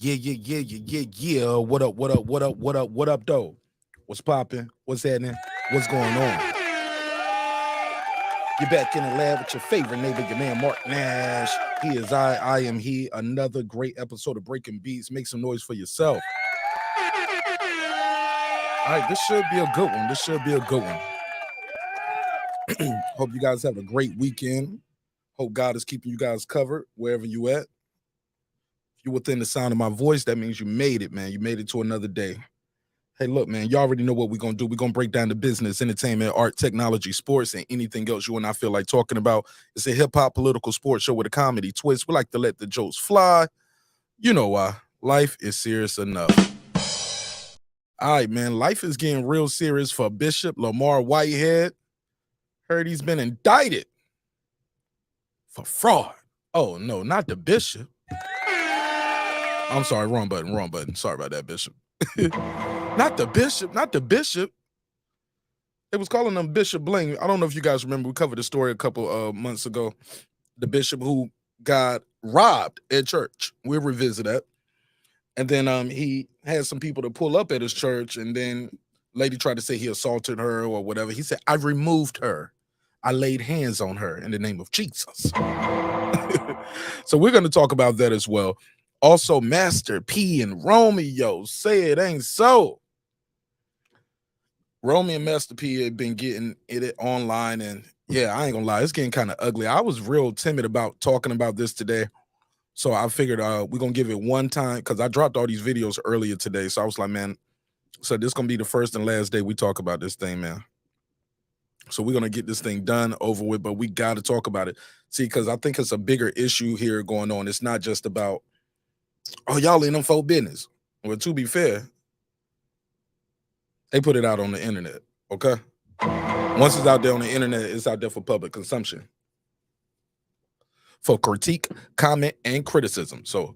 Yeah. What up, though? What's popping? What's happening? What's going on? You're back in the lab with your favorite neighbor, your man, Marq Nash. He is I am he. Another great episode of Breaking Beats. Make some noise for yourself. All right, this should be a good one. Hope you guys have a great weekend. Hope God is keeping you guys covered wherever you at. If you're within the sound of my voice, that means you made it, man. You made it to another day. Hey, look, man, you already know what we're going to do. We're going to break down the business, entertainment, art, technology, sports, and anything else you and I feel like talking about. It's a hip-hop political sports show with a comedy twist. We like to let the jokes fly. You know why. Life is serious enough. All right, man, life is getting real serious for Bishop Lamar Whitehead. Heard he's been indicted for fraud. Oh, no, not the bishop. I'm sorry, wrong button. Sorry about that, Bishop. Not the bishop. They was calling him Bishop Bling. I don't know if you guys remember. We covered the story a couple months ago. The bishop who got robbed at church. We'll revisit that. And then he had some people to pull up at his church, and then lady tried to say he assaulted her or whatever. He said, I removed her. I laid hands on her in the name of Jesus. So we're going to talk about that as well. Also, Master P and Romeo say it ain't so. Romeo and Master P had been getting it online, and yeah, I ain't gonna lie, it's getting kind of ugly. I was real timid about talking about this today, so I figured we're gonna give it one time because I dropped all these videos earlier today. So I was like, man, so this gonna be the first and last day we talk about this thing, man. So we're gonna get this thing done, over with, but we got to talk about it. See, because I think it's a bigger issue here going on. It's not just about, oh, y'all in them folk business. Well, to be fair, they put it out on the internet, okay? Once it's out there on the internet, it's out there for public consumption, for critique, comment, and criticism. So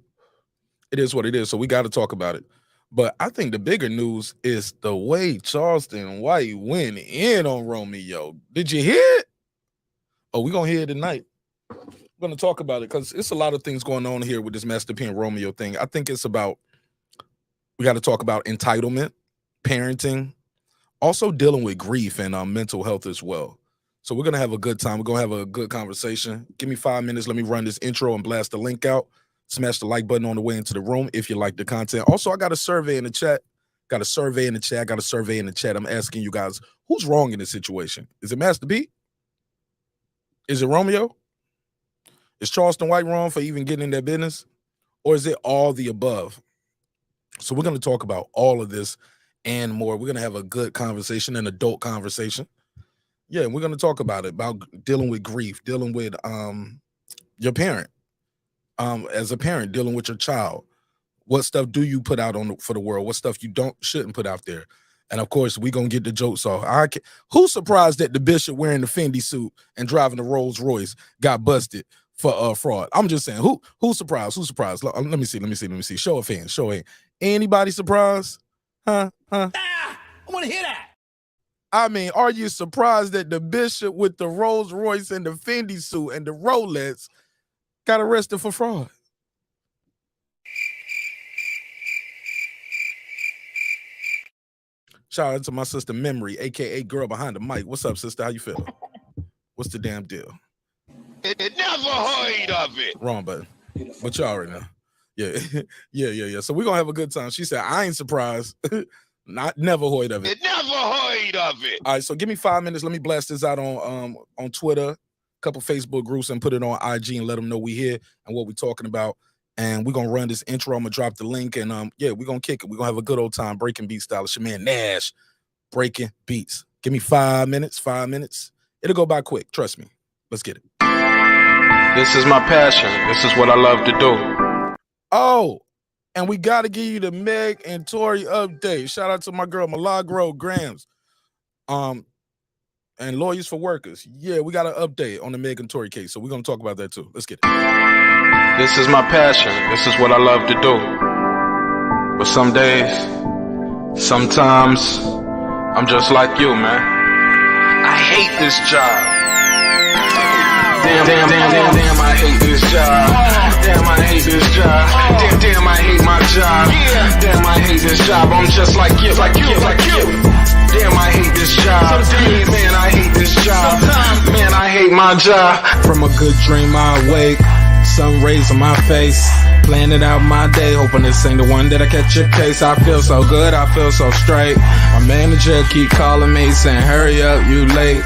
it is what it is. So we got to talk about it. But I think the bigger news is the way Charleston White went in on Romeo. Did you hear it? Oh, we're going to hear it tonight. We're going to talk about it because it's a lot of things going on here with this Master P and Romeo thing. I think it's about, we got to talk about entitlement, parenting, also dealing with grief and mental health as well. So we're going to have a good time. We're going to have a good conversation. Give me 5 minutes. Let me run this intro and blast the link out. Smash the like button on the way into the room if you like the content. Also, I got a survey in the chat. I'm asking you guys, who's wrong in this situation? Is it Master P? Is it Romeo? Is Charleston White wrong for even getting in their business? Or is it all the above? So we're going to talk about all of this and more. We're going to have a good conversation, an adult conversation. Yeah, we're going to talk about it, about dealing with grief, dealing with your parent. As a parent, dealing with your child. What stuff do you put out for the world? What stuff you shouldn't put out there? And of course, we're going to get the jokes off. Who's surprised that the bishop wearing the Fendi suit and driving the Rolls Royce got busted for fraud? I'm just saying, who's surprised? Who's surprised? Let me see. Show of hands. Anybody surprised? Huh? I want to hear that. I mean, are you surprised that the bishop with the Rolls Royce and the Fendi suit and the Rolex got arrested for fraud? Shout out to my sister Memory, aka Girl Behind the Mic. What's up, sister? How you feeling? What's the damn deal? It never heard of it. Wrong button. But you already know. Yeah. So we're gonna have a good time. She said, I ain't surprised. Never heard of it. It never heard of it. All right, so give me 5 minutes. Let me blast this out on Twitter, a couple Facebook groups, and put it on IG and let them know we here and what we're talking about. And we're gonna run this intro. I'm gonna drop the link, and yeah, we're gonna kick it. We're gonna have a good old time breaking beat style. It's your man Nash, breaking beats. Give me 5 minutes. 5 minutes. It'll go by quick. Trust me. Let's get it. This is my passion. This is what I love to do. Oh, and we gotta give you the Meg and Tori update. Shout out to my girl Milagro Grams. And Lawyers for Workers. Yeah, we got an update on the Meg and Tori case. So we're gonna talk about that too. Let's get it. This is my passion. This is what I love to do. But some days, sometimes, I'm just like you, man. I hate this job. Damn, I hate this job. Damn, I hate this job. Damn, I hate my job. job. Yeah. Damn, I hate this job. I'm just like you. Damn, I hate this job. Damn, man, I hate this job. Man, I hate my job. From a good dream I awake, sun rays on my face, planning out my day, hoping this ain't the one that I catch a case. I feel so good, I feel so straight. My manager keep calling me saying, hurry up, you late.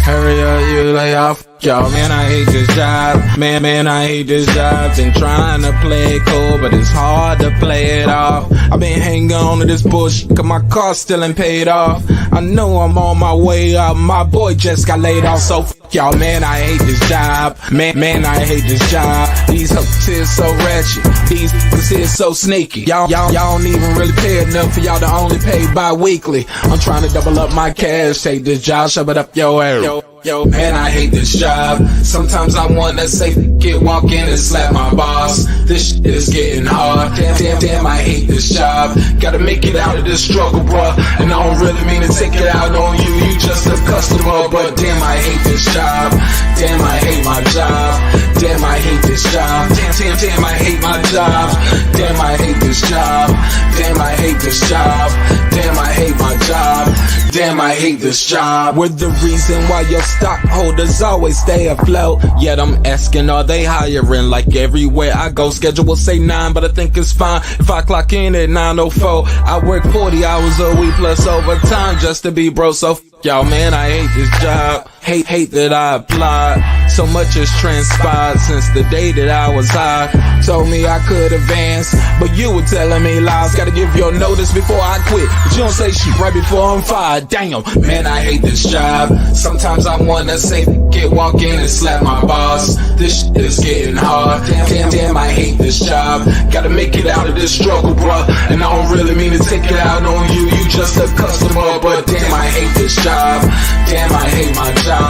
Hurry up, you lay off. Y'all, man, I hate this job. Man, I hate this job. Been trying to play it cool, but it's hard to play it off. I've been hanging on to this bullshit, cause my car still ain't paid off. I know I'm on my way up, my boy just got laid off, so y'all, man, I hate this job. Man, I hate this job. These hoes here so ratchet, these niggas here so sneaky. Y'all don't even really pay enough for y'all to only pay bi-weekly. I'm trying to double up my cash, take this job, shove it up your ass. Yo, man, I hate this job. Sometimes I wanna say, walk in and slap my boss. This shit is getting hard. Damn, I hate this job. Gotta make it out of this struggle, bruh. And I don't really mean to take it out on you. You just a customer, but damn, I hate this job. Damn, I hate my job. Damn, I hate this job. Damn, I hate my job. Damn, I hate this job. Damn, I hate this job. Damn, I hate my job. Damn, I hate this job. We're the reason why your stockholders always stay afloat. Yet I'm asking, are they hiring? Like everywhere I go, schedule will say 9, but I think it's fine if I clock in at 9:04. I work 40 hours a week plus overtime just to be bro. So y'all, man, I hate this job. Hate that I applied. So much has transpired since the day that I was high. Told me I could advance, but you were telling me lies. Gotta give your notice before I quit, but you don't say shit right before I'm fired. Damn, man, I hate this job. Sometimes I wanna say, walk in and slap my boss. This shit is getting hard. Damn, I hate this job. Gotta make it out of this struggle, bruh. And I don't really mean to take it out on you. You just a customer, but damn, I hate this job. Damn, I hate my job.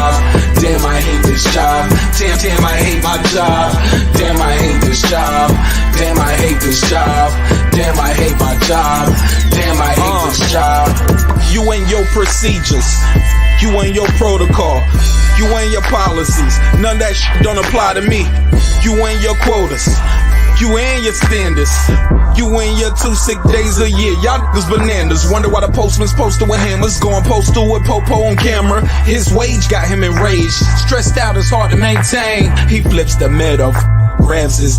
Damn, I hate this job. Damn, I hate my job. Damn, I hate this job. Damn, I hate this job. Damn, I hate my job. Damn, I hate this job. You and your procedures, you and your protocol, you and your policies, none of that shit don't apply to me. You and your quotas, you and your standards, you and your 2 sick days a year. Y'all niggas bananas. Wonder why the postman's posted with hammers, going postal with Popo on camera. His wage got him enraged, stressed out, it's hard to maintain. He flips the middle, grabs his.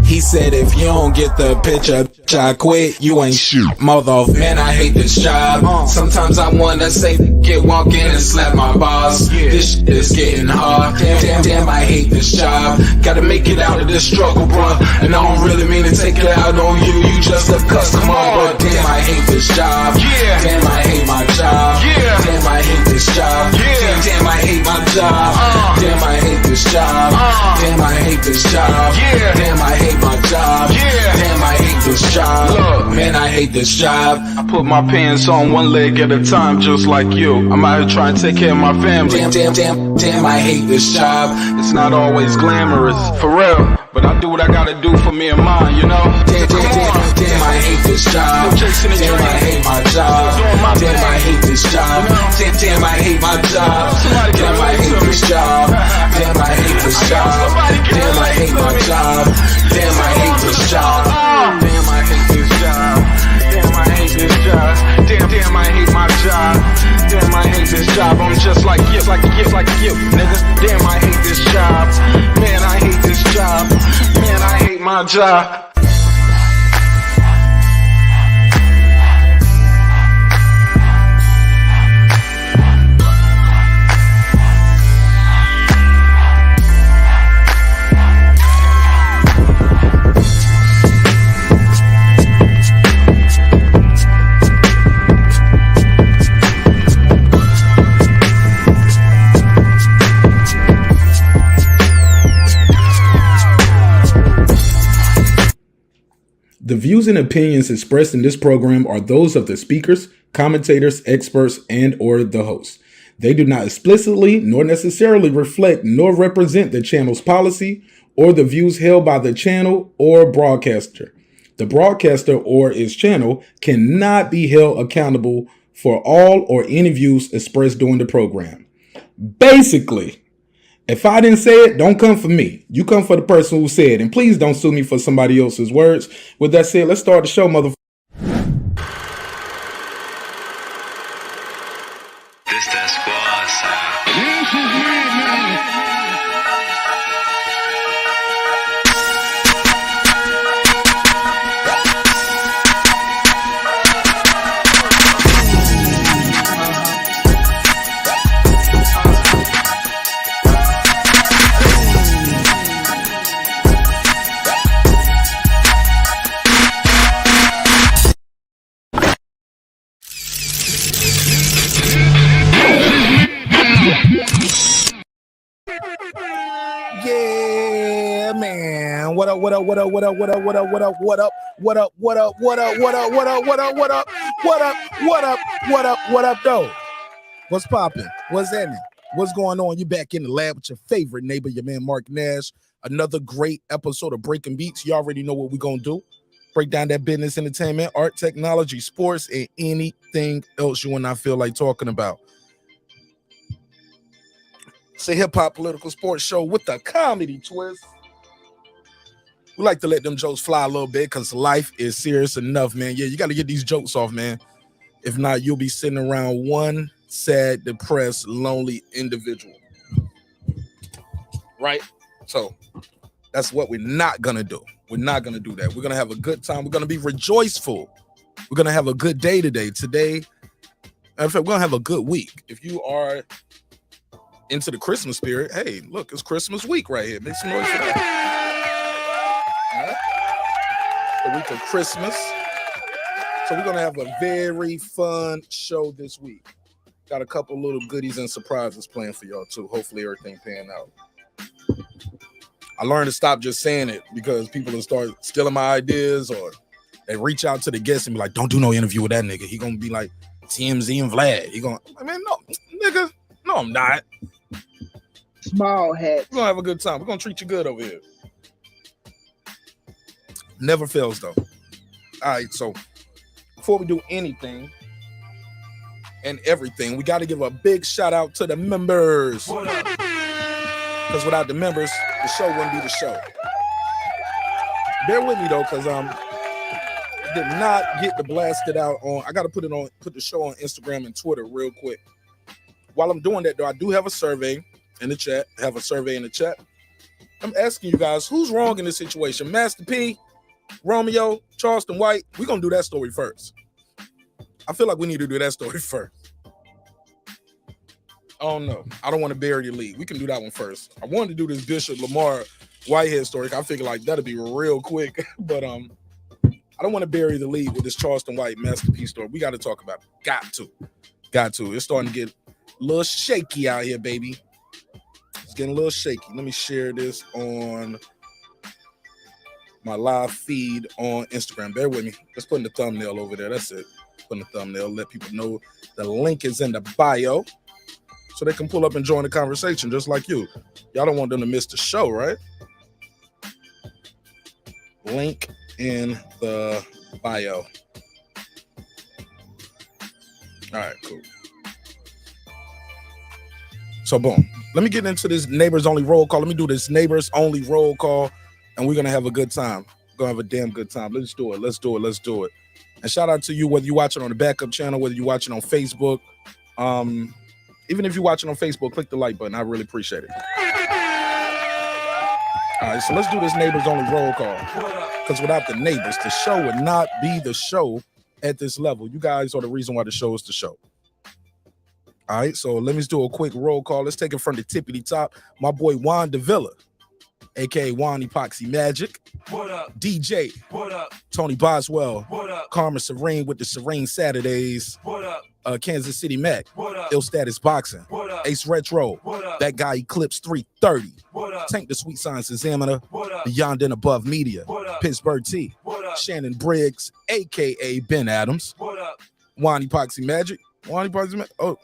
He said, if you don't get the picture, I quit. You ain't shit, mother. Man, I hate this job. Sometimes I wanna say, walk in and slap my boss. This shit is getting hard. Damn, I hate this job. Gotta make it out of this struggle, bruh. And I don't really mean to take it out on you. You just a customer, but damn, I hate this job. Damn, I hate my job. Damn, I hate this job. Damn, I hate my job. Damn, I hate this job. Damn, I hate this job. Damn, I hate my job. Damn, I hate this job. Look, man, I hate this job. I put my pants on one leg at a time, just like you. I'm out here trying to take care of my family. Damn, I hate this job. It's not always glamorous, for real, but I do what I gotta do for me and mine, you know? Damn, I hate this job. Damn, I hate my job. Damn, I hate this job. Damn, I hate my job. Damn, I hate this job. Damn, I hate this job. Damn, I hate my job. Damn, I hate this job. Damn, I hate this job. Damn, I hate this job. Damn, I hate my job. Damn, I hate this job. I'm just like you, nigga. Damn, I hate this job. Man, I hate this job. Man, I hate my job. The views and opinions expressed in this program are those of the speakers, commentators, experts, and or the host. They do not explicitly nor necessarily reflect nor represent the channel's policy or the views held by the channel or broadcaster. The broadcaster or its channel cannot be held accountable for all or any views expressed during the program. Basically, If I didn't say it, don't come for me. You come for the person who said it. And please don't sue me for somebody else's words. With that said, let's start the show, motherfucker. This that squad sound. Yeah, man. What up, what up, what up, what up, what up, what up, what up, what up, what up, what up, what up, what up, what up, what up, what up, what up, what up, what up, what up, though? What's popping? What's happening? What's going on? You back in the lab with your favorite neighbor, your man Marq Nash. Another great episode of Breaking Beats. You already know what we're gonna do. Break down that business, entertainment, art, technology, sports, and anything else you and I feel like talking about. It's a hip-hop political sports show with a comedy twist. We like to let them jokes fly a little bit because life is serious enough, man. Yeah, you got to get these jokes off, man. If not, you'll be sitting around one sad, depressed, lonely individual. Right? So that's what we're not going to do. We're not going to do that. We're going to have a good time. We're going to be rejoiceful. We're going to have a good day today. Today, in fact, we're going to have a good week. If you are into the Christmas spirit, hey, look, it's Christmas week right here. Make some noise for that. The week of Christmas. So we're going to have a very fun show this week. Got a couple little goodies and surprises planned for y'all too. Hopefully everything pan out. I learned to stop just saying it because people will start stealing my ideas, or they reach out to the guests and be like, don't do no interview with that nigga. He going to be like TMZ and Vlad. He going, I mean, no, nigga. No, I'm not. Small hat. We're gonna have a good time. We're gonna treat you good over here. Never fails though. All right, so before we do anything and everything, we got to give a big shout out to the members. Because without the members, the show wouldn't be the show. Bear with me though, because did not get the blasted out on. I got to put the show on Instagram and Twitter real quick. While I'm doing that though, I do have a survey in the chat. I'm asking you guys, who's wrong in this situation? Master P, Romeo, Charleston White. We're going to do that story first. I feel like we need to do that story first. Oh, no. I don't want to bury the lead. We can do that one first. I wanted to do this Bishop Lamar Whitehead story. I figured like that'll be real quick. But I don't want to bury the lead with this Charleston White Master P story. We got to talk about it. Got to. It's starting to get a little shaky out here, baby. It's getting a little shaky. Let me share this on my live feed on Instagram. Bear with me. Just putting the thumbnail over there. That's it. Putting the thumbnail. Let people know the link is in the bio so they can pull up and join the conversation just like you. Y'all don't want them to miss the show, right? Link in the bio. All right, cool. So boom, let me get into this neighbors only roll call. Let me do this neighbors only roll call, and we're gonna have a good time. We're gonna have a damn good time. Let's do it. And shout out to you, whether you're watching on the backup channel, whether you're watching on Facebook. Even if you're watching on Facebook, click the like button. I really appreciate it. All right, so let's do this neighbors only roll call. Because without the neighbors, the show would not be the show at this level. You guys are the reason why the show is the show. All right, so let me do a quick roll call. Let's take it from the tippity top. My boy Juan Davila, aka Juan Epoxy Magic. What up? DJ. What up? Tony Boswell. What up? Karma Serene with the Serene Saturdays. What up? Kansas City Mac. What up? Ill Status Boxing. What up? Ace Retro. What up? That guy Eclipse 330. What up? Tank the Sweet Science Examiner. What up? Beyond and Above Media. What up? Pittsburgh T. What up? Shannon Briggs, aka Ben Adams. What up? Juan Epoxy Magic. Oh.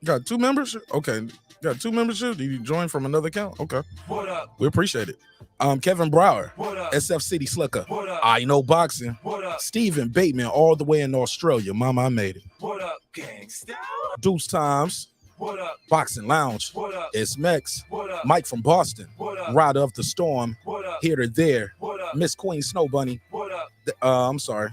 Got 2 members? Okay. Got 2 memberships? Did you join from another account? Okay. What up? We appreciate it. Kevin Brower. What up? SF City Slicker. What up? I Know Boxing. What up? Stephen Bateman, all the way in Australia. Mama, I made it. What up, gangsta? Deuce Times. Boxing Lounge. It's Mex. Mike from Boston. Rider of the Storm. Here to there. Miss Queen Snow Bunny. I'm sorry.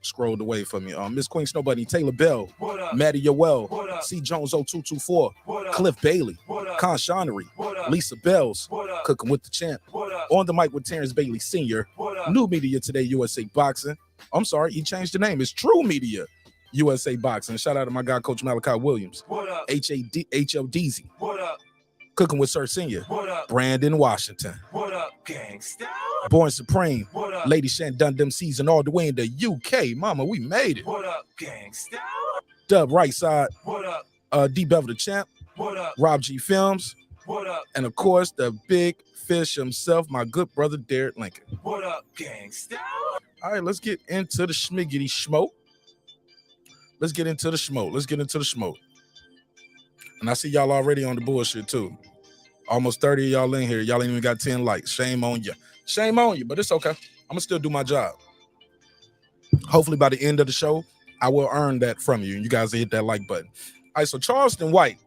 Scrolled away from me. Miss Queen Snow Bunny. Taylor Bell. Maddie Yoel. C. Jones 0224. Cliff Bailey. Con Shonery. Lisa Bells. Cooking with the Champ. On the mic with Terrence Bailey Sr. New Media Today USA Boxing. I'm sorry, he changed the name. It's True Media USA Boxing. Shout out to my guy, Coach Malachi Williams. HLDZ. Cooking with Sir Senior. Brandon Washington. Gangsta? Born Supreme. Lady Shandon them season all the way in the UK. Mama, we made it. Gangsta? Dub Right Side. D Bevel the Champ. Rob G Films. And of course, the big fish himself, my good brother Derek Lincoln. Gangsta? All right, let's get into the schmiggity schmoke. Let's get into the smoke. And I see y'all already on the bullshit too. Almost 30 of y'all in here. Y'all ain't even got 10 likes. Shame on you. Shame on you, but it's okay. I'm gonna still do my job. Hopefully by the end of the show, I will earn that from you. You guys hit that like button. All right, so Charleston White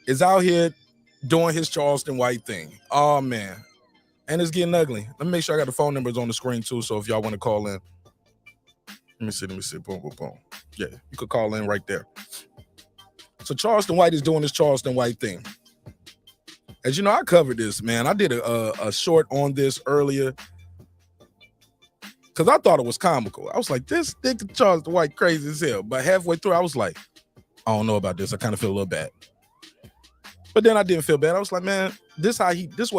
is out here doing his Charleston White thing. Oh man. And it's getting ugly. Let me make sure I got the phone numbers on the screen too. So if y'all want to call in, let me see. Boom, boom, boom. Yeah, you could call in right there. So Charleston White is doing his Charleston White thing. As you know, I covered this, man. I did a short on this earlier because I thought it was comical. I was like, this nigga Charleston White crazy as hell. But halfway through, I was like, I don't know about this. I kind of feel a little bad. But then I didn't feel bad. I was like, man, this what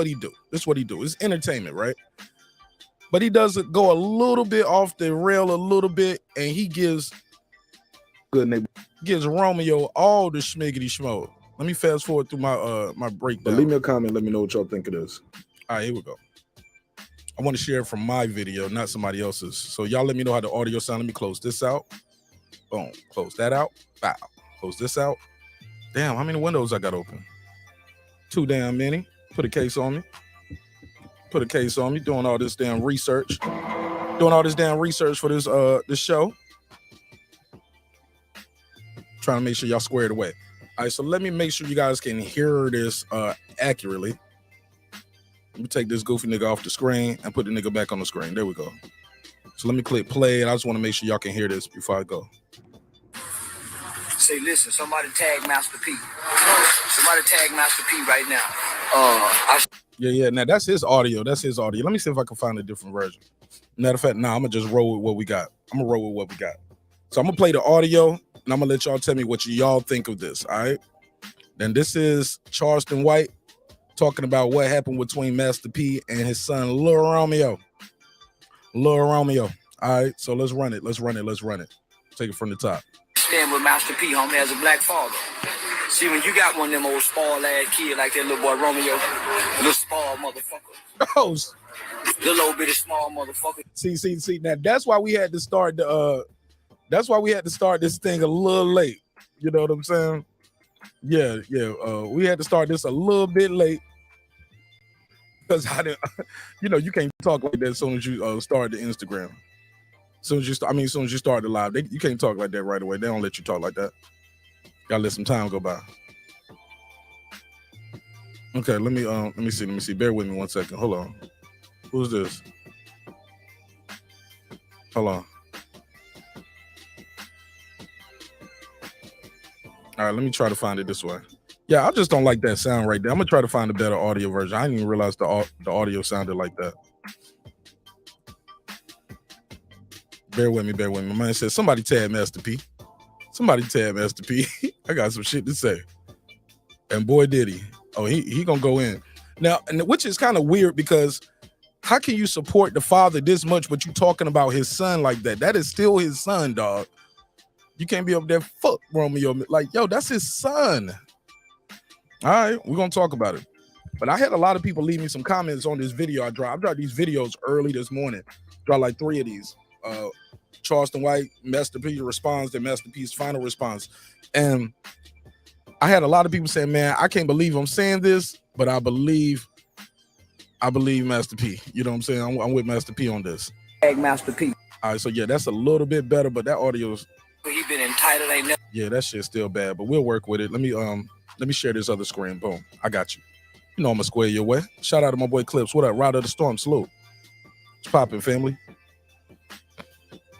he do. This is what he do. It's entertainment, right? But he does go a little bit off the rail a little bit, and he gives Romeo all the schmiggity schmo. Let me fast forward through my breakdown. But leave me a comment. Let me know what y'all think of this. All right, here we go. I want to share it from my video, not somebody else's. So y'all let me know how the audio sound. Let me close this out. Boom. Close that out. Bow. Close this out. Damn, how many windows I got open? Too damn many. Put a case on me. Doing all this damn research. For this show. Trying to make sure y'all squared away. All right, so let me make sure you guys can hear this accurately. Let me take this goofy nigga off the screen and put the nigga back on the screen. There we go. So let me click play, and I just want to make sure y'all can hear this before I go. Say, listen, somebody tag Master P. Somebody tag Master P right now. Yeah. Now that's his audio. Let me see if I can find a different version. Matter of fact, I'm gonna just roll with what we got. So I'm gonna play the audio, and I'm gonna let y'all tell me what y'all think of this. All right. Then this is Charleston White talking about what happened between Master P and his son Lil Romeo. All right. So let's run it. Take it from the top. Stand with Master P, homie, as a black father. See, when you got one of them old spoiled ass kid like that little boy Romeo, little spoiled motherfucker. Oh, Little old bitty small motherfucker. See. Now that's why we had to start this thing a little late. You know what I'm saying? Yeah. We had to start this a little bit late because I didn't. You can't talk like that as soon as you start the Instagram. As soon as you start the live, you can't talk like that right away. They don't let you talk like that. Gotta let some time go by. Okay, let me see. Bear with me 1 second. Hold on. Who's this? Hold on. All right, let me try to find it this way. Yeah, I just don't like that sound right there. I'm gonna try to find a better audio version. I didn't even realize the audio sounded like that. Bear with me. My man said, somebody tag Master P. I got some shit to say. And boy, did he. Oh, he gonna go in. Now, and which is kind of weird because how can you support the father this much, but you talking about his son like that? That is still his son, dog. You can't be up there, fuck Romeo. Like, yo, that's his son. All right, we're gonna talk about it. But I had a lot of people leave me some comments on this video I dropped these videos early this morning. Dropped like 3 of these. Charleston White, Master P responds to Master P's final response. And I had a lot of people saying, man, I can't believe I'm saying this, but I believe Master P. You know what I'm saying? I'm with Master P on this. Tag Master P. All right, so yeah, that's a little bit better, but that audio is... He been in entitled, ain't never. Yeah, that shit's still bad, but we'll work with it. Let me share this other screen. Boom. I got you. You know I'm gonna square your way. Shout out to my boy Clips. What up? Ride of the Storm. Salute. It's popping, family.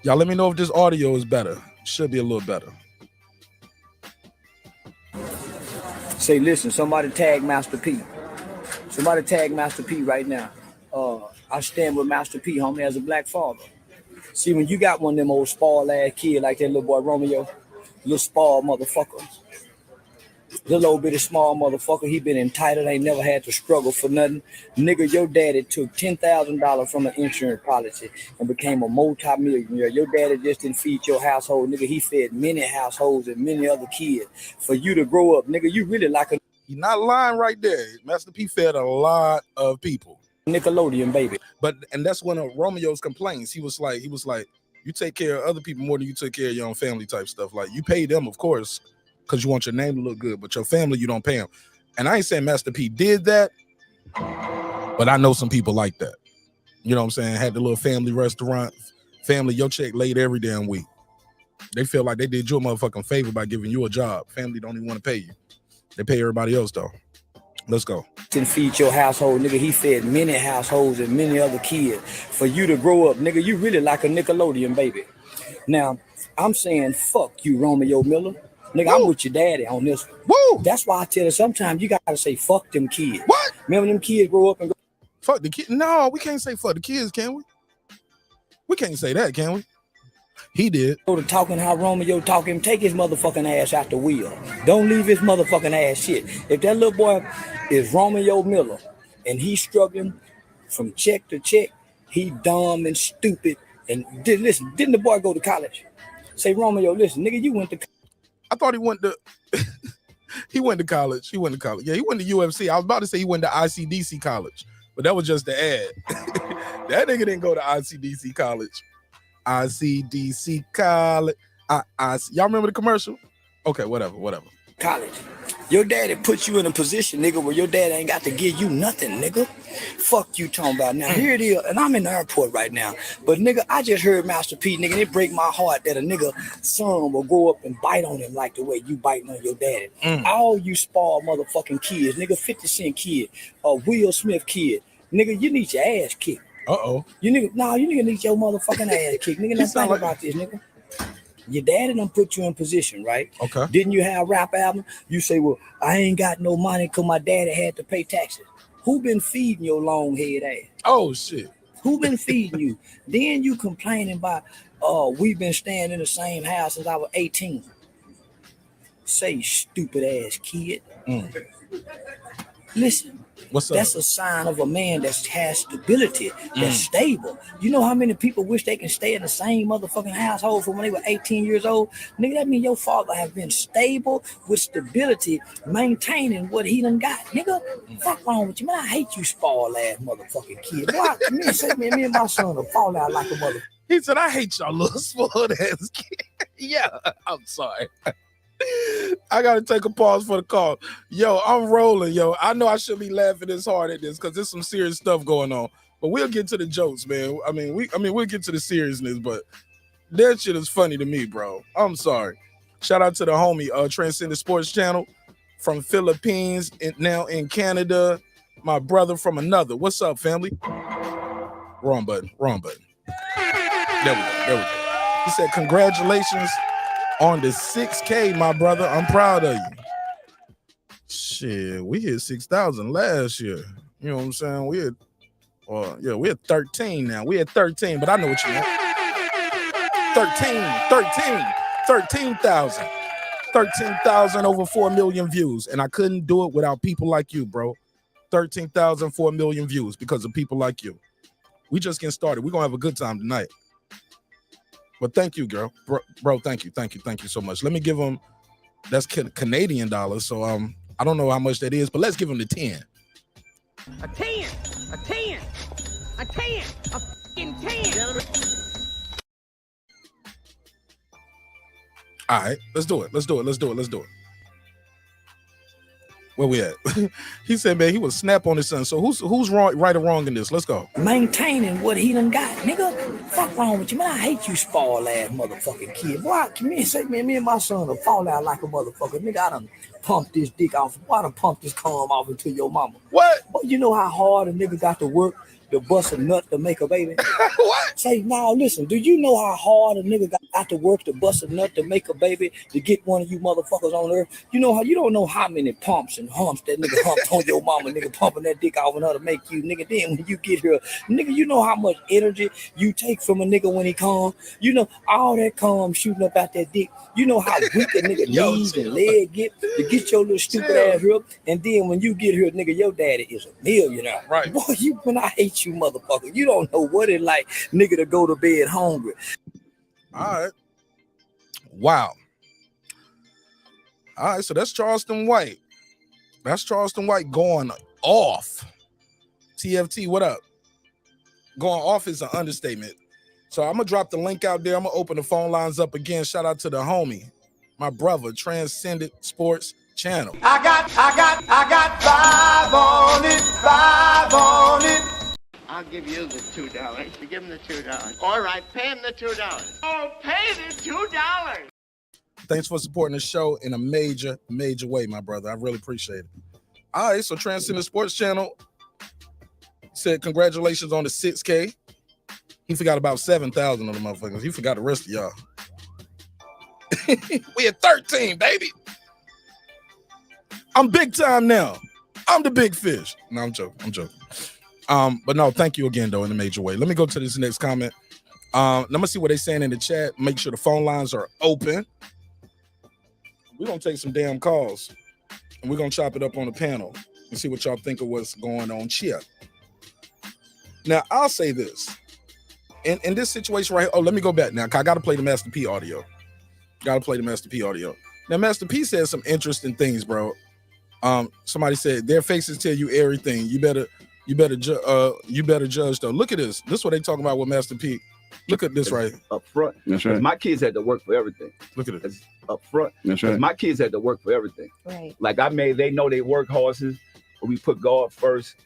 Y'all let me know if this audio is better. Should be a little better. Say, listen, somebody tag Master P. Somebody tag Master P right now. I stand with Master P, homie, as a black father. See, when you got one of them old spoiled ass kids like that little boy Romeo, little spoiled motherfucker, little old bitty small motherfucker, he been entitled, ain't never had to struggle for nothing. Nigga, your daddy took $10,000 from an insurance policy and became a multi-millionaire. Your daddy just didn't feed your household, nigga. He fed many households and many other kids. For you to grow up, nigga, you really like a... You're not lying right there. Master P fed a lot of people. Nickelodeon, baby. And that's one of Romeo's complaints. He was like, you take care of other people more than you took care of your own family type stuff. Like, you pay them, of course, because you want your name to look good, but your family, you don't pay them. And I ain't saying Master P did that, but I know some people like that. You know what I'm saying? Had the little family restaurant, family, your check laid every damn week. They feel like they did you a motherfucking favor by giving you a job. Family don't even want to pay you. They pay everybody else, though. Let's go. Didn't feed your household, nigga. He fed many households and many other kids. For you to grow up, nigga, you really like a Nickelodeon, baby. Now, I'm saying fuck you, Romeo Miller. Nigga, woo. I'm with your daddy on this one. Woo! That's why I tell you sometimes you gotta say fuck them kids. What? Remember them kids grow up and go. Fuck the kid? No, we can't say fuck the kids, can we? We can't say that, can we? He did. Go to talking how Romeo talk him, take his motherfucking ass out the wheel. Don't leave his motherfucking ass shit. If that little boy is Romeo Miller and he's struggling from check to check, he dumb and stupid. And listen, didn't the boy go to college? Say, Romeo, listen, nigga, you went to college. I thought he went to he went to college. He went to college. Yeah, he went to UFC. I was about to say he went to ICDC college, but that was just the ad. That nigga didn't go to ICDC college. ICDC college. Y'all remember the commercial? Okay, whatever. College. Your daddy put you in a position, nigga, where your dad ain't got to give you nothing, nigga. Fuck you talking about. Now, here it is, and I'm in the airport right now. But, nigga, I just heard Master P, nigga, and it break my heart that a nigga son will go up and bite on him like the way you biting on your daddy. All you spoiled motherfucking kids, nigga, 50 Cent kid, Will Smith kid, nigga, you need your ass kicked. You nigga need your motherfucking ass kicked. Nigga, now think about this, nigga. Your daddy done put you in position, right? Okay. Didn't you have a rap album? You say, well, I ain't got no money because my daddy had to pay taxes. Who been feeding your long head ass? Oh, shit. Who been feeding you? Then you complaining about, we've been staying in the same house since I was 18. Say, stupid ass kid. Listen. What's up? That's a sign of a man that has stability, that's stable. You know how many people wish they can stay in the same motherfucking household from when they were 18 years old? Nigga, that means your father have been stable with stability, maintaining what he done got. Nigga, fuck wrong with you, man. I hate you spoiled ass motherfucking kid. Boy, me and my son will fall out like a mother. He said, I hate y'all little spoiled ass kid. Yeah, I'm sorry. I gotta take a pause for the call. Yo, I'm rolling, yo. I know I shouldn't be laughing this hard at this because there's some serious stuff going on. But we'll get to the jokes, man. We'll get to the seriousness, but that shit is funny to me, bro. I'm sorry. Shout out to the homie, Transcendent Sports Channel from Philippines, and now in Canada. My brother from another. What's up, family? Wrong button. There we go. He said, congratulations on the 6K, my brother. I'm proud of you. Shit, we hit 6,000 last year. You know what I'm saying? We're at 13 now. We at 13, but I know what you meant. 13,000. 13,000 over 4 million views. And I couldn't do it without people like you, bro. 13,000, 4 million views because of people like you. We just getting started. We're going to have a good time tonight. But thank you, girl. Bro, thank you so much. Let me give him, that's Canadian dollars, so I don't know how much that is, but let's give him the 10. A 10, a fucking 10. All right, let's do it. Where we at? He said, man, he would snap on his son. So who's wrong, right or wrong in this? Let's go. Maintaining what he done got, nigga. Fuck wrong with you, man. I hate you spoiled ass motherfucking kid. Boy, me and my son will fall out like a motherfucker. Nigga, I done pumped this dick off. Why done pumped this cum off into your mama? What? Boy, you know how hard a nigga got to work to bust a nut to make a baby? What? Say, now listen, do you know how hard a nigga got to work to bust a nut to make a baby to get one of you motherfuckers on earth? You know how you don't know how many pumps and humps that nigga humped on your mama, nigga pumping that dick off on her to make you, nigga. Then when you get here, nigga, you know how much energy you take from a nigga when he come. You know all that cum shooting up out that dick. You know how weak a nigga knees and leg get to get your little stupid ass here. And then when you get here, nigga, your daddy is a millionaire. Right. Boy, when I hate you, motherfucker, you don't know what it like, nigga, to go to bed hungry. All right. Wow. All right, so that's Charleston White. That's Charleston White going off. TFT, what up? Going off is an understatement. So I'm going to drop the link out there. I'm going to open the phone lines up again. Shout out to the homie, my brother, Transcendent Sports Channel. I got 5 on it. I'll give you the $2. You give him the $2. All right, pay him the $2. Oh, pay the $2. Thanks for supporting the show in a major, major way, my brother. I really appreciate it. All right, so Transcendent Sports Channel said congratulations on the 6K. He forgot about 7,000 of the motherfuckers. He forgot the rest of y'all. We at 13, baby. I'm big time now. I'm the big fish. No, I'm joking. But no, thank you again, though, in a major way. Let me go to this next comment. Let me see what they're saying in the chat. Make sure the phone lines are open. We're going to take some damn calls, and we're going to chop it up on the panel and see what y'all think of what's going on here. Now, I'll say this. In this situation right here, let me go back now. I got to play the Master P audio. Now, Master P said some interesting things, bro. Somebody said their faces tell you everything. You better judge though. Look at this. This is what they talking about with Master P. Look at this right up front. That's right. My kids had to work for everything. Look at it. It's up front. That's right. My kids had to work for everything. Right. Like they know they work horses. We put God first.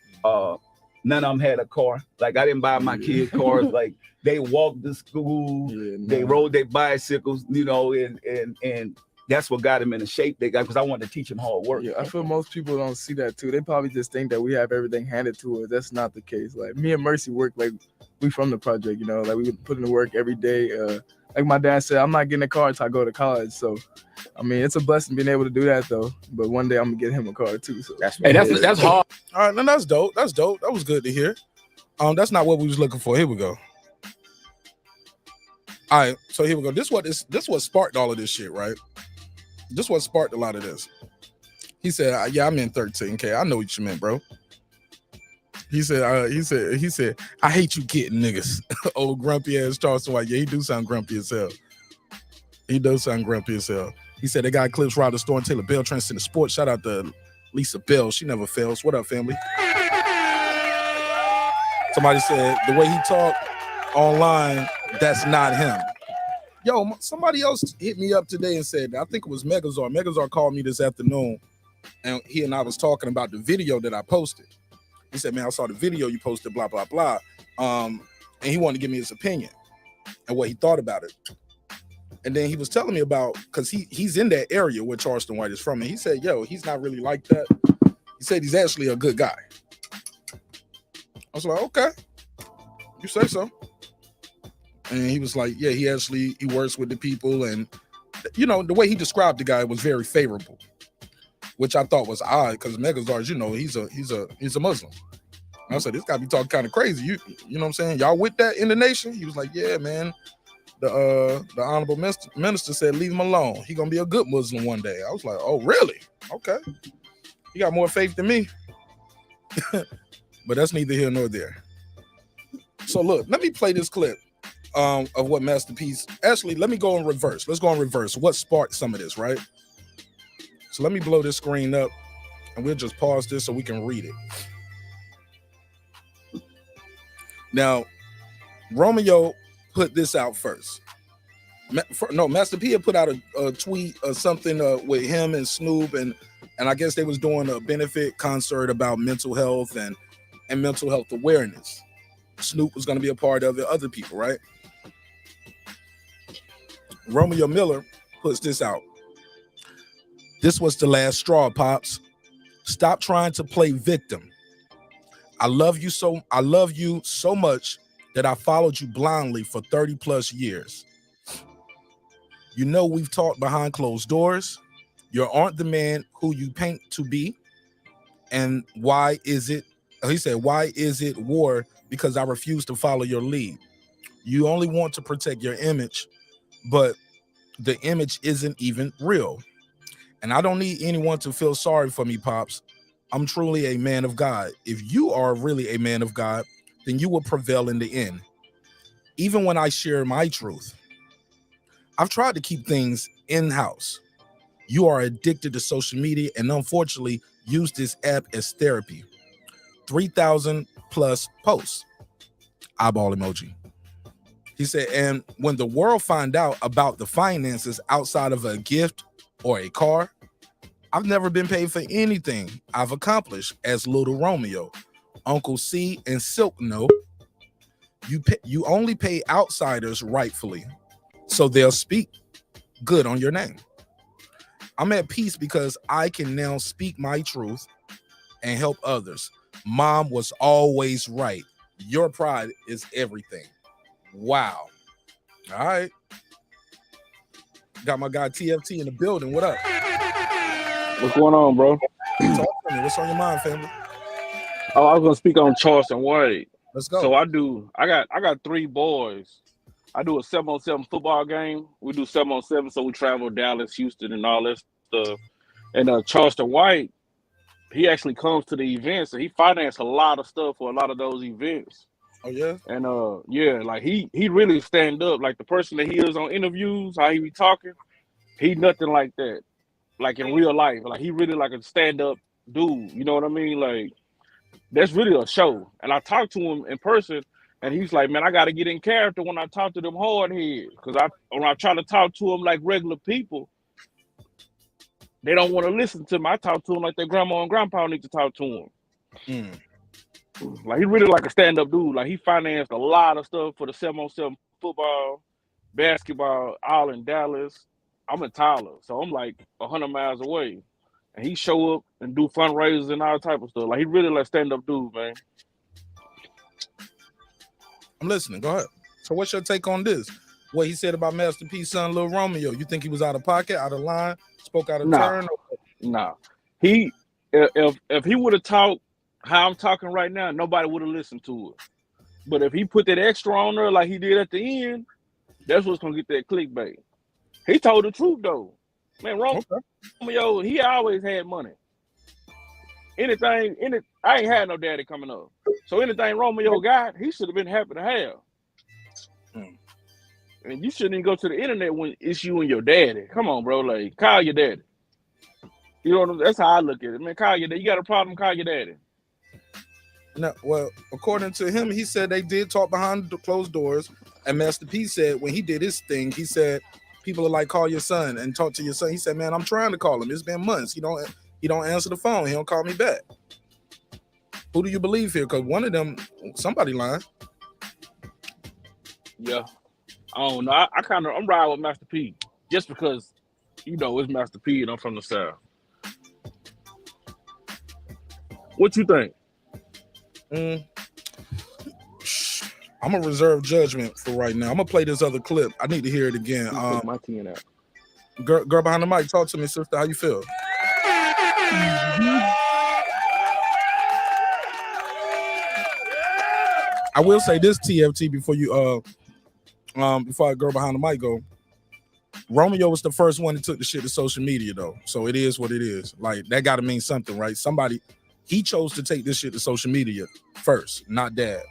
None of them had a car. Like I didn't buy my kids cars. Like they walked to school. They rode their bicycles. You know, and that's what got them in the shape they got, because I wanted to teach them hard work. Yeah, I feel most people don't see that too. They probably just think that we have everything handed to us. That's not the case. Like me and Mercy work like we from the project, you know, like we put in the work every day. Like my dad said, I'm not getting a car until I go to college. So, I mean, it's a blessing being able to do that though. But one day I'm gonna get him a car too. So that's hard. All right, then that's dope. That's dope. That was good to hear. That's not what we was looking for. Here we go. All right, so here we go. This what sparked all of this shit, right? This what sparked a lot of this. He said, "Yeah, I'm in 13K. I know what you meant, bro." He said, "I hate you kidding niggas." Old grumpy ass Charleston White. Yeah, he do sound grumpy as hell. He does sound grumpy as hell. He said, "They got clips Ryder Store and Taylor Bell Transcendent Sports." Shout out to Lisa Bell. She never fails. What up, family? Somebody said the way he talked online, that's not him. Yo, somebody else hit me up today and said, I think it was Megazar. Megazar called me this afternoon, and he and I was talking about the video that I posted. He said, man, I saw the video you posted, blah, blah, blah. And he wanted to give me his opinion and what he thought about it. And then he was telling me about, because he's in that area where Charleston White is from, and he said, yo, he's not really like that. He said he's actually a good guy. I was like, okay, you say so. And he was like, yeah, he works with the people, and you know, the way he described the guy was very favorable, which I thought was odd, because Megazars, you know, he's a Muslim. And I said, this guy be talking kind of crazy. You know what I'm saying? Y'all with that in the nation? He was like, yeah, man. The honorable minister said, leave him alone. He gonna be a good Muslim one day. I was like, oh, really? Okay. You got more faith than me. But that's neither here nor there. So look, let me play this clip of what Masterpiece. Actually, let me go in reverse. Let's go in reverse. What sparked some of this, right? So let me blow this screen up, and we'll just pause this so we can read it. Now, Romeo put this out first. Master P had put out a tweet or something with him and Snoop, and and I guess they was doing a benefit concert about mental health and mental health awareness. Snoop was going to be a part of it, other people, right? Romeo Miller puts this out. This was the last straw, Pops. Stop trying to play victim. I love you so much that I followed you blindly for 30 plus years. You know we've talked behind closed doors. You aren't the man who you paint to be. And why is it? He said, why is it war? Because I refuse to follow your lead. You only want to protect your image, but the image isn't even real. And I don't need anyone to feel sorry for me, Pops. I'm truly a man of God. If you are really a man of God, then you will prevail in the end. Even when I share my truth, I've tried to keep things in-house. You are addicted to social media and unfortunately use this app as therapy. 3,000 plus posts. Eyeball emoji. He said, and when the world find out about the finances outside of a gift or a car, I've never been paid for anything I've accomplished as Little Romeo. Uncle C and Silk know you only pay outsiders rightfully, so they'll speak good on your name. I'm at peace because I can now speak my truth and help others. Mom was always right. Your pride is everything. Wow. All right. Got my guy TFT in the building. What up? What's going on, bro? Talk to me. What's on your mind, family? Oh, I was gonna speak on Charleston White. Let's go. So I got 3 boys. I do a 7-on-7 football game. We do 7-on-7, so we travel Dallas, Houston, and all that stuff. And Charleston White, he actually comes to the events, and he financed a lot of stuff for a lot of those events. Oh yeah. And yeah, like he really stand up. Like the person that he is on interviews, how he be talking, he nothing like that. Like in real life, like he really like a stand up dude. You know what I mean? Like that's really a show. And I talked to him in person, and he's like, "Man, I got to get in character when I talk to them hard heads, because when I try to talk to them like regular people, they don't want to listen to me. I talk to them like their grandma and grandpa need to talk to them." Like he really like a stand-up dude. Like he financed a lot of stuff for the 7-on-7 football, basketball, all in Dallas. I'm in Tyler, so I'm like 100 miles away. And he show up and do fundraisers and all type of stuff. Like he really like stand-up dude, man. I'm listening. Go ahead. So what's your take on this? What he said about Master P's son, Lil Romeo. You think he was out of pocket, out of line, spoke out of turn? Nah. He if he would have talked how I'm talking right now, nobody would have listened to it. But if he put that extra on there like he did at the end, that's what's gonna get that clickbait. He told the truth though. Man, Romeo, he always had money. I ain't had no daddy coming up. So anything Romeo got, he should have been happy to have. And you shouldn't even go to the internet when it's you and your daddy. Come on, bro. Like, call your daddy. You know what I mean? That's how I look at it. Man, call your daddy. You got a problem, call your daddy. No, well, according to him, he said they did talk behind the closed doors. And Master P said when he did his thing, he said people are like, call your son and talk to your son. He said, man, I'm trying to call him. It's been months. He don't answer the phone. He don't call me back. Who do you believe here? Because one of them, somebody lying. Yeah. I don't know. I'm riding with Master P just because, it's Master P and I'm from the South. What you think? I'm gonna reserve judgment for right now. I'm gonna play this other clip. I need to hear it again. My tea out. Girl behind the mic, talk to me, sister. How you feel? I will say this, TFT, before I girl behind the mic go. Romeo was the first one that took the shit to social media, though. So it is what it is. Like, that got to mean something, right? He chose to take this shit to social media first, not dad.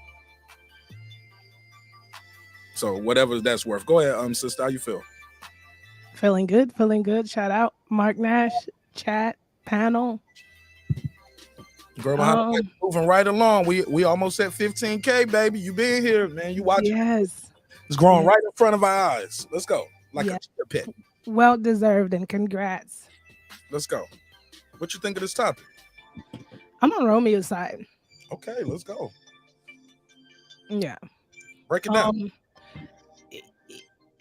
So whatever that's worth. Go ahead, sister. How you feel? Feeling good. Shout out Marq Nash, chat, panel. Girl behind the mic, moving right along. We almost at 15K, baby. You been here, man. You watching? Yes. It's growing right in front of our eyes. Let's go. Like a pet. Well deserved and congrats. Let's go. What you think of this topic? I'm on Romeo's side. Okay, let's go. Yeah. Break it down.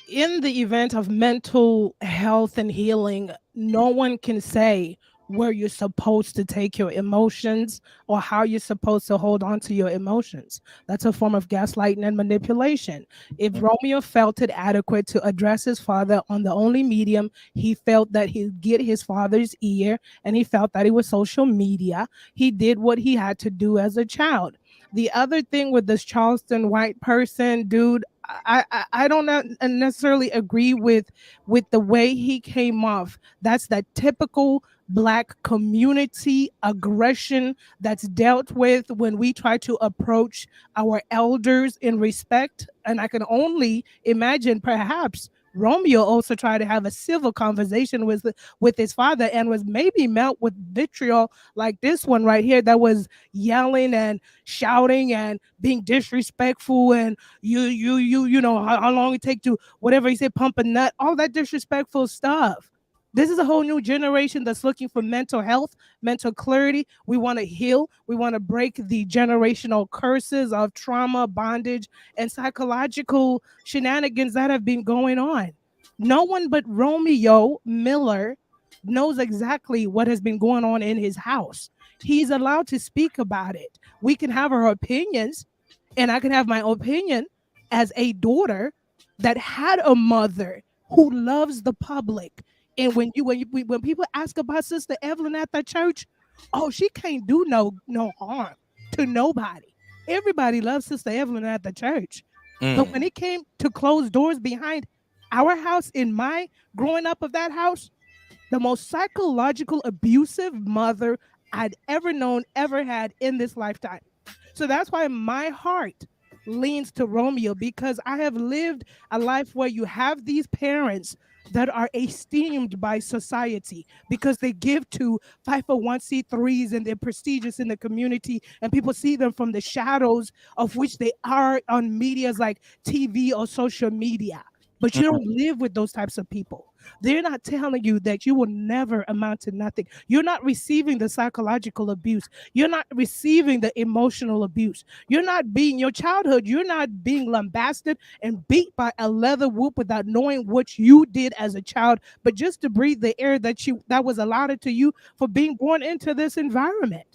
In the event of mental health and healing, no one can say where you're supposed to take your emotions or how you're supposed to hold on to your emotions. That's a form of gaslighting and manipulation. If Romeo felt it adequate to address his father on the only medium he felt that he'd get his father's ear, and he felt that it was social media, he did what he had to do as a child. The other thing with this Charleston white person, dude, I don't necessarily agree with the way he came off. That's that typical Black community aggression that's dealt with when we try to approach our elders in respect. And I can only imagine perhaps Romeo also tried to have a civil conversation with his father and was maybe met with vitriol like this one right here that was yelling and shouting and being disrespectful and you know how long it take to whatever he said, pump a nut, all that disrespectful stuff. This is a whole new generation that's looking for mental health, mental clarity. We want to heal. We want to break the generational curses of trauma, bondage, and psychological shenanigans that have been going on. No one but Romeo Miller knows exactly what has been going on in his house. He's allowed to speak about it. We can have our opinions, and I can have my opinion as a daughter that had a mother who loves the public. And when people ask about Sister Evelyn at the church, oh, she can't do no harm to nobody. Everybody loves Sister Evelyn at the church. But when it came to closed doors behind our house, in my growing up of that house, the most psychological abusive mother I'd ever known, ever had in this lifetime. So that's why my heart leans to Romeo, because I have lived a life where you have these parents that are esteemed by society because they give to 501c3s and they're prestigious in the community, and people see them from the shadows of which they are on medias like TV or social media. But you don't live with those types of people. They're not telling you that you will never amount to nothing. You're not receiving the psychological abuse. You're not receiving the emotional abuse. You're not being your childhood. You're not being lambasted and beat by a leather whoop without knowing what you did as a child, but just to breathe the air that was allotted to you for being born into this environment.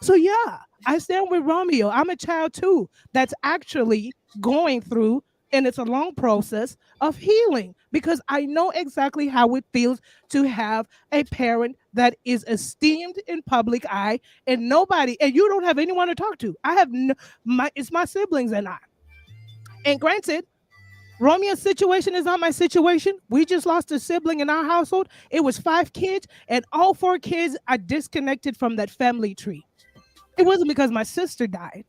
So yeah, I stand with Romeo. I'm a child too that's actually going through, and it's a long process of healing, because I know exactly how it feels to have a parent that is esteemed in public eye and you don't have anyone to talk to. I have it's my siblings and I. And granted, Romeo's situation is not my situation. We just lost a sibling in our household. It was 5 kids, and all 4 kids are disconnected from that family tree. It wasn't because my sister died.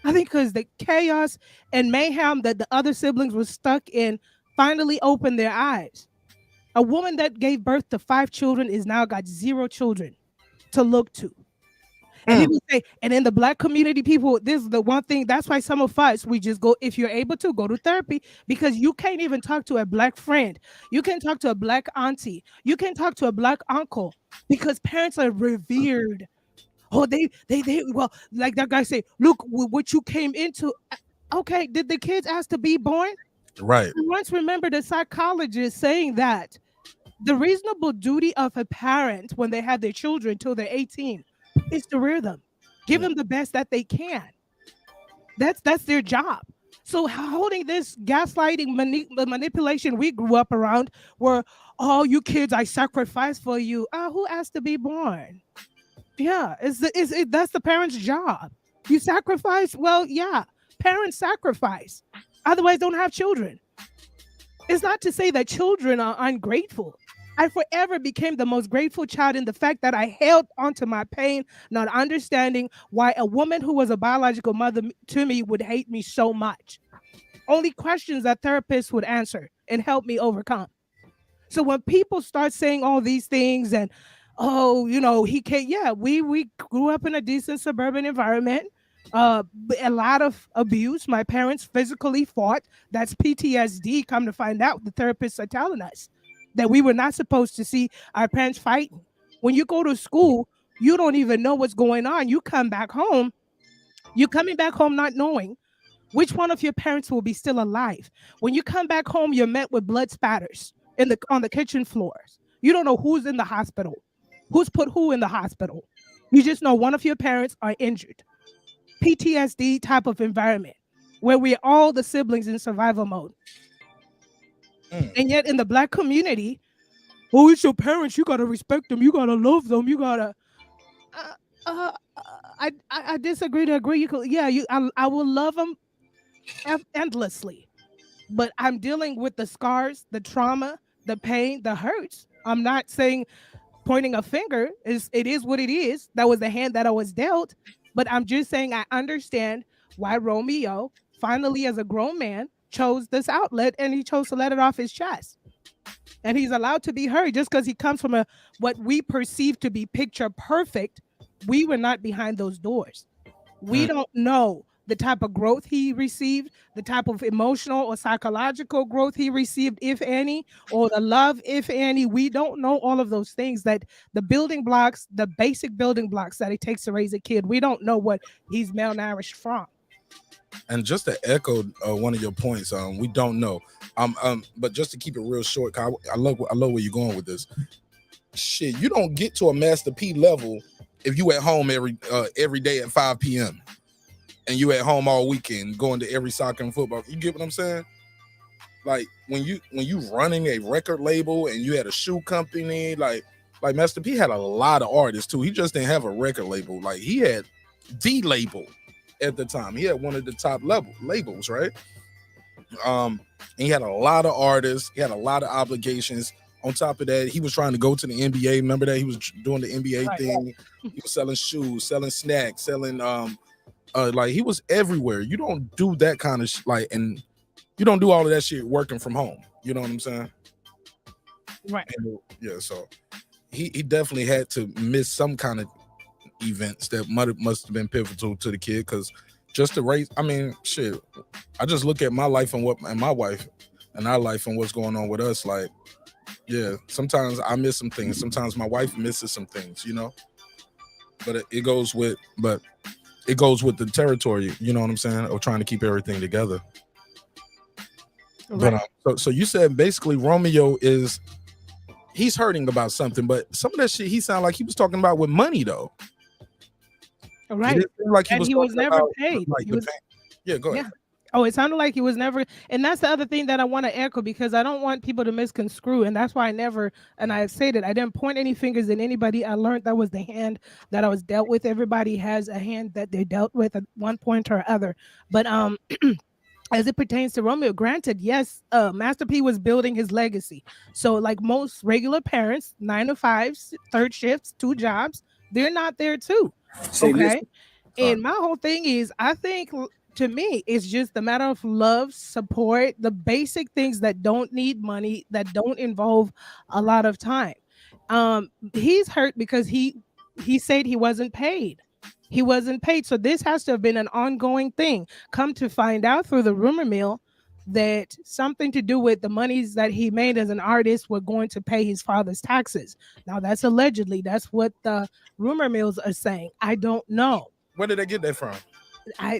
I think because the chaos and mayhem that the other siblings were stuck in finally opened their eyes. A woman that gave birth to 5 children is now got 0 children to look to. And people say, and in the Black community, people, this is the one thing, that's why some of us, we just go, if you're able to, go to therapy, because you can't even talk to a Black friend. You can talk to a Black auntie. You can talk to a Black uncle, because parents are revered. Oh, they well, like that guy say, look what you came into. Okay, did the kids ask to be born? Right. Once remember the psychologist saying that the reasonable duty of a parent when they have their children till they're 18 is to rear them, give them the best that they can. That's their job. So holding this gaslighting manipulation we grew up around, where all you kids I sacrifice for you. Who asked to be born? Yeah, that's the parent's job. You sacrifice? Well, yeah, parents sacrifice. Otherwise, don't have children. It's not to say that children are ungrateful. I forever became the most grateful child in the fact that I held onto my pain, not understanding why a woman who was a biological mother to me would hate me so much. Only questions that therapists would answer and help me overcome. So when people start saying all these things and, oh, you know, he can't, yeah, we grew up in a decent suburban environment. A lot of abuse. My parents physically fought. That's PTSD. Come to find out, the therapists are telling us that we were not supposed to see our parents fighting. When you go to school, you don't even know what's going on. You come back home, you're coming back home not knowing which one of your parents will be still alive. When you come back home, you're met with blood spatters on the kitchen floors. You don't know who's in the hospital, who's put who in the hospital. You just know one of your parents are injured. PTSD type of environment where we're all the siblings in survival mode. And yet in the Black community, oh, it's your parents. You gotta respect them. You gotta love them. You gotta. I disagree to agree. You could, yeah, I will love them endlessly, but I'm dealing with the scars, the trauma, the pain, the hurts. I'm not saying pointing a finger. It is what it is. That was the hand that I was dealt. But I'm just saying I understand why Romeo finally, as a grown man, chose this outlet and he chose to let it off his chest. And he's allowed to be heard just because he comes from what we perceive to be picture perfect. We were not behind those doors. We don't know the type of growth he received, the type of emotional or psychological growth he received, if any, or the love, if any. We don't know all of those things, that the building blocks, the basic building blocks that it takes to raise a kid. We don't know what he's malnourished from. And just to echo one of your points, we don't know. But just to keep it real short, 'cause I love where you're going with this. Shit, you don't get to a Master P level if you at home every day at 5 p.m. and you at home all weekend going to every soccer and football. You get what I'm saying? Like when you running a record label and you had a shoe company, like Master P had a lot of artists too. He just didn't have a record label. Like he had the label at the time. He had one of the top labels, right? And he had a lot of artists. He had a lot of obligations. On top of that, he was trying to go to the NBA. Remember that? He was doing the NBA thing. He was selling shoes, selling snacks, selling like he was everywhere. You don't do that kind of and you don't do all of that shit working from home. You know what I'm saying? Right. And, yeah. So he definitely had to miss some kind of events that must have been pivotal to the kid, because just to raise, I mean, shit. I just look at my life and my wife and our life and what's going on with us. Like, yeah, sometimes I miss some things. Sometimes my wife misses some things. You know, but it goes with the territory, you know what I'm saying, of trying to keep everything together. Right. But so you said basically Romeo he's hurting about something, but some of that shit he sounded like he was talking about with money though. Right. Like he was never paid. Yeah, go ahead. Yeah. Oh, it sounded like he was never, and that's the other thing that I want to echo, because I don't want people to misconstrue, and that's why I said it, I didn't point any fingers at anybody. I learned that was the hand that I was dealt with. Everybody has a hand that they dealt with at one point or other. But as it pertains to Romeo, granted, yes, Master P was building his legacy. So like most regular parents, 9 to 5, third shifts, 2 jobs, they're not there too. Okay. And my whole thing is, I think to me, it's just a matter of love, support, the basic things that don't need money, that don't involve a lot of time. He's hurt because he said he wasn't paid. He wasn't paid. So this has to have been an ongoing thing. Come to find out through the rumor mill that something to do with the monies that he made as an artist were going to pay his father's taxes. Now that's allegedly. That's what the rumor mills are saying. I don't know. Where did they get that from?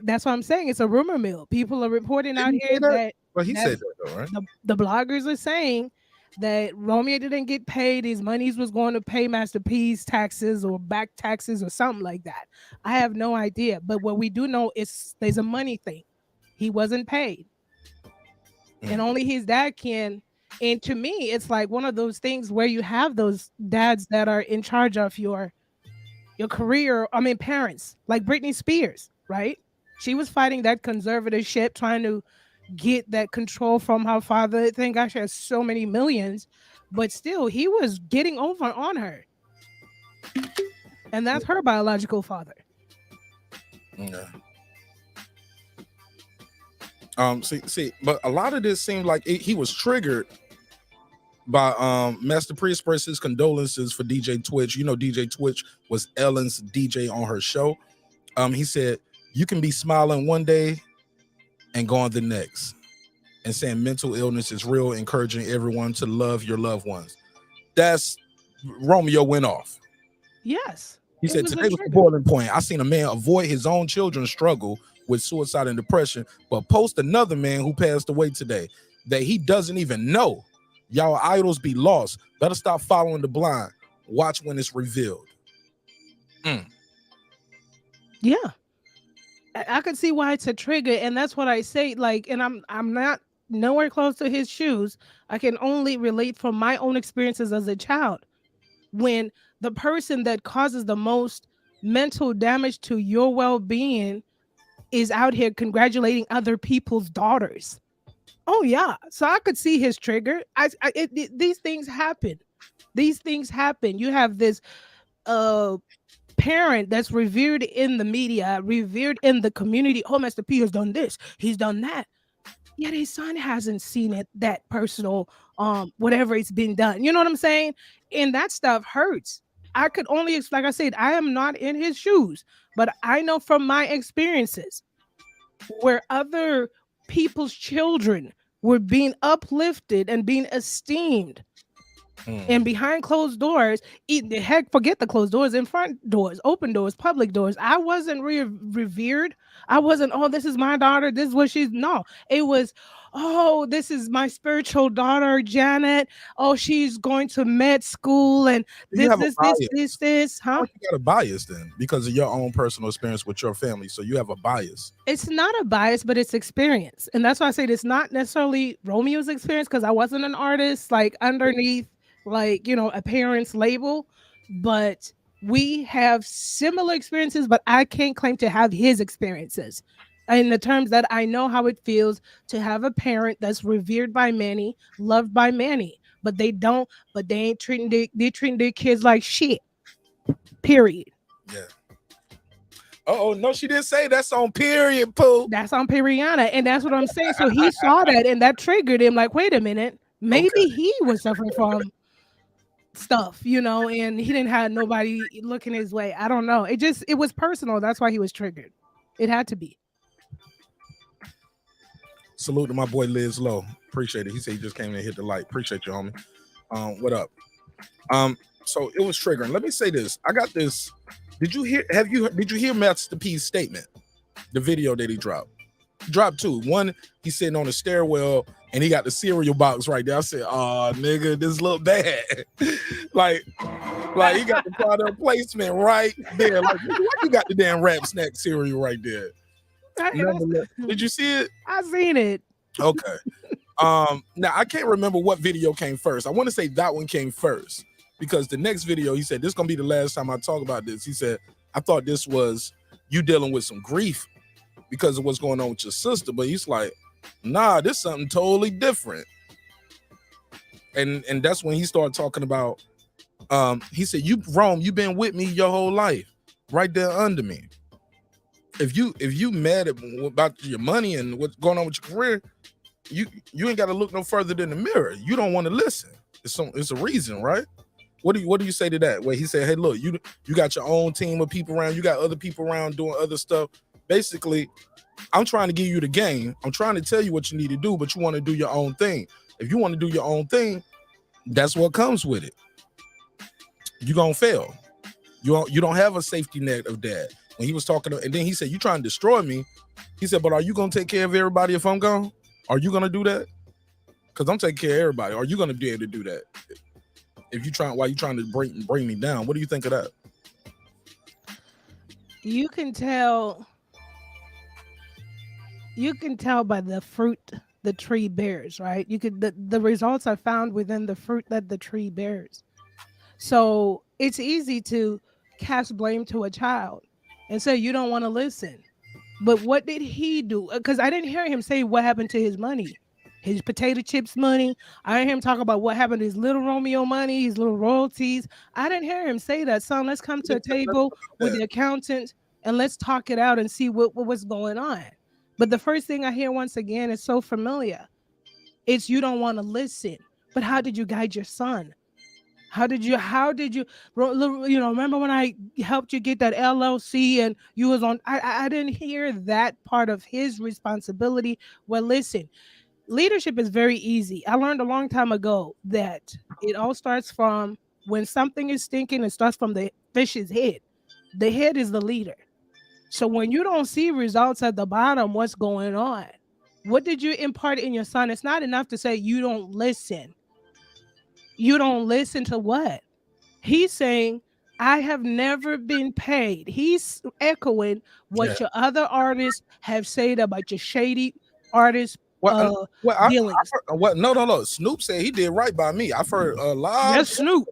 That's what I'm saying. It's a rumor mill. People are reporting out here that. Well, he said that though, right? The bloggers are saying that Romeo didn't get paid. His monies was going to pay Master P's taxes or back taxes or something like that. I have no idea. But what we do know is there's a money thing. He wasn't paid. And only his dad can. And to me, it's like one of those things where you have those dads that are in charge of your career. I mean, parents, like Britney Spears, right? She was fighting that conservatorship, trying to get that control from her father. Thank God she has so many millions, but still he was getting over on her. And that's her biological father. Yeah. See, but a lot of this seemed like he was triggered by Master P expressed his condolences for DJ Twitch. You know, DJ Twitch was Ellen's DJ on her show. He said, "You can be smiling one day and gone the next," and saying mental illness is real, encouraging everyone to love your loved ones. That's Romeo went off. Yes. He said today was the boiling point. I seen a man avoid his own children's struggle with suicide and depression, but post another man who passed away today that he doesn't even know. Y'all idols be lost. Better stop following the blind. Watch when it's revealed. Yeah. I could see why it's a trigger, and that's what I say. Like, and I'm not nowhere close to his shoes. I can only relate from my own experiences as a child. When the person that causes the most mental damage to your well-being is out here congratulating other people's daughters. Oh yeah, so I could see his trigger. These things happen. These things happen. You have this parent that's revered in the media, revered in the community. Oh, Mr. P has done this, he's done that. Yet his son hasn't seen it, that personal, whatever it's been done. You know what I'm saying? And that stuff hurts. I could only, like I said, I am not in his shoes, but I know from my experiences where other people's children were being uplifted and being esteemed. And behind closed doors, heck, forget the closed doors, in front doors, open doors, public doors. I wasn't revered. I wasn't, oh, this is my daughter. This is what she's, no. It was, oh, this is my spiritual daughter, Janet. Oh, she's going to med school and this, huh? You got a bias then because of your own personal experience with your family. So you have a bias. It's not a bias, but it's experience. And that's why I say it's not necessarily Romeo's experience because I wasn't an artist like underneath like, you know, a parent's label, but we have similar experiences, but I can't claim to have his experiences in the terms that I know how it feels to have a parent that's revered by many, loved by many, but they ain't treating their kids like shit. Period. Yeah. Oh no, she didn't say that's on period, Pooh. That's on Periana, and that's what I'm saying. So he saw that, and that triggered him. Like, wait a minute, maybe he was suffering from stuff, you know, and he didn't have nobody looking his way. I don't know. It was personal. That's why he was triggered. It had to be. Salute to my boy Liz Low. Appreciate it. He said he just came in and hit the light. Appreciate you, homie. What up? So it was triggering. Let me say this. I got this. Did you hear Master P's statement? The video that he dropped. He dropped two. One, he's sitting on a stairwell and he got the cereal box right there. I said, oh nigga, this look bad. like he got the product placement right there. Like, why you got the damn Rap Snack cereal right there? Did you see it? I seen it. Okay. Now I can't remember what video came first. I want to say that one came first because the next video, he said, this is gonna be the last time I talk about this. He said, I thought this was you dealing with some grief because of what's going on with your sister, but he's like, nah, this is something totally different. And that's when he started talking about, he said, Rome, you've been with me your whole life, right there under me. If you mad about your money and what's going on with your career, you ain't got to look no further than the mirror. You don't want to listen. It's a reason, right? What do you say to that? Where he said, hey, look, you got your own team of people around, you got other people around doing other stuff. Basically, I'm trying to give you the game. I'm trying to tell you what you need to do, but you want to do your own thing. If you want to do your own thing, that's what comes with it. You're gonna fail. You don't have a safety net of that. When he was talking to, and then he said, you trying to destroy me. He said, but are you gonna take care of everybody if I'm gone? Are you gonna do that? Because I'm taking care of everybody. Are you gonna be able to do that? While you trying to bring me down? What do you think of that? You can tell by the fruit the tree bears, right? The results are found within the fruit that the tree bears. So it's easy to cast blame to a child and say you don't want to listen. But what did he do? Because I didn't hear him say what happened to his money, his potato chips money. I didn't hear him talk about what happened to his little Romeo money, his little royalties. I didn't hear him say that. Son, let's come to a table with the accountant and let's talk it out and see what's going on. But the first thing I hear once again is so familiar. It's you don't want to listen. But how did you guide your son? How did you, remember when I helped you get that LLC and you was on, I didn't hear that part of his responsibility. Well, listen, leadership is very easy. I learned a long time ago that it all starts from When something is stinking, it starts from the fish's head. The head is the leader. So when you don't see results at the bottom, what's going on? What did you impart in your son? It's not enough to say you don't listen. You don't listen to what? He's saying, I have never been paid. He's echoing what your other artists have said about your shady artist dealings. No. Snoop said he did right by me. I've heard a lot. Just Snoop.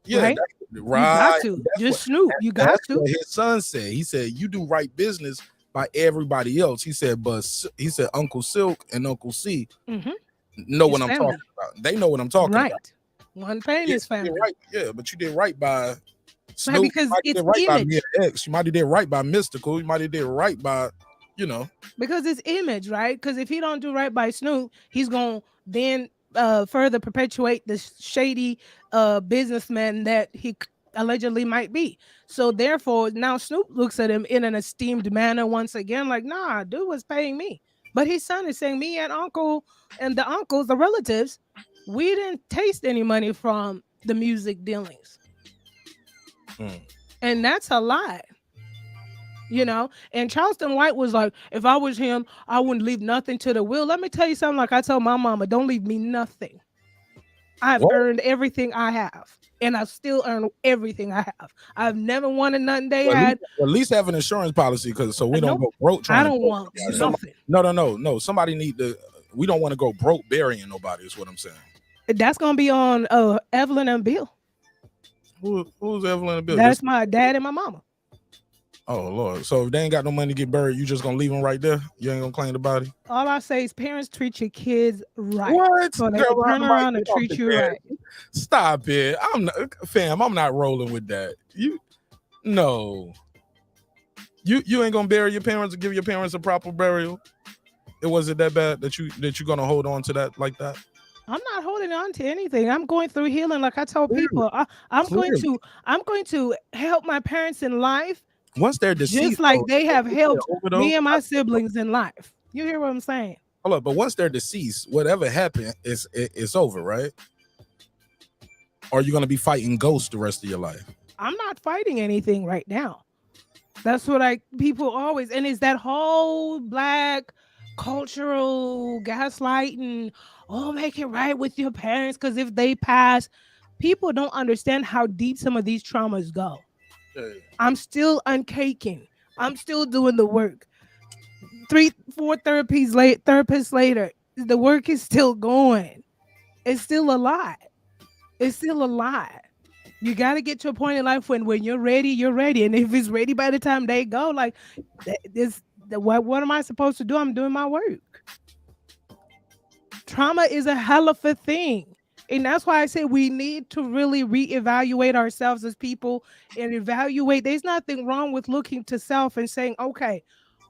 Yeah, right? Right. You got to. Just Snoop. You got that's to. What his son said. He said, you do right business by everybody else. He said, but he said Uncle Silk and Uncle C know what I'm talking about. They know what I'm talking about. One famous family. Right. Yeah, but you did right by Snoop. Because you it's did right by image. X. You might have did right by Mystical. You might have did right by, Because it's image, right? Because if he don't do right by Snoop, he's going to then further perpetuate the shady businessman that he allegedly might be. So therefore, now Snoop looks at him in an esteemed manner once again, like, nah, dude was paying me. But his son is saying, me and uncle and the uncles, the relatives, we didn't taste any money from the music dealings. And that's a lie. And Charleston White was like, if I was him, I wouldn't leave nothing to the will. Let me tell you something, like I told my mama, don't leave me nothing. I've earned everything I have, and I still earn everything I have. I've never wanted nothing they had. At least have an insurance policy, so we don't go broke. I don't want nothing. No. Somebody need to. We don't want to go broke burying nobody. Is what I'm saying. That's gonna be on Evelyn and Bill. Who's Evelyn and Bill? That's my dad and my mama. Oh Lord! So if they ain't got no money to get buried, you just gonna leave them right there? You ain't gonna claim the body? All I say is parents treat your kids right. What? So they can turn around and treat you right. Stop it! I'm not rolling with that. You ain't gonna bury your parents or give your parents a proper burial. It wasn't that bad that you're gonna hold on to that like that. I'm not holding on to anything. I'm going through healing, like I told people. I'm going to help my parents in life. Once they're deceased, just like they have helped me and my siblings in life. You hear what I'm saying? Hold up, but once they're deceased, whatever happened it's over, right? Or are you gonna be fighting ghosts the rest of your life? I'm not fighting anything right now. That's what people always, and it's that whole black cultural gaslighting. Oh, make it right with your parents, because if they pass, people don't understand how deep some of these traumas go. I'm still uncaking. I'm still doing the work. 3-4 therapists later, the work is still going. It's still a lot. It's still a lot. You got to get to a point in life when you're ready, you're ready. And if it's ready by the time they go, like, what am I supposed to do? I'm doing my work. Trauma is a hell of a thing. And that's why I say we need to really reevaluate ourselves as people and evaluate. There's nothing wrong with looking to self and saying, okay,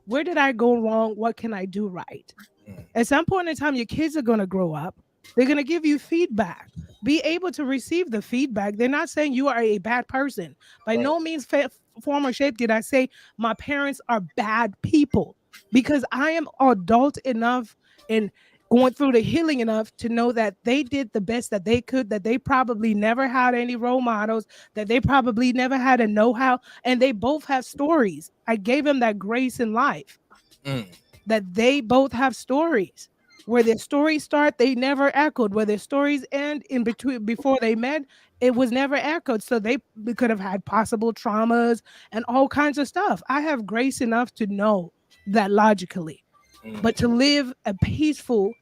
where did I go wrong? What can I do right? At some point in time, your kids are going to grow up. They're going to give you feedback. Be able to receive the feedback. They're not saying you are a bad person. By no means, form, or shape did I say my parents are bad people, because I am adult enough and going through the healing enough to know that they did the best that they could, that they probably never had any role models, that they probably never had a know-how, and they both have stories. I gave them that grace in life, that they both have stories. Where their stories start, they never echoed. Where their stories end in between, before they met, it was never echoed. So they could have had possible traumas and all kinds of stuff. I have grace enough to know that logically. But to live a peaceful,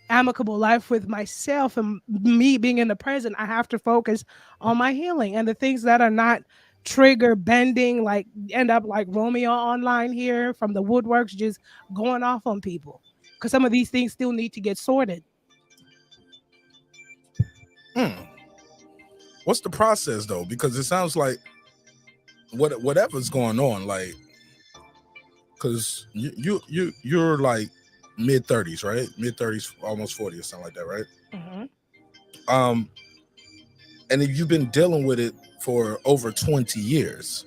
amicable life with myself and me being in the present, I have to focus on my healing and the things that are not trigger bending, like end up like Romeo online here from the woodworks, just going off on people. Because some of these things still need to get sorted. What's the process though? Because it sounds like whatever's going on, like, because you're like mid-30s, right? Mid-30s, almost 40 or something like that, right? And if you've been dealing with it for over 20 years,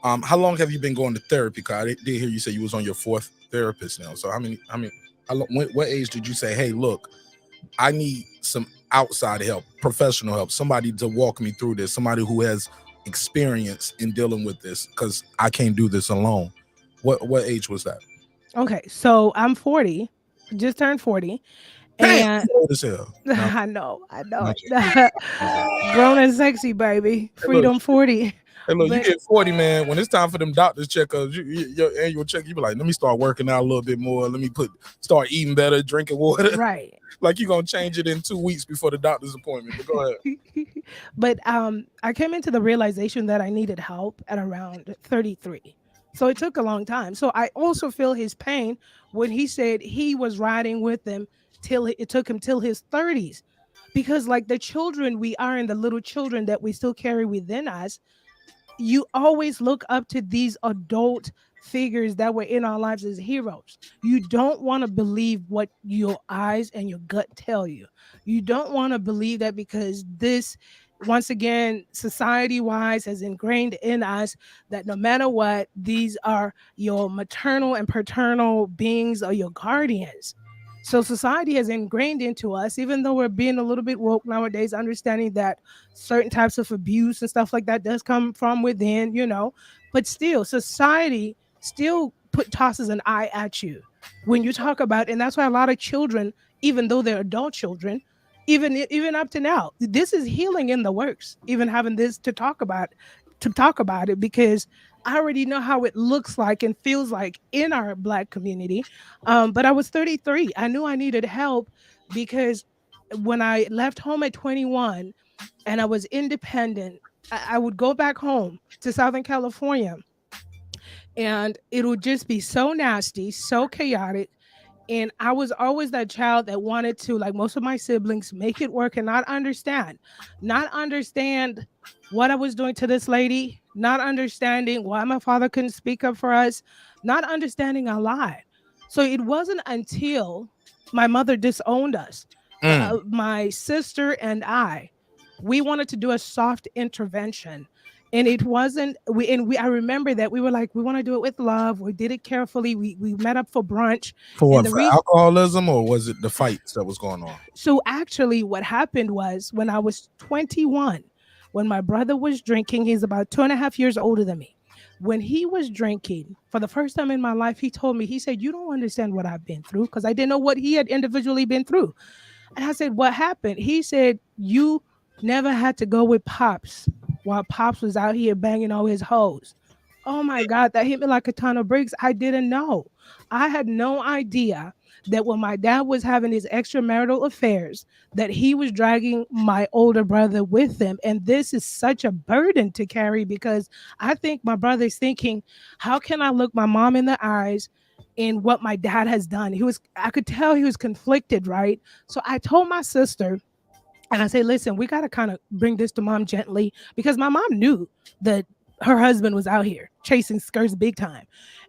how long have you been going to therapy? Because I did hear you say you was on your 4th therapist now. So how long, what age did you say, hey, look, I need some outside help, professional help, somebody to walk me through this, somebody who has experience in dealing with this, because I can't do this alone. What age was that? Okay, so I'm 40, just turned 40, Damn, and you old as hell. No, I know, not grown and sexy, baby, freedom 40. Hey, look, you But get 40, man. When it's time for them doctors checkups, your annual check, you be like, let me start working out a little bit more. Let me start eating better, drinking water. right. Like you're gonna change it in 2 weeks before the doctor's appointment. But go ahead. But I came into the realization that I needed help at around 33. So it took a long time. So I also feel his pain when he said he was riding with him till it took him till his 30s. Because like the children we are and the little children that we still carry within us, you always look up to these adult figures that were in our lives as heroes. You don't want to believe what your eyes and your gut tell you. You don't want to believe that because this, once again, society wise has ingrained in us that no matter what, these are your maternal and paternal beings or your guardians. So society has ingrained into us, even though we're being a little bit woke nowadays, understanding that certain types of abuse and stuff like that does come from within, but still society still tosses an eye at you when you talk about, and that's why a lot of children, even though they're adult children, even up to now, this is healing in the works, even having this to talk about it, because I already know how it looks like and feels like in our Black community. But I was 33. I knew I needed help because when I left home at 21 and I was independent, I would go back home to Southern California and it would just be so nasty, so chaotic. And I was always that child that wanted to, like most of my siblings, make it work and not understand what I was doing to this lady, not understanding why my father couldn't speak up for us, not understanding a lot. So it wasn't until my mother disowned us, my sister and we wanted to do a soft intervention. And it wasn't I remember that we were like, we want to do it with love. We did it carefully. We met up for brunch. For what? And For alcoholism, or was it the fights that was going on? So actually what happened was when I was 21, when my brother was drinking, he's about 2.5 years older than me. When he was drinking for the first time in my life, he told me, he said, you don't understand what I've been through, because I didn't know what he had individually been through. And I said, what happened? He said, you never had to go with Pops while Pops was out here banging all his hoes. Oh my God, that hit me like a ton of bricks. I didn't know. I had no idea that when my dad was having his extramarital affairs, that he was dragging my older brother with him. And this is such a burden to carry, because I think my brother's thinking, how can I look my mom in the eyes in what my dad has done? I could tell he was conflicted, right? So I told my sister, and I say, listen, we got to kind of bring this to mom gently, because my mom knew that her husband was out here chasing skirts big time.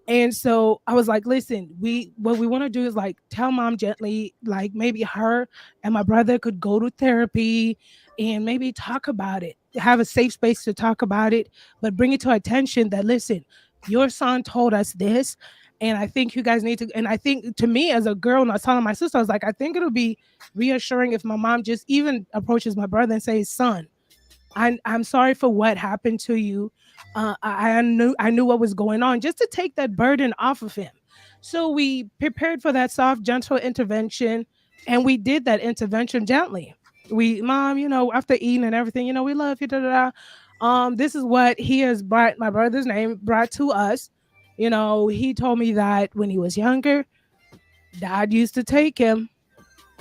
And so I was like, listen, what we want to do is like tell mom gently, like maybe her and my brother could go to therapy and maybe talk about it, have a safe space to talk about it, but bring it to attention that, listen, your son told us this. And I think you guys need to, and I think to me as a girl, and I was telling my sister, I was like, I think it'll be reassuring if my mom just even approaches my brother and says, son, I'm sorry for what happened to you. I knew what was going on, just to take that burden off of him. So we prepared for that soft, gentle intervention, and we did that intervention gently. Mom, after eating and everything, we love you. This is what he has brought, my brother's name brought to us. He told me that when he was younger, Dad used to take him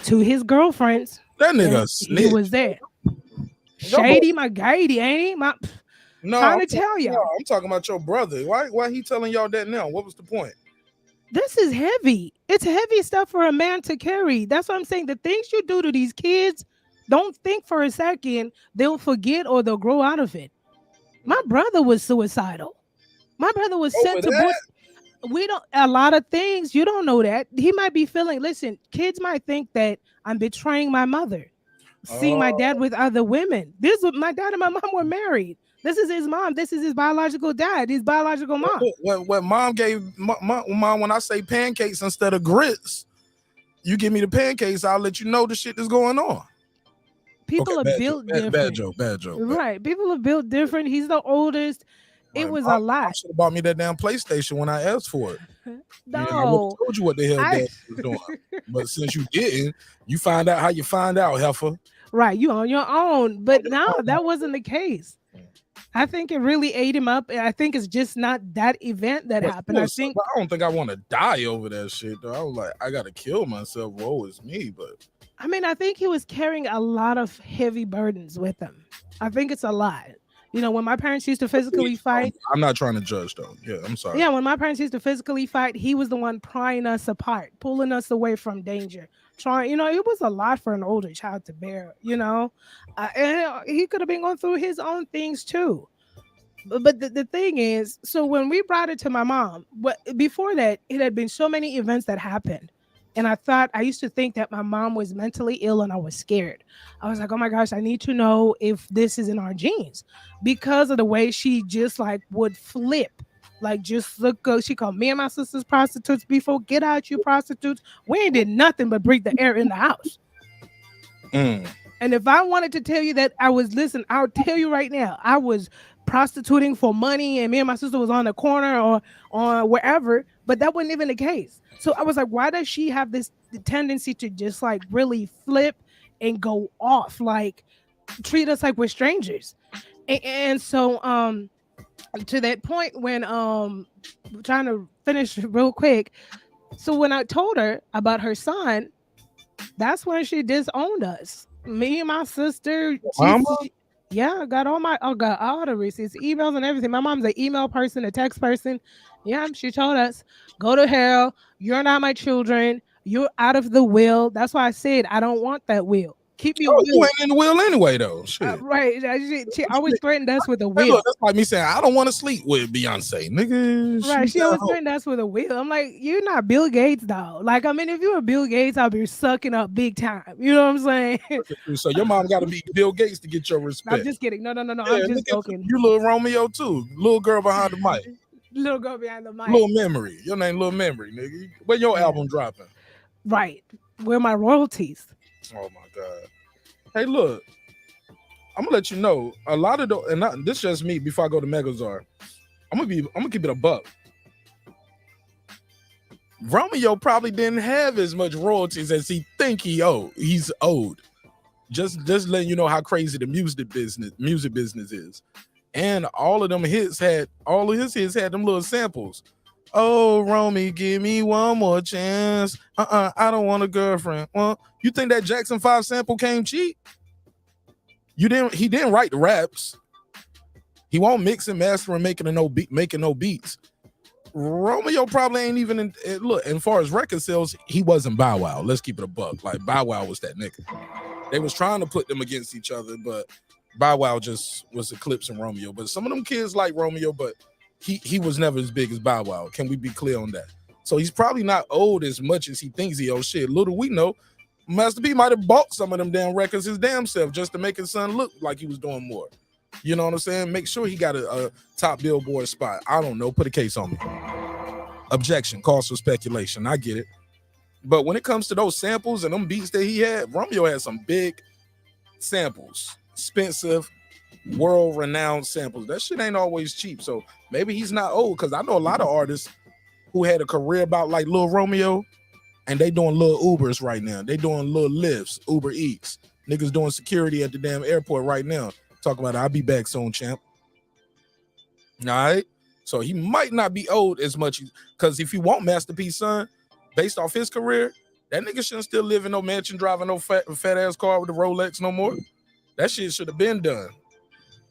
to his girlfriends. That nigga He was there. Shady, my guidey, ain't he? No, trying to tell you. No, I'm talking about your brother. Why he telling y'all that now? What was the point? This is heavy. It's heavy stuff for a man to carry. That's what I'm saying. The things you do to these kids, don't think for a second they'll forget or they'll grow out of it. My brother was suicidal. My brother was sent to boot. A lot of things, you don't know that. He might be feeling, listen, kids might think that I'm betraying my mother, seeing my dad with other women. My dad and my mom were married. This is his mom. This is his biological dad, his biological mom. What mom gave mom, when I say pancakes instead of grits, you give me the pancakes, I'll let you know the shit that's going on. people are built different. Bad joke. Right. People are built different. He's the oldest. It was a lot. Should have bought me that damn PlayStation when I asked for it. No, I would have told you what the hell Dad was doing. But since you didn't, you find out how you find out, heifer. Right, you on your own. But no, that wasn't the case. I think it really ate him up. And I think it's just not that event that happened. I don't think I want to die over that shit, though. I was like, I gotta kill myself. Woe is me. But I mean, I think he was carrying a lot of heavy burdens with him. I think it's a lot. You know, when my parents used to physically fight. I'm not trying to judge, though. Yeah, I'm sorry. Yeah, when my parents used to physically fight, he was the one prying us apart, pulling us away from danger. Trying, you know, it was a lot for an older child to bear, you know. And he could have been going through his own things, too. But the thing is, so when we brought it to my mom, before that, it had been so many events that happened. And I used to think that my mom was mentally ill and I was scared. I was like, oh my gosh, I need to know if this is in our genes because of the way she just like would flip. Like just look, she called me and my sisters prostitutes before. Get out, you prostitutes. We ain't did nothing but breathe the air in the house. And if I wanted to tell you that I'll tell you right now, I was prostituting for money and me and my sister was on the corner or on wherever, but that wasn't even the case. So I was like, why does she have this tendency to just like really flip and go off, like treat us like we're strangers? And so to that point when trying to finish real quick. So when I told her about her son, that's when she disowned us. Me and my sister. Yeah, I got all the receipts, emails and everything. My mom's an email person, a text person. Yeah, she told us, go to hell. You're not my children. You're out of the will. That's why I said I don't want that will. Keep your will. You ain't in the will anyway, though. Shit. Right. She always threatened us with a will. Hey, look, that's like me saying I don't want to sleep with Beyonce, nigga. Right. She always threatened us with a will. I'm like, you're not Bill Gates, though. Like, I mean, if you were Bill Gates, I'd be sucking up big time. You know what I'm saying? So your mom got to be Bill Gates to get your respect. I'm just kidding. No. Yeah, I'm just joking. You little Romeo too. Little girl behind the mic. Little girl behind the mic. Little Memory. Your name Little Memory, nigga. When your album dropping? Right. Where my royalties? Oh my God. Hey, look. I'm gonna let you know a lot of this just me before I go to Megazar. I'm gonna keep it a buck. Romeo probably didn't have as much royalties as he think he's owed. Just letting you know how crazy the music business is. And all of his hits had them little samples. Oh, Romy, give me one more chance. I don't want a girlfriend. Well, you think that Jackson 5 sample came cheap? He didn't write the raps. He won't mix and master and making no beats. Romeo probably ain't even look, and far as record sales, he wasn't Bow Wow. Let's keep it a buck. Like Bow Wow was that nigga. They was trying to put them against each other, but Bow Wow just was eclipsing Romeo. But some of them kids like Romeo, but he was never as big as Bow Wow. Can we be clear on that? So he's probably not owed as much as he thinks he owes. Shit, little we know, Master P might have bought some of them damn records his damn self just to make his son look like he was doing more. You know what I'm saying? Make sure he got a top Billboard spot. I don't know. Put a case on me. Objection. Cause for speculation. I get it. But when it comes to those samples and them beats that he had, Romeo had some big samples. Expensive, world-renowned samples. That shit ain't always cheap. So maybe he's not old, because I know a lot of artists who had a career about like Lil Romeo, and they doing little Ubers right now. They doing little Lyfts, Uber Eats. Niggas doing security at the damn airport right now. Talking about I'll be back soon, champ. All right. So he might not be owed as much, because if you want Master P's son, based off his career, that nigga shouldn't still live in no mansion, driving no fat ass car with a Rolex no more. That shit should have been done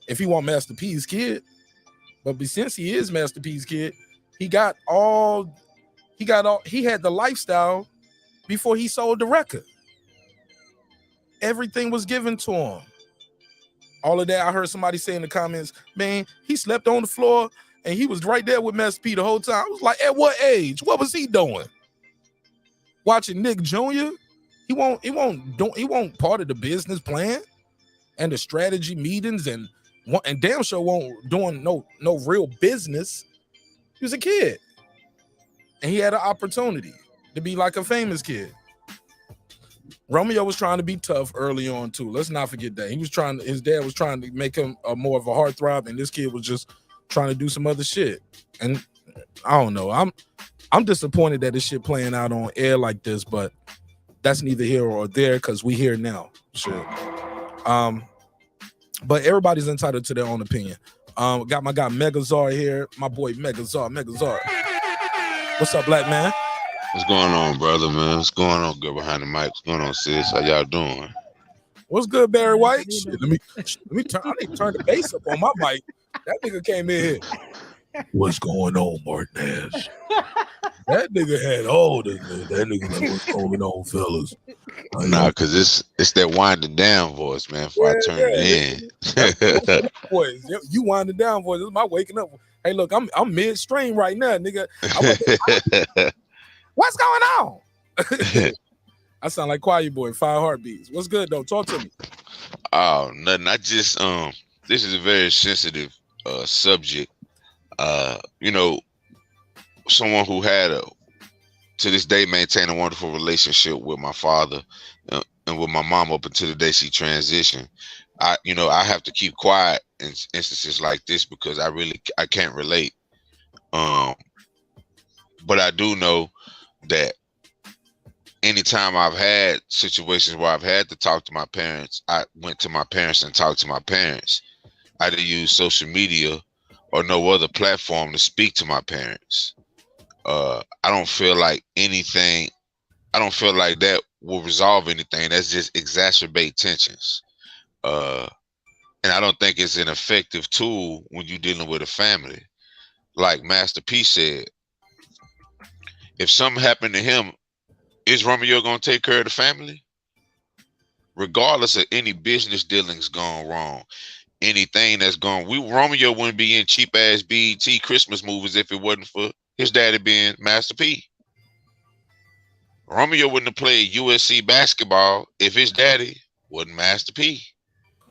if he want Master P's kid. But since he is Master P's kid, he had the lifestyle before he sold the record. Everything was given to him. All of that, I heard somebody say in the comments, man, he slept on the floor and he was right there with Master P the whole time. I was like, at what age? What was he doing? Watching Nick Jr.? He won't part of the business plan and the strategy meetings and damn sure won't doing no real business. He was a kid. And he had an opportunity to be like a famous kid. Romeo was trying to be tough early on too. Let's not forget that. His dad was trying to make him more of a heartthrob, and this kid was just trying to do some other shit. And I don't know. I'm disappointed that this shit playing out on air like this, but that's neither here or there because we here now. Shit. But everybody's entitled to their own opinion. Got my guy Megazar here, my boy Megazar. What's up, black man? What's going on, brother, man? What's going on, girl behind the mic? What's going on, sis? How y'all doing? What's good, Barry White? Shit, let me turn. I need to turn the bass up on my mic. That nigga came in here. What's going on, Marq Nash? That nigga had all this. That nigga know what's going on, fellas. Nah, cause it's that winding down voice, man. Before I turn it in. Boys, you winding down voice. This is my waking up. Hey, look, I'm midstream right now, nigga. What's going on? I sound like Choir Boy, 5 heartbeats. What's good though? Talk to me. Oh, nothing. I just this is a very sensitive subject. You know, someone who had to this day maintain a wonderful relationship with my father and with my mom up until the day she transitioned. I have to keep quiet in instances like this because I can't relate. But I do know that anytime I've had situations where I've had to talk to my parents, I went to my parents and talked to my parents. I didn't use social media or no other platform to speak to my parents. I don't feel like anything. I don't feel like that will resolve anything. That's just exacerbate tensions. And I don't think it's an effective tool when you're dealing with a family. Like Master P said, if something happened to him, is Romeo going to take care of the family? Regardless of any business dealings gone wrong, anything that's gone, Romeo wouldn't be in cheap ass BET Christmas movies if it wasn't for his daddy being Master P. Romeo wouldn't have played USC basketball if his daddy wasn't Master P.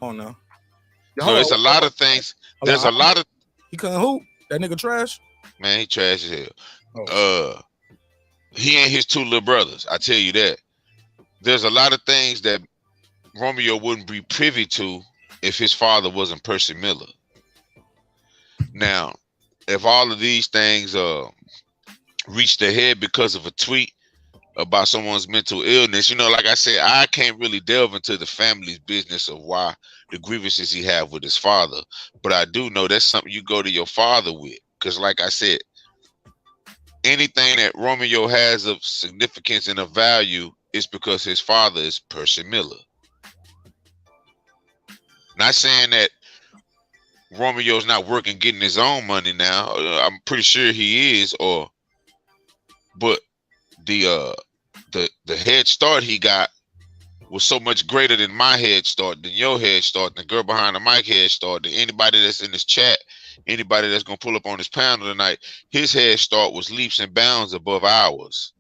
Oh no. So it's a lot of things. There's a lot of. He couldn't hoop. That nigga trash. Man, he trash as hell. He and his 2 little brothers. I tell you that. There's a lot of things that Romeo wouldn't be privy to if his father wasn't Percy Miller. Now, if all of these things reach their head because of a tweet about someone's mental illness, like I said, I can't really delve into the family's business of why the grievances he have with his father. But I do know that's something you go to your father with. Because like I said, anything that Romeo has of significance and of value is because his father is Percy Miller. Not saying that Romeo's not working, getting his own money now. I'm pretty sure he is, but the head start he got was so much greater than my head start, than your head start, than the girl behind the mic head start, than anybody that's in this chat, anybody that's gonna pull up on this panel tonight. His head start was leaps and bounds above ours,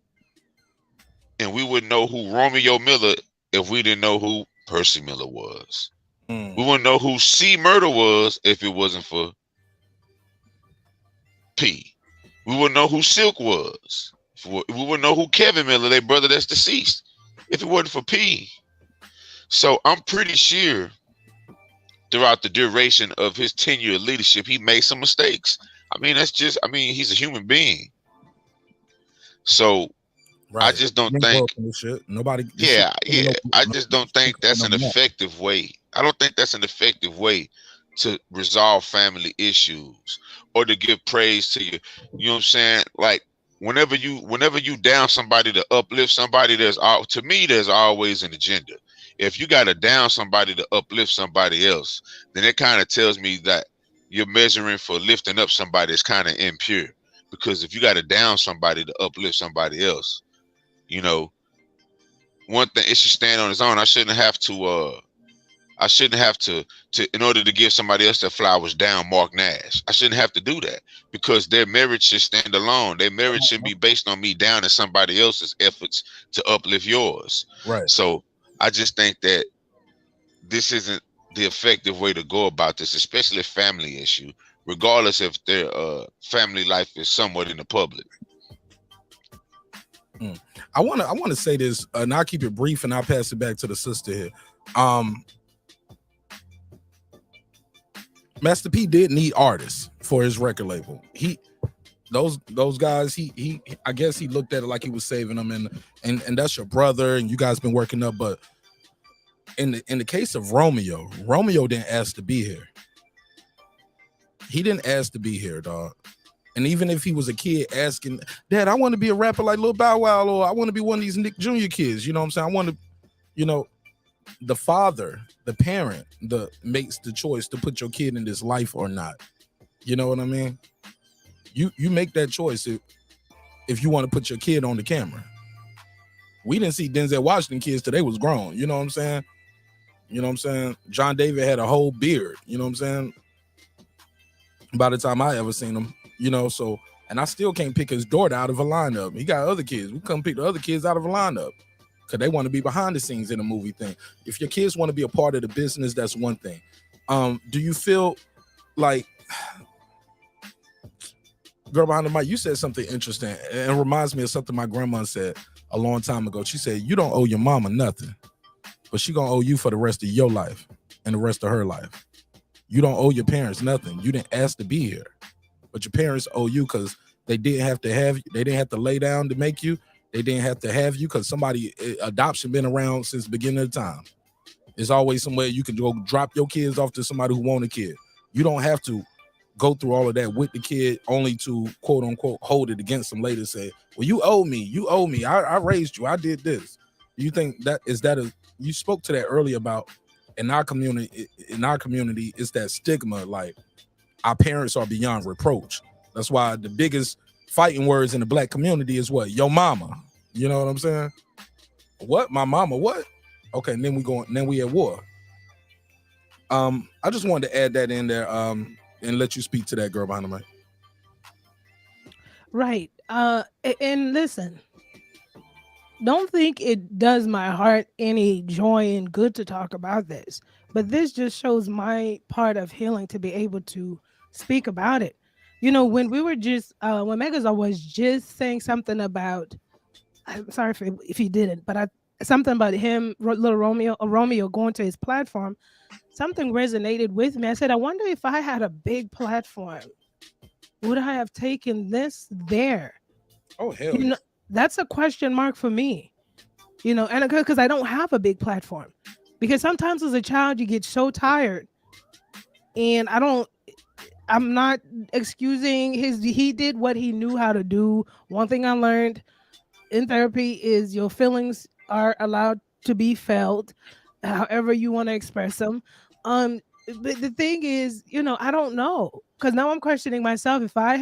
and we wouldn't know who Romeo Miller if we didn't know who Percy Miller was. We wouldn't know who C Murder was if it wasn't for P. We wouldn't know who Silk was. We wouldn't know who Kevin Miller, their brother that's deceased, if it wasn't for P. So I'm pretty sure throughout the duration of his tenure of leadership, he made some mistakes. He's a human being. So right. I just don't think nobody. I just don't think that's an effective way. I don't think that's an effective way to resolve family issues or to give praise to you. You know what I'm saying? Like whenever you down somebody to uplift somebody, there's always an agenda. If you got to down somebody to uplift somebody else, then it kind of tells me that you're measuring for lifting up somebody that's kind of impure. Because if you got to down somebody to uplift somebody else, one thing, it should stand on its own. I shouldn't have to in order to give somebody else their flowers, down Marq Nash. I shouldn't have to do that because their merit should stand alone. Their merit shouldn't be based on me downing somebody else's efforts to uplift yours. Right. So I just think that this isn't the effective way to go about this, especially a family issue, regardless if their family life is somewhat in the public. I want to say this, and I'll keep it brief, and I'll pass it back to the sister here. Master P did need artists for his record label. Those guys, he I guess he looked at it like he was saving them, and that's your brother, and you guys been working up. But in the case of Romeo didn't ask to be here. He didn't ask to be here, dog. And even if he was a kid asking, Dad, I want to be a rapper like Lil Bow Wow, or I want to be one of these Nick Jr. kids, you know what I'm saying? I want to, the father, the parent, makes the choice to put your kid in this life or not. You know what I mean? You make that choice if you want to put your kid on the camera. We didn't see Denzel Washington kids till they was grown. You know what I'm saying? John David had a whole beard. You know what I'm saying? By the time I ever seen him, so, and I still can't pick his daughter out of a lineup. He got other kids. We couldn't pick the other kids out of a lineup because they want to be behind the scenes in a movie thing. If your kids want to be a part of the business, that's one thing. Do you feel like, girl behind the mic, you said something interesting and it reminds me of something my grandma said a long time ago. She said, you don't owe your mama nothing, but she gonna owe you for the rest of your life and the rest of her life. You don't owe your parents nothing. You didn't ask to be here, but your parents owe you because they didn't have to lay down to make you. They didn't have to have you because adoption been around since the beginning of time. There's always somewhere you can go drop your kids off to somebody who want a kid. You don't have to go through all of that with the kid only to quote unquote hold it against them later, say, well, you owe me. I raised you. I did this. Do you think you spoke to that earlier about in our community, it's that stigma, like our parents are beyond reproach. That's why the biggest fighting words in the black community is what? Yo mama. You know what I'm saying? What? My mama, what? Okay, and then we at war. I just wanted to add that in there and let you speak to that, girl behind the mic. Right. And listen, don't think it does my heart any joy and good to talk about this, but this just shows my part of healing to be able to speak about it. When we were just when Megazord was just saying something about, I'm sorry if he didn't, but something about him, little Romeo going to his platform, something resonated with me. I said, I wonder if I had a big platform, would I have taken this there? Oh, hell yeah. That's a question mark for me, and because I don't have a big platform. Because sometimes as a child, you get so tired, and I'm not excusing he did what he knew how to do. One thing I learned in therapy is your feelings are allowed to be felt however you want to express them. But the thing is, I don't know, because now I'm questioning myself if I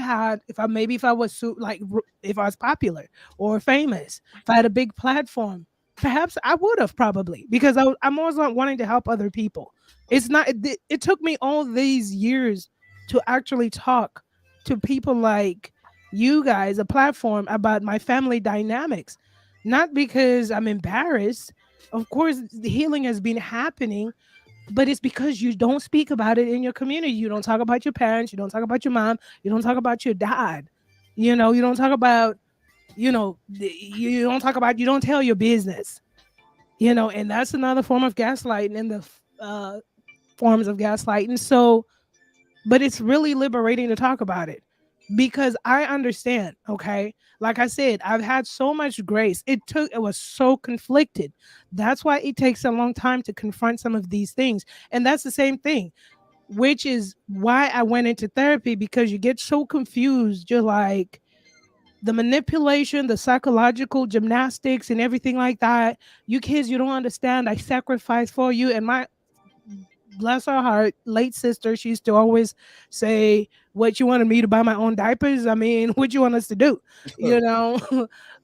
was popular or famous, if I had a big platform, perhaps I would have probably, because I'm always wanting to help other people. It took me all these years to actually talk to people like you guys, a platform about my family dynamics, not because I'm embarrassed. Of course, the healing has been happening, but it's because you don't speak about it in your community. You don't talk about your parents. You don't talk about your mom. You don't talk about your dad. You don't talk about, you don't tell your business, and that's another form of gaslighting in the forms of gaslighting. So, but it's really liberating to talk about it because I understand. Okay. Like I said, I've had so much grace. It was so conflicted. That's why it takes a long time to confront some of these things. And that's the same thing, which is why I went into therapy, because you get so confused. You're like, the manipulation, the psychological gymnastics and everything like that. You kids, you don't understand. I sacrificed for you. And my, bless her heart, late sister, she used to always say, what, you wanted me to buy my own diapers? I mean, what you want us to do?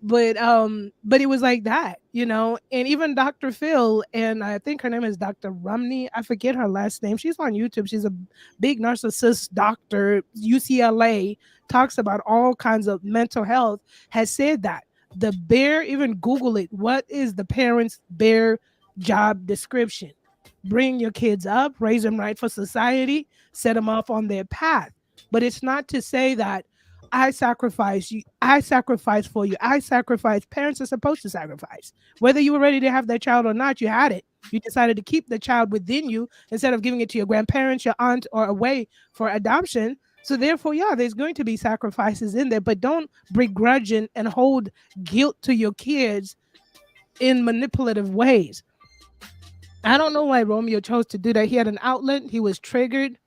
But it was like that, and even Dr. Phil, and I think her name is Dr. Romney, I forget her last name. She's on YouTube. She's a big narcissist doctor, UCLA, talks about all kinds of mental health, has said that the bare, even Google it, what is the parent's bare job description? Bring your kids up, raise them right for society, set them off on their path. But it's not to say that, I sacrifice you. I sacrifice for you. I sacrifice. Parents are supposed to sacrifice. Whether you were ready to have that child or not, you had it. You decided to keep the child within you instead of giving it to your grandparents, your aunt, or away for adoption. So therefore, yeah, there's going to be sacrifices in there, but don't begrudge and hold guilt to your kids in manipulative ways. I don't know why Romeo chose to do that. He had an outlet. He was triggered,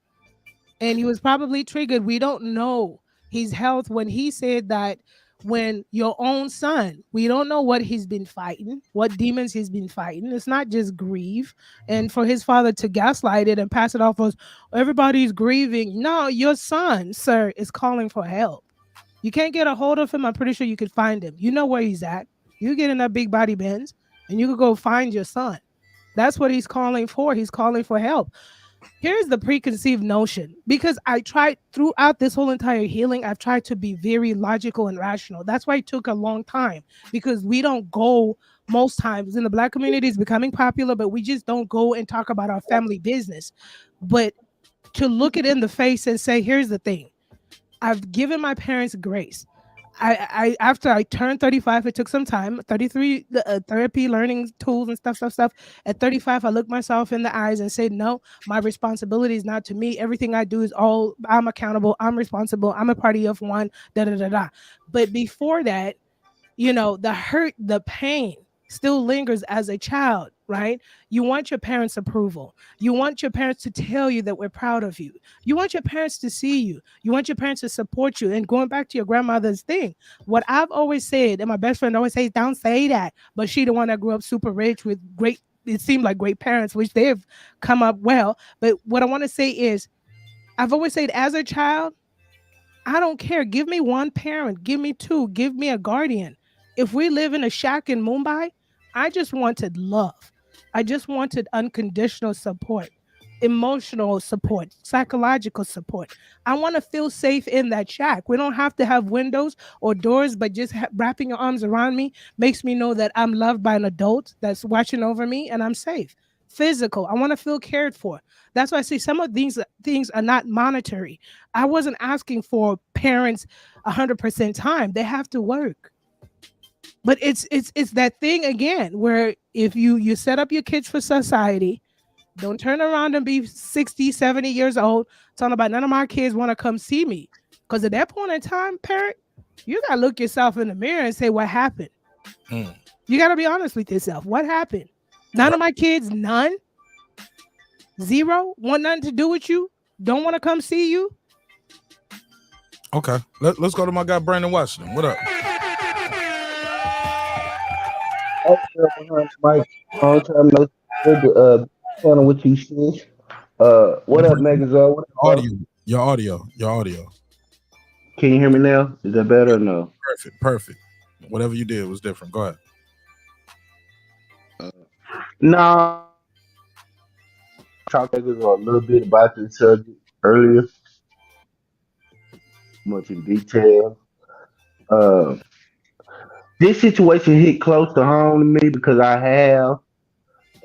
and he was probably triggered. We don't know his health when he said that when your own son, we don't know what he's been fighting, what demons he's been fighting. It's not just grief. And for his father to gaslight it and pass it off as everybody's grieving. No, your son, sir, is calling for help. You can't get a hold of him. I'm pretty sure you could find him. You know where he's at. You get in that big body Benz and you could go find your son. That's what he's calling for. He's calling for help. Here's the preconceived notion, because I tried throughout this whole entire healing, I've tried to be very logical and rational. That's why it took a long time, because we don't go most times in the Black community. Is becoming popular, but we just don't go and talk about our family business. But to look it in the face and say, here's the thing. I've given my parents grace. I after I turned 35, it took some time. 33 therapy, learning tools and stuff. At 35, I looked myself in the eyes and said, no, my responsibility is not to me. Everything I do is all I'm accountable. I'm responsible. I'm a party of one. But before that, the hurt, the pain still lingers as a child, right? You want your parents' approval. You want your parents to tell you that we're proud of you. You want your parents to see you. You want your parents to support you. And going back to your grandmother's thing, what I've always said, and my best friend always says, don't say that. But she the one that grew up super rich with great, it seemed like great parents, which they've come up well. But what I want to say is, I've always said as a child, I don't care. Give me one parent. Give me two. Give me a guardian. If we live in a shack in Mumbai, I just wanted love. I just wanted unconditional support, emotional support, psychological support. I want to feel safe in that shack. We don't have to have windows or doors, but just wrapping your arms around me makes me know that I'm loved by an adult that's watching over me and I'm safe. Physical. I want to feel cared for. That's why I say some of these things are not monetary. I wasn't asking for parents 100% time. They have to work. But it's that thing again where if you set up your kids for society, don't turn around and be 60, 70 years old talking about none of my kids want to come see me. Because at that point in time, parent, you got to look yourself in the mirror and say, what happened? You got to be honest with yourself. What happened? None of my kids, none? Zero? Want nothing to do with you? Don't want to come see you? Okay. Let's go to my guy, Brandon Washington. What up? Mike, long time no channel what you see. What up, Megazord? What up, Your audio. Can you hear me now? Is that better or no? Perfect. Whatever you did was different. Go ahead. No. Talked a little bit about this subject earlier. Much in detail. This situation hit close to home to me because I have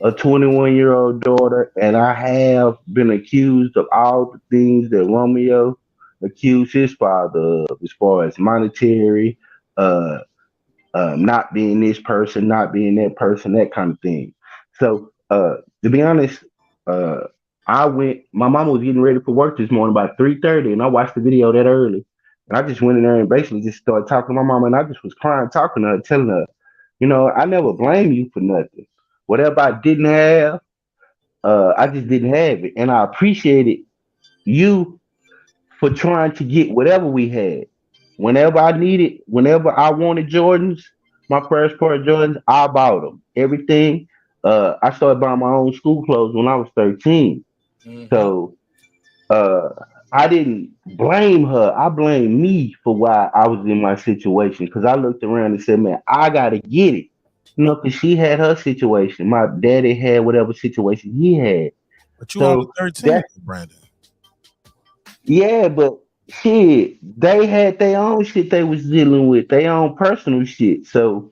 a 21-year-old daughter, and I have been accused of all the things that Romeo accused his father of, as far as monetary, not being this person, not being that person, that kind of thing. So, to be honest, my mama was getting ready for work this morning about 3:30, and I watched the video that early. And I just went in there and basically just started talking to my mama, and I just was crying, talking to her, telling her, I never blame you for nothing. Whatever I didn't have, I just didn't have it. And I appreciated you for trying to get whatever we had. Whenever I wanted Jordans, my first pair of Jordans, I bought them. Everything. I started buying my own school clothes when I was 13. So I didn't blame her. I blamed me for why I was in my situation, because I looked around and said, man, I got to get it. Because she had her situation. My daddy had whatever situation he had. But you only 13, Brandon. Yeah, but shit, they had their own shit they was dealing with, their own personal shit. So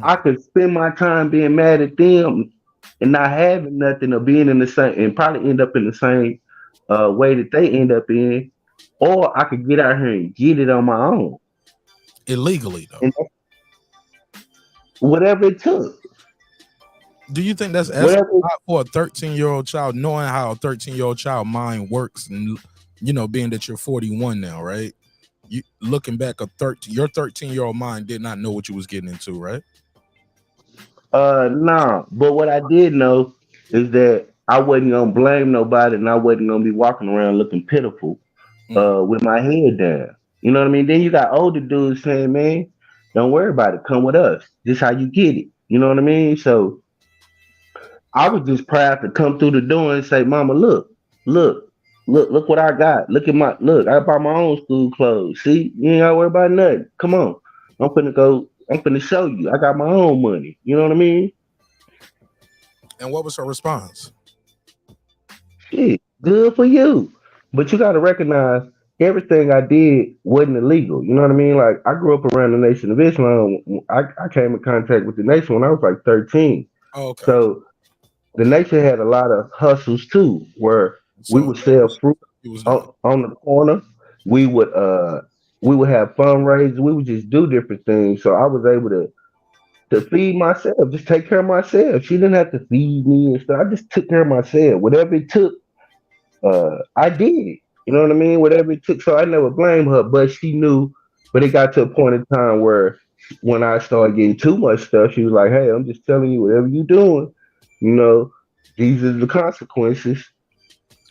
I could spend my time being mad at them and not having nothing, or being in the same, and probably end up in the same way that they end up in. or I could get out here and get it on my own. Illegally though. And whatever it took. Do you think that's Whatever. for a 13-year-old child, knowing how a 13-year-old child mind works, and being that you're 41 now, right? You looking back, your 13-year-old mind did not know what you was getting into, right? Nah. But what I did know is that I wasn't gonna blame nobody, and I wasn't gonna be walking around looking pitiful, with my head down. You know what I mean? Then you got older dudes saying, "Man, don't worry about it. Come with us. This how you get it." You know what I mean? So I was just proud to come through the door and say, "Mama, look, look what I got. Look at my look. I bought my own school clothes. See, you ain't gotta worry about nothing. Come on, I'm finna go. I'm finna show you. I got my own money. You know what I mean?" And what was her response? Shit, good for you. But you gotta recognize everything I did wasn't illegal. You know what I mean? Like I grew up around the Nation of Islam. I came in contact with the nation when I was like 13. Oh, okay. So the nation had a lot of hustles too, where we would sell fruit on the corner. We would we would have fundraisers. We would just do different things. So I was able to feed myself, just take care of myself. She didn't have to feed me and stuff. I just took care of myself. Whatever it took, I did it. You know what I mean? Whatever it took. So I never blame her, but she knew. But it got to a point in time where when I started getting too much stuff, she was like, "Hey, I'm just telling you, whatever you're doing, you know, these are the consequences."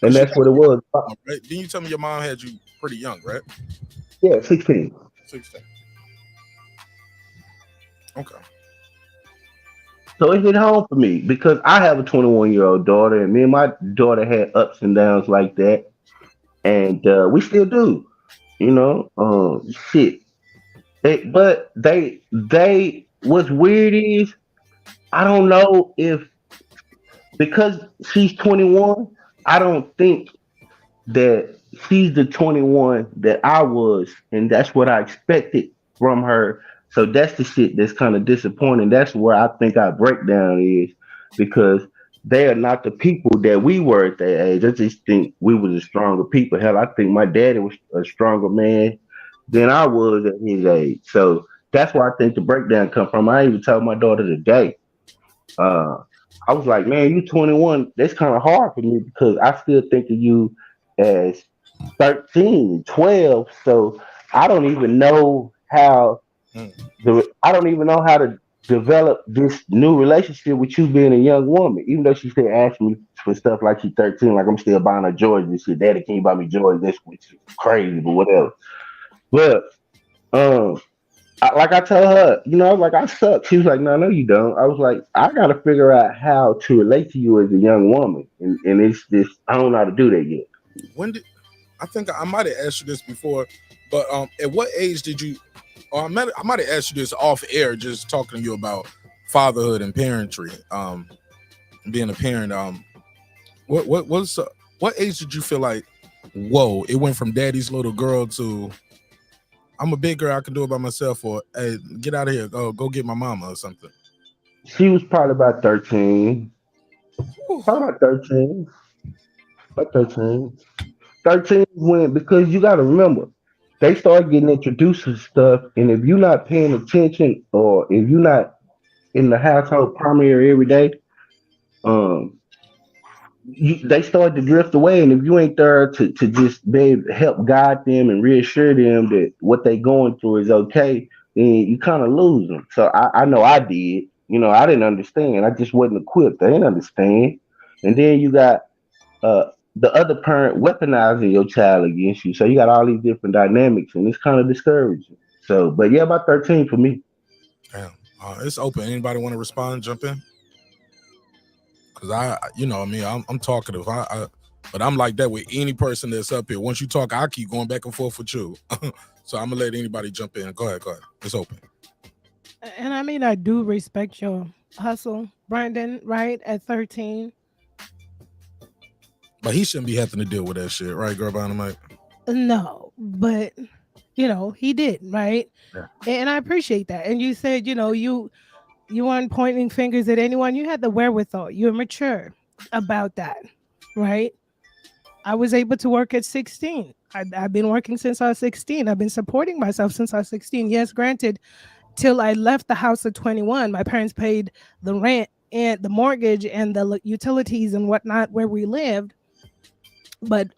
And that's what it was. Right? Didn't you tell me your mom had you pretty young, right? Yeah, 16. 16. Okay. So it hit home for me because I have a 21-year-old daughter, and me and my daughter had ups and downs like that, and we still do. You know, shit. They what's weird is I don't know if because she's 21, I don't think that she's the 21 that I was, and that's what I expected from her. So that's the shit that's kind of disappointing. That's where I think our breakdown is because they are not the people that we were at that age. I just think we was a stronger people. Hell, I think my daddy was a stronger man than I was at his age. So that's where I think the breakdown come from. I even told my daughter today. Uh, I was like, man, you 21. That's kind of hard for me because I still think of you as 13, 12. So I don't even know how I don't even know how to develop this new relationship with you being a young woman. Even though she still asks me for stuff like she's 13, like I'm still buying her Jordans and shit. Daddy, can you buy me Jordans? This which is crazy, but whatever. But um like I tell her, like I suck. She was like, no, you don't. I was like, I got to figure out how to relate to you as a young woman, and it's just I don't know how to do that yet. When did I think I might have asked you this before, but at what age did you? Or I might have asked you this off air, just talking to you about fatherhood and parentry, being a parent. What age did you feel like, whoa, it went from daddy's little girl to I'm a big girl, I can do it by myself, or hey, get out of here, go get my mama or something? She was probably about 13. Probably about 13. About 13. 13 is when, because you got to remember, they start getting introduced to stuff, and if you're not paying attention or if you're not in the household primary every day, um, they start to drift away. And if you ain't there to just be able to help guide them and reassure them that what they going through is okay, then you kind of lose them. So I know I did. I didn't understand. I just wasn't equipped. I didn't understand. And then you got the other parent weaponizing your child against you. So you got all these different dynamics, and it's kind of discouraging. So, but yeah, about 13 for me. Damn. It's open. Anybody want to respond? Jump in. Cause I'm talkative. But I'm like that with any person that's up here. Once you talk, I keep going back and forth with you. So I'm gonna let anybody jump in. Go ahead. It's open. And I do respect your hustle, Brandon. Right at 13. But he shouldn't be having to deal with that shit, right, girl? Mike? No, but he did, right? Yeah. And I appreciate that. And you said, you weren't pointing fingers at anyone. You had the wherewithal. You're mature about that, right? I was able to work at 16. I've been working since I was 16. I've been supporting myself since I was 16. Yes, granted, till I left the house at 21, my parents paid the rent and the mortgage and the utilities and whatnot where we lived. But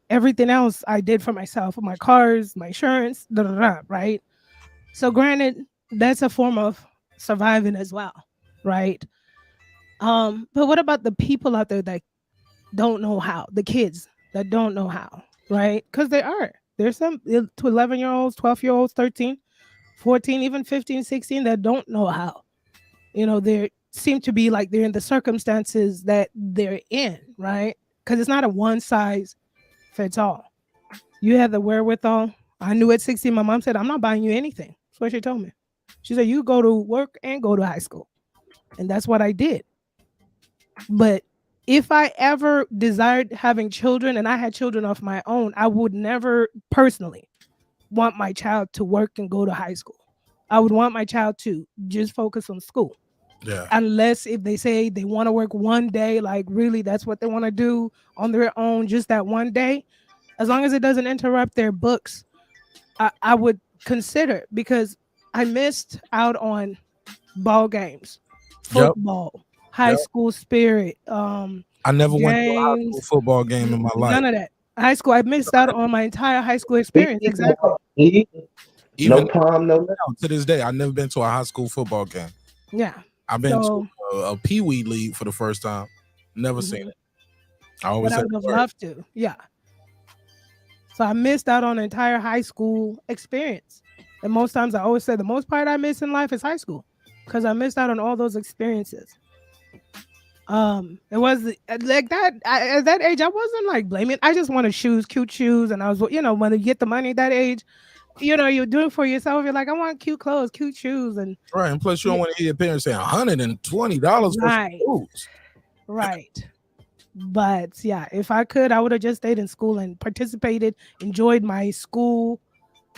everything else I did for myself, my cars, my insurance, right? So granted, that's a form of surviving as well, right? But what about the people out there that don't know how? The kids that don't know how, right? Because there's some 11-year-olds, 12-year-olds, 13, 14, even 15, 16 that don't know how. They seem to be like they're in the circumstances that they're in, right? Because it's not a one size fits all. You have the wherewithal. I knew at 16, my mom said, I'm not buying you anything. That's what she told me. She said, you go to work and go to high school. And that's what I did. But if I ever desired having children and I had children of my own, I would never personally want my child to work and go to high school. I would want my child to just focus on school. Yeah. Unless if they say they want to work one day, like really that's what they want to do on their own, just that one day, as long as it doesn't interrupt their books, I would consider, because I missed out on ball games, football, high school spirit. I never went to a high school football game in my life. None of that. High school, I missed out on my entire high school experience. Exactly. Even no prom, no now, to this day, I've never been to a high school football game. Yeah. I've been to a pee-wee league for the first time. Never seen it. I always I would have loved to. Yeah. So I missed out on an entire high school experience. And most times I always say the most part I miss in life is high school, because I missed out on all those experiences. It was like that at that age. I wasn't like blaming. I just wanted cute shoes, and I was, when you get the money at that age, you're doing for yourself. You're like, I want cute clothes, cute shoes, and right. And plus, you don't want to hear your parents say $120 for shoes. Right. But yeah, if I could, I would have just stayed in school and participated, enjoyed my school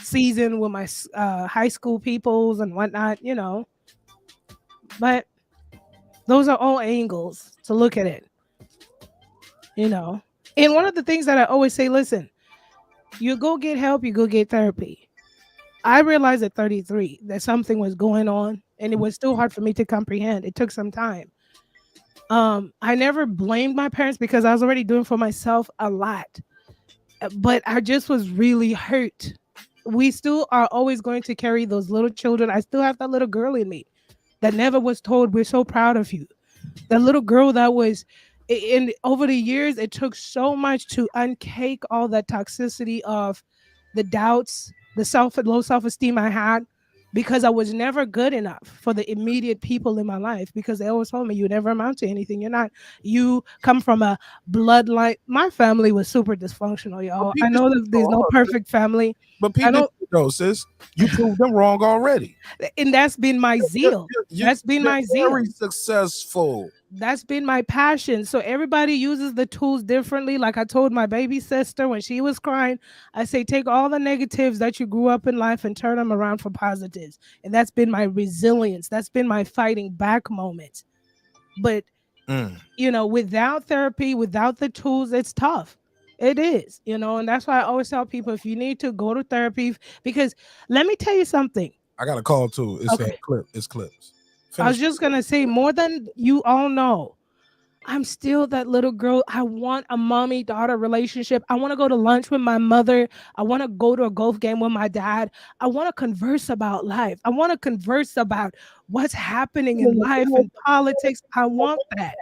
season with my high school peoples and whatnot, But those are all angles to look at it, And one of the things that I always say, listen, you go get help, you go get therapy. I realized at 33 that something was going on, and it was still hard for me to comprehend. It took some time. I never blamed my parents because I was already doing for myself a lot, but I just was really hurt. We still are always going to carry those little children. I still have that little girl in me that never was told, we're so proud of you. That little girl that was over the years, it took so much to uncake all that toxicity of the doubts, the low self-esteem I had, because I was never good enough for the immediate people in my life, because they always told me, you never amount to anything. You come from a bloodline. My family was super dysfunctional, y'all. I know that there's no perfect family. But people know, sis, you proved them wrong already. And that's been my zeal. That's been my zeal. Very successful. That's been my passion. So everybody uses the tools differently. Like I told my baby sister when she was crying, I say, take all the negatives that you grew up in life and turn them around for positives. And that's been my resilience. That's been my fighting back moment. But, without therapy, without the tools, it's tough. It is, and that's why I always tell people, if you need to go to therapy, because let me tell you something. I got a call too. It's clips. I was just going to say, more than you all know, I'm still that little girl. I want a mommy-daughter relationship. I want to go to lunch with my mother. I want to go to a golf game with my dad. I want to converse about life. I want to converse about what's happening in life and politics. I want that.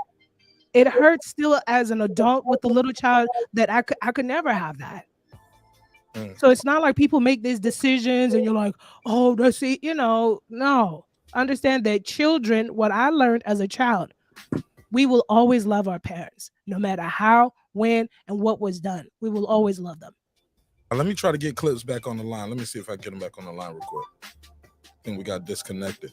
It hurts still as an adult with a little child that I could never have that. So it's not like people make these decisions and you're like, oh, that's it. No. Understand that children, what I learned as a child, we will always love our parents, no matter how, when, and what was done. We will always love them. Let me try to get Clips back on the line. Let me see if I can get him back on the line real quick. I think we got disconnected.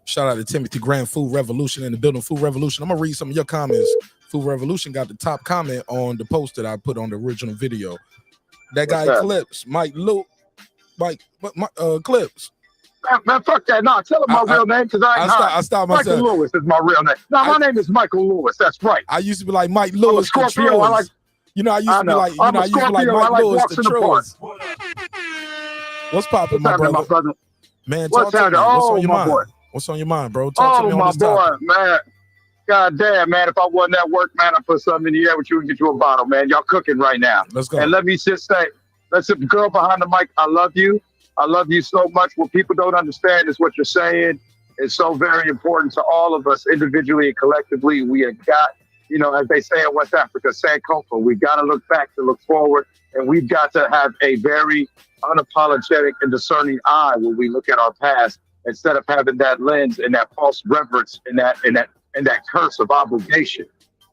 Shout out to Timothy Grant, Food Revolution in the building. Food Revolution. I'm going to read some of your comments. Food Revolution got the top comment on the post that I put on the original video. That guy Clips, Clips. Man, fuck that. Nah, tell him my real name, because I stopped myself. Michael Lewis is my real name. No, my name is Michael Lewis. That's right. I used to be like Mike Lewis. I'm a Scorpio. You know, I used to be like, I'm a Scorpio. I like walks in the park. What's popping, What's happening, my brother? Man, What's talk to me. happening? What's on Oh, your my mind? boy. What's on your mind, bro? Talk to me Oh, on my this topic. boy, man. God damn, man. If I wasn't at work, man, I'd put something in the air with you and get you a bottle, man. Y'all cooking right now. Let's go. And let me just say, listen, girl behind the mic, I love you. I love you so much. What people don't understand is what you're saying is so very important to all of us individually and collectively. We have got, you know, as they say in West Africa, Sankofa, we've got to look back to look forward. And we've got to have a very unapologetic and discerning eye when we look at our past, instead of having that lens and that false reverence and that curse of obligation.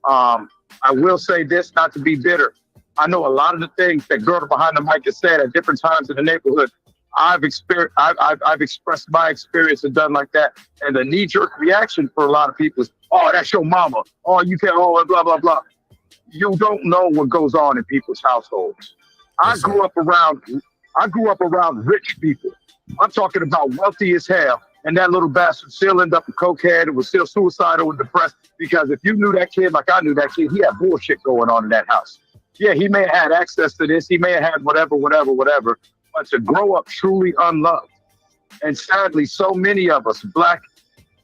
I will say this, not to be bitter. I know a lot of the things that girl behind the mic has said at different times in the neighborhood. I've expressed my experience and done like that. And the knee-jerk reaction for a lot of people is, oh, that's your mama. Oh, you can't, oh, blah, blah, blah. You don't know what goes on in people's households. I grew up around rich people. I'm talking about wealthy as hell. And that little bastard still ended up a cokehead and was still suicidal and depressed, because if you knew that kid like I knew that kid, he had bullshit going on in that house. Yeah, he may have had access to this. He may have had whatever. But to grow up truly unloved. And sadly, so many of us, black,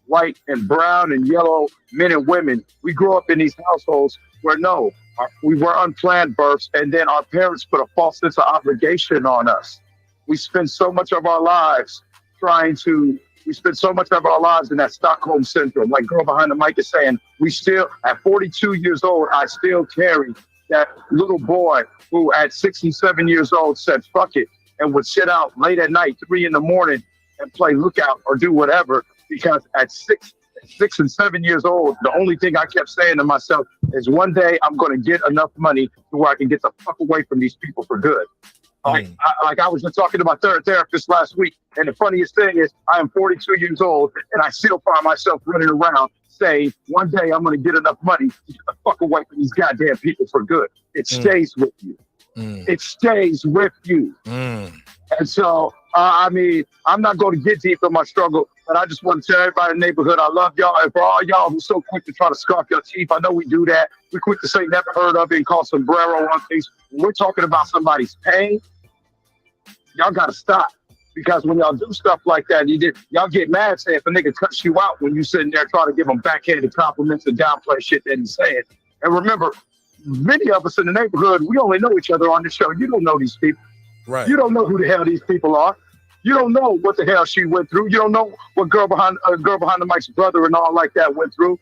white, and brown, and yellow men and women, we grow up in these households where we were unplanned births, and then our parents put a false sense of obligation on us. We spend so much of our lives in that Stockholm syndrome. Like girl behind the mic is saying, we still, at 42 years old, I still carry that little boy who at 67 years old said, fuck it, and would sit out late at night, 3 a.m, and play lookout or do whatever, because at 6 and 7 years old, the only thing I kept saying to myself is, one day I'm going to get enough money to where I can get the fuck away from these people for good. I was just talking to my therapist last week, and the funniest thing is I am 42 years old, and I still find myself running around saying, one day I'm going to get enough money to get the fuck away from these goddamn people for good. It stays with you. It stays with you. And so, I mean, I'm not going to get deep in my struggle, but I just want to tell everybody in the neighborhood, I love y'all. And for all y'all who's so quick to try to scarf your teeth, I know we do that. We're quick to say never heard of it and call sombrero on things. When we're talking about somebody's pain, y'all got to stop. Because when y'all do stuff like that, y'all get mad saying if a nigga cuts you out when you sitting there trying to give him backhanded compliments and downplay shit that he's saying. And remember, many of us in the neighborhood, we only know each other on the show. You don't know these people. Right. You don't know who the hell these people are. You don't know what the hell she went through. You don't know what girl behind the mic's brother and all like that went through.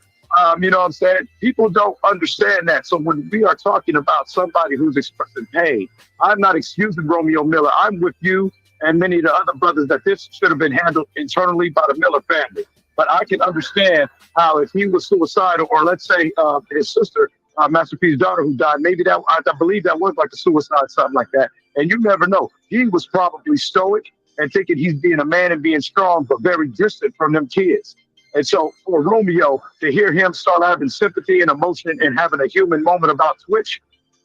You know what I'm saying? People don't understand that. So when we are talking about somebody who's expressing pain, I'm not excusing Romeo Miller. I'm with you and many of the other brothers that this should have been handled internally by the Miller family. But I can understand how if he was suicidal, or let's say his sister, Master P's daughter who died, maybe I believe that was like a suicide, something like that. And you never know. He was probably stoic and thinking he's being a man and being strong, but very distant from them kids. And so for Romeo to hear him start having sympathy and emotion and having a human moment about Twitch,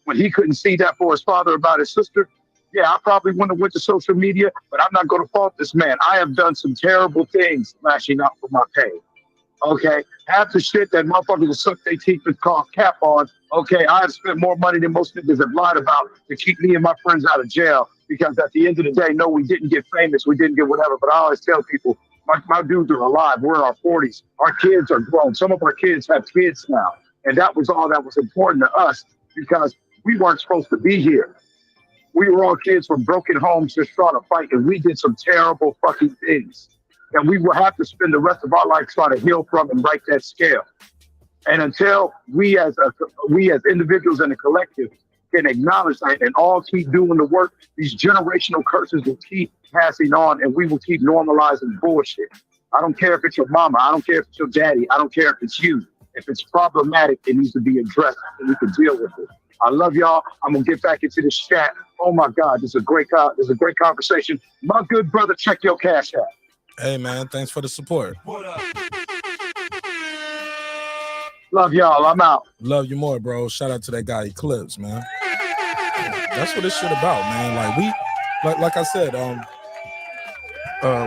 when he couldn't see that for his father about his sister, yeah, I probably wouldn't have went to social media, but I'm not going to fault this man. I have done some terrible things lashing out for my pain. Okay, half the shit that motherfuckers will suck their teeth and call cap on. Okay, I have spent more money than most niggas have lied about to keep me and my friends out of jail, because at the end of the day, no, we didn't get famous, we didn't get whatever. But I always tell people, my dudes are alive. We're in our 40s. Our kids are grown. Some of our kids have kids now, and that was all that was important to us, because we weren't supposed to be here. We were all kids from broken homes just trying to fight, and we did some terrible fucking things. And we will have to spend the rest of our life trying to heal from and right that scale. And until we as individuals in the collective can acknowledge that and all keep doing the work, these generational curses will keep passing on, and we will keep normalizing bullshit. I don't care if it's your mama. I don't care if it's your daddy. I don't care if it's you. If it's problematic, it needs to be addressed, and we can deal with it. I love y'all. I'm gonna get back into this chat. Oh my God, this is a great conversation. My good brother, check your cash app. Hey man, thanks for the support. Love y'all. I'm out. Love you more, bro. Shout out to that guy Eclipse, man. That's what this shit about, man. Like I said,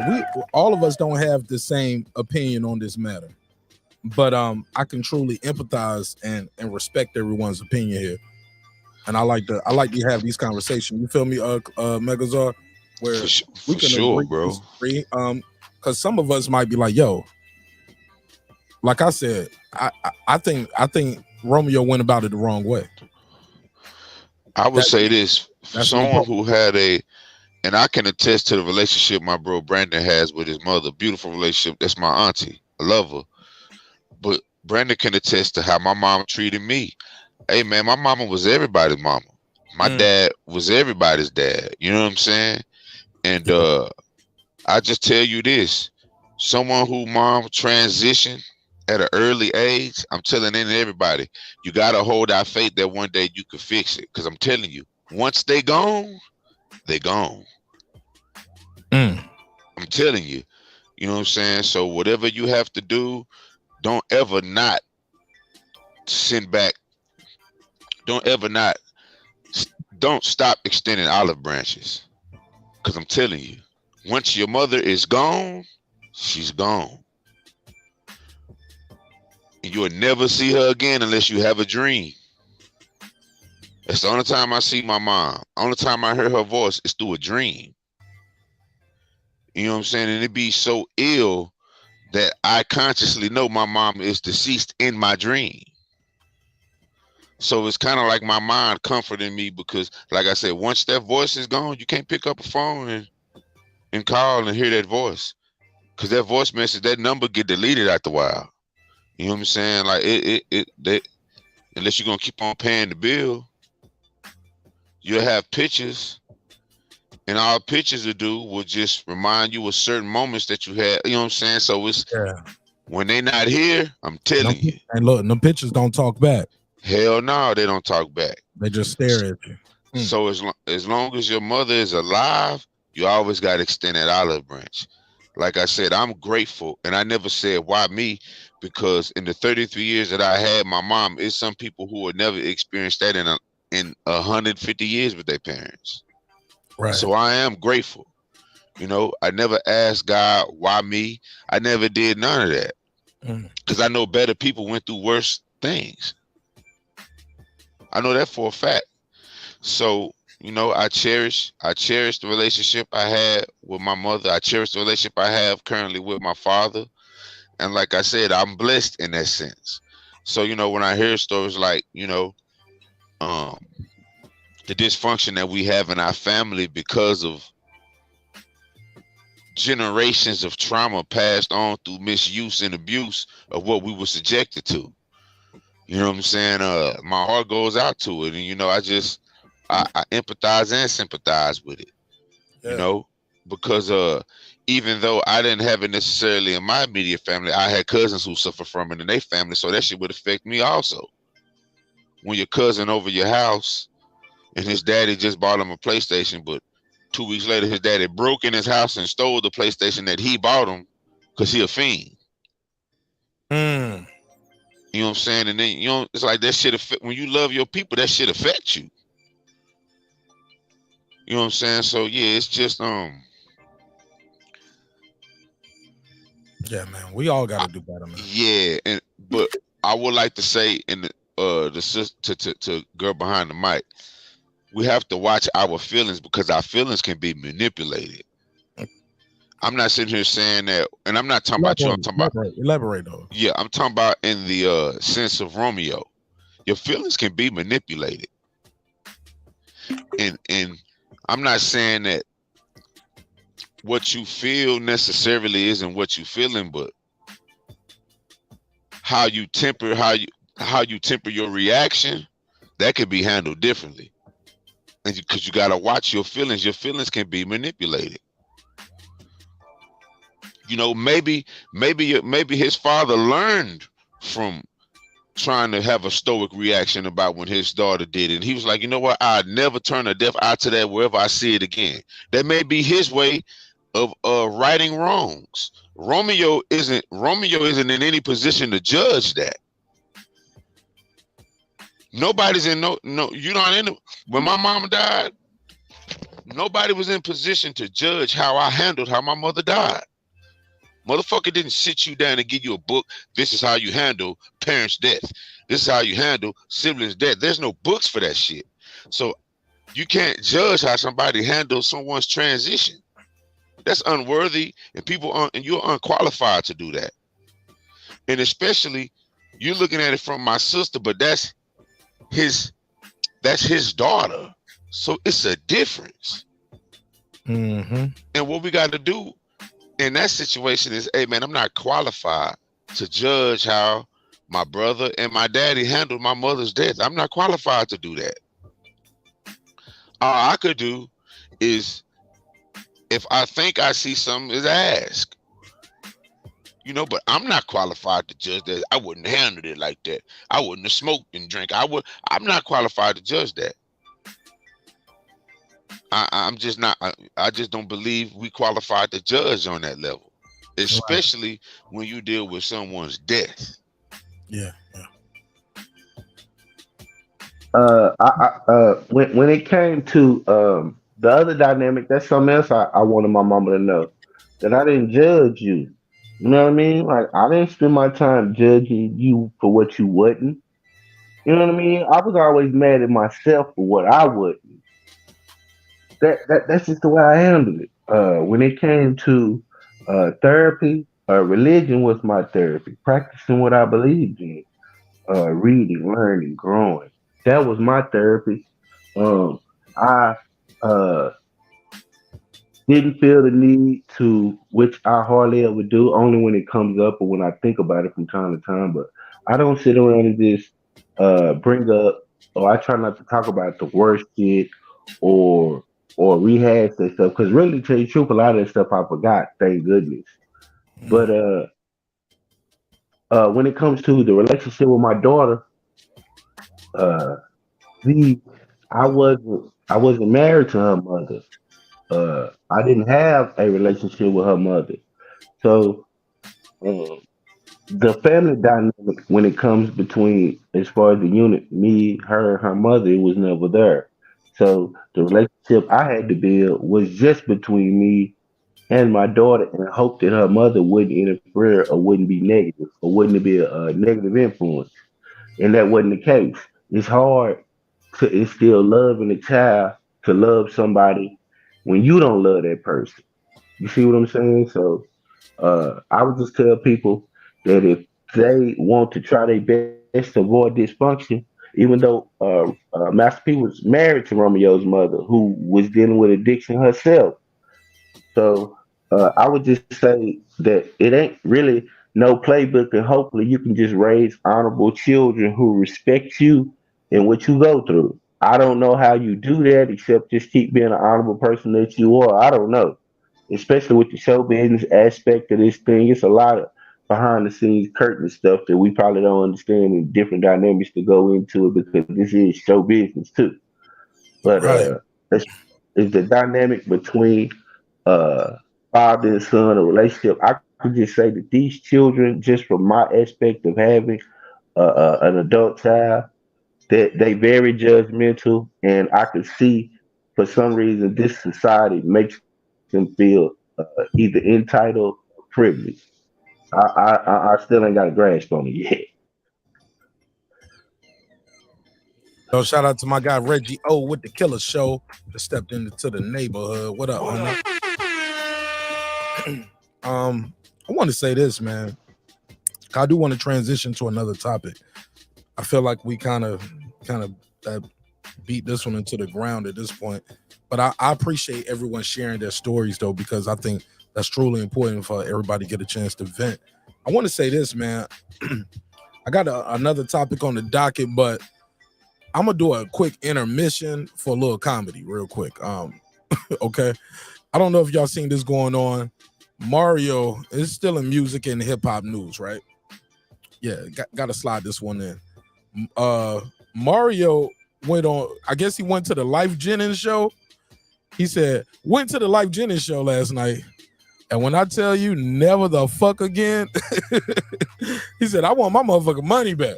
we all of us don't have the same opinion on this matter, but I can truly empathize and respect everyone's opinion here. And I like to have these conversations. You feel me, Megazord, where we can sure, agree, bro. disagree. Because some of us might be like, yo, like I said, I think Romeo went about it the wrong way. I would say this: for someone who had and I can attest to the relationship my bro Brandon has with his mother. Beautiful relationship. That's my auntie. I love her. But Brandon can attest to how my mom treated me. Hey man, my mama was everybody's mama. My dad was everybody's dad. You know what I'm saying? And I just tell you this: someone who mom transitioned at an early age, I'm telling everybody, you gotta hold out faith that one day you could fix it. Cause I'm telling you, once they gone, they gone. I'm telling you, you know what I'm saying? So whatever you have to do, don't ever not send back. Don't stop extending olive branches. Cause I'm telling you, once your mother is gone, she's gone. And you'll never see her again unless you have a dream. That's the only time I see my mom. Only time I hear her voice is through a dream. You know what I'm saying? And it be so ill that I consciously know my mom is deceased in my dream. So it's kind of like my mind comforting me because, like I said, once that voice is gone, you can't pick up a phone and call and hear that voice. Because that voice message, that number get deleted after a while. You know what I'm saying? Like unless you're gonna keep on paying the bill, you'll have pictures, and all pictures will just remind you of certain moments that you had. You know what I'm saying? So it's when they not here, I'm telling you. And look, the pictures don't talk back. Hell no, they don't talk back. They just stare at you. So as long as your mother is alive, you always got to extend that olive branch. Like I said, I'm grateful, and I never said why me, because in the 33 years that I had my mom, it's some people who would never experience that in 150 years with their parents. Right. So I am grateful. You know, I never asked God why me. I never did none of that, because I know better people went through worse things. I know that for a fact. So, you know, I cherish the relationship I had with my mother. I cherish the relationship I have currently with my father. And like I said, I'm blessed in that sense. So, you know, when I hear stories like, you know, the dysfunction that we have in our family because of generations of trauma passed on through misuse and abuse of what we were subjected to. You know what I'm saying? My heart goes out to it. And, you know, I empathize and sympathize with it, you know, because even though I didn't have it necessarily in my immediate family, I had cousins who suffer from it in their family. So that shit would affect me also. When your cousin over your house and his daddy just bought him a PlayStation, but 2 weeks later, his daddy broke in his house and stole the PlayStation that he bought him because he a fiend. You know what I'm saying? And then, you know, it's like that shit affect, when you love your people, that shit affects you. You know what I'm saying? So yeah, it's just yeah, man, we all gotta do better, man. Yeah, but I would like to say in the sister to girl behind the mic, we have to watch our feelings because our feelings can be manipulated. I'm not sitting here saying that, and I'm not talking about you. I'm talking about elaborate though. Yeah, I'm talking about in the sense of Romeo. Your feelings can be manipulated, and I'm not saying that what you feel necessarily isn't what you feeling, but how you temper your reaction, that could be handled differently. And because you gotta watch your feelings can be manipulated. You know, maybe his father learned from trying to have a stoic reaction about when his daughter did it. And he was like, you know what? I'd never turn a deaf eye to that wherever I see it again. That may be his way of righting wrongs. Romeo isn't in any position to judge that. Nobody's in you're not in it. When my mama died, nobody was in position to judge how I handled how my mother died. Motherfucker didn't sit you down and give you a book. This is how you handle parents' death. This is how you handle siblings' death. There's no books for that shit. So you can't judge how somebody handles someone's transition. That's unworthy, and and you're unqualified to do that. And especially, you're looking at it from my sister, but that's his daughter. So it's a difference. Mm-hmm. And what we got to do in that situation is, hey man, I'm not qualified to judge how my brother and my daddy handled my mother's death. I'm not qualified to do that. All I could do is, if I think I see something, is ask. But I'm not qualified to judge that. I wouldn't handle it like that. I wouldn't have smoked and drank. I'm not qualified to judge that. I'm just not. I just don't believe we qualified to judge on that level, especially when you deal with someone's death. Yeah. When it came to the other dynamic, that's something else I wanted my mama to know, that I didn't judge you. You know what I mean? Like, I didn't spend my time judging you for what you wasn't. You know what I mean? I was always mad at myself for what I wasn't. That's just the way I handled it. When it came to therapy, religion was my therapy. Practicing what I believed in, reading, learning, growing. That was my therapy. I uh, didn't feel the need to, which I hardly ever do, only when it comes up or when I think about it from time to time. But I don't sit around and just bring up, or I try not to talk about the worst shit or rehash that stuff. Because really, to tell you the truth, a lot of that stuff I forgot. Thank goodness. But when it comes to the relationship with my daughter, uh, the I wasn't married to her mother. I didn't have a relationship with her mother. So um, the family dynamic when it comes between, as far as the unit, me, her mother, it was never there. So the relationship I had to build was just between me and my daughter, and I hope that her mother wouldn't interfere or wouldn't be negative or wouldn't be a negative influence. And that wasn't the case. It's hard to instill love in a child, to love somebody when you don't love that person. You see what I'm saying? So I would just tell people that if they want to try their best to avoid dysfunction, even though Master P was married to Romeo's mother, who was dealing with addiction herself. So I would just say that it ain't really no playbook, and hopefully you can just raise honorable children who respect you and what you go through. I don't know how you do that except just keep being an honorable person that you are. I don't know, especially with the show business aspect of this thing. It's a lot of behind the scenes curtain stuff that we probably don't understand, and different dynamics to go into it, because this is show business too. But Right. it's, it's the dynamic between uh, father and son, a relationship. I could just say that these children, just from my aspect of having an adult child, that they very judgmental, and I could see for some reason this society makes them feel either entitled or privileged. I still ain't got a grasp on it yet. Yo, shout out to my guy Reggie O with the Killer Show that stepped into the neighborhood. What up, homie? I want to say this, man. I do want to transition to another topic. I feel like we kind of beat this one into the ground at this point, but I appreciate everyone sharing their stories though, because I think that's truly important for everybody to get a chance to vent. I want to say this, man. I got another topic on the docket, but I'm gonna do a quick intermission for a little comedy, real quick. Okay. I don't know if y'all seen this going on. Mario is still in music and hip hop news, right? Yeah, got to slide this one in. Mario went on, I guess he went to the Life Jennings show. He said, went to the Life Jennings show last night. And when I tell you never the fuck again, he said, I want my motherfucking money back.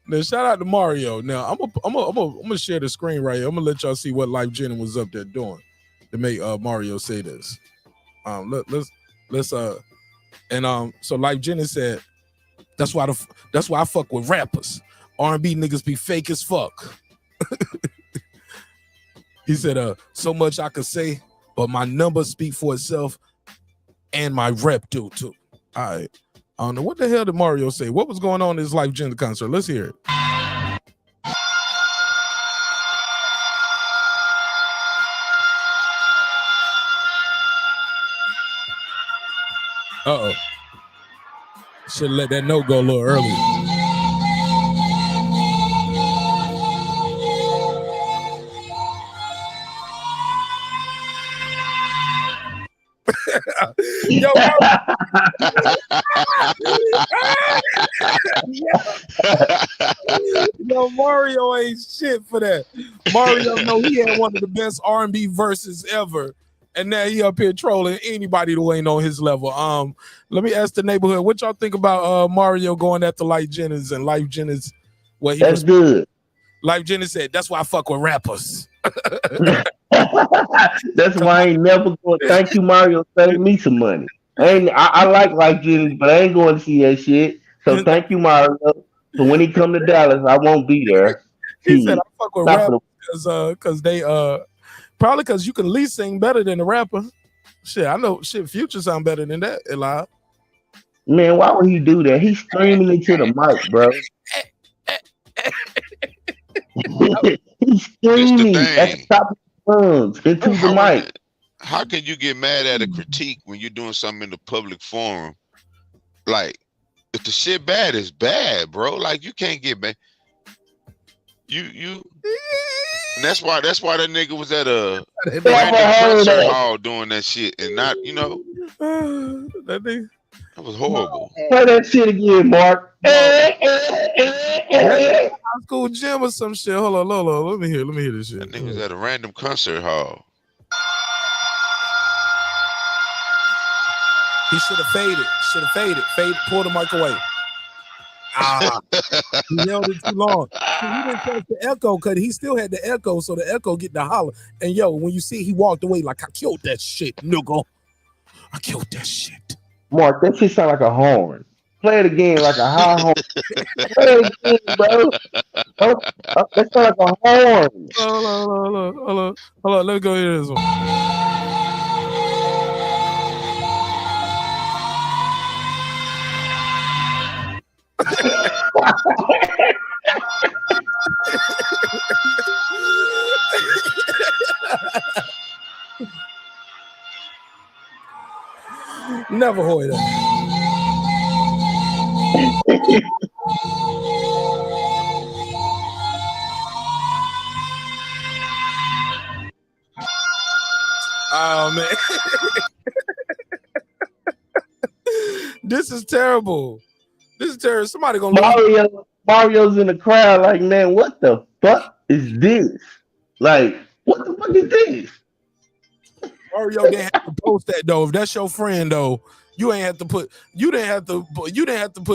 Now, shout out to Mario. Now, I'm gonna share the screen right here. I'm gonna let y'all see what Life Jennings was up there doing to make Mario say this. Let's so Life Jennings said, that's why I fuck with rappers. R&B niggas be fake as fuck. He said, so much I could say, but my numbers speak for itself and my rep do too. All right. I don't know. What the hell did Mario say? What was going on in his Life Gender concert? Let's hear it. Uh-oh. Should have let that note go a little earlier. Yo, yo, Mario ain't shit for that. Mario know he had one of the best R&B verses ever. And now he up here trolling anybody who ain't on his level. Let me ask the neighborhood, what y'all think about Mario going after Life Jennings and Life Jennings? Well, That's good. Life Jennings said, that's why I fuck with rappers. That's why I ain't never going. Thank you, Mario. Save me some money. I like Life Jennings, but I ain't going to see that shit. So thank you, Mario. So when he come to Dallas, I won't be there. He said I fuck with rappers because they probably because you can at least sing better than the rapper. Shit, I know shit. Future sound better than that. Eli. Man, why would he do that? He's screaming into the mic, bro. He's screaming at the top of his lungs into the mic. How can you get mad at a critique when you're doing something in the public forum? Like, if the shit bad, it's bad, bro. Like, you can't get mad. You. And that's why that nigga was at a random concert hall doing that shit and not, that was horrible. Play that shit again, Mark. High school gym or some shit. Hold on. Let me hear this shit. That nigga was at a random concert hall. He should have faded. Pull the mic away. He held it too long. He didn't catch the echo because he still had the echo, so the echo get the holler. And yo, when you see he walked away like, I killed that shit, nigga. I killed that shit. Mark, that shit sound like a horn. Play it again like a high horn. Play it again, bro. That sound like a horn. Hold on. Let me go hear this one. Never heard that. Oh man. This is terrible. Somebody gonna Mario's in the crowd like, man, what the fuck is this? Like, what the fuck is this? Mario didn't have to post that though. If that's your friend though, you didn't have to put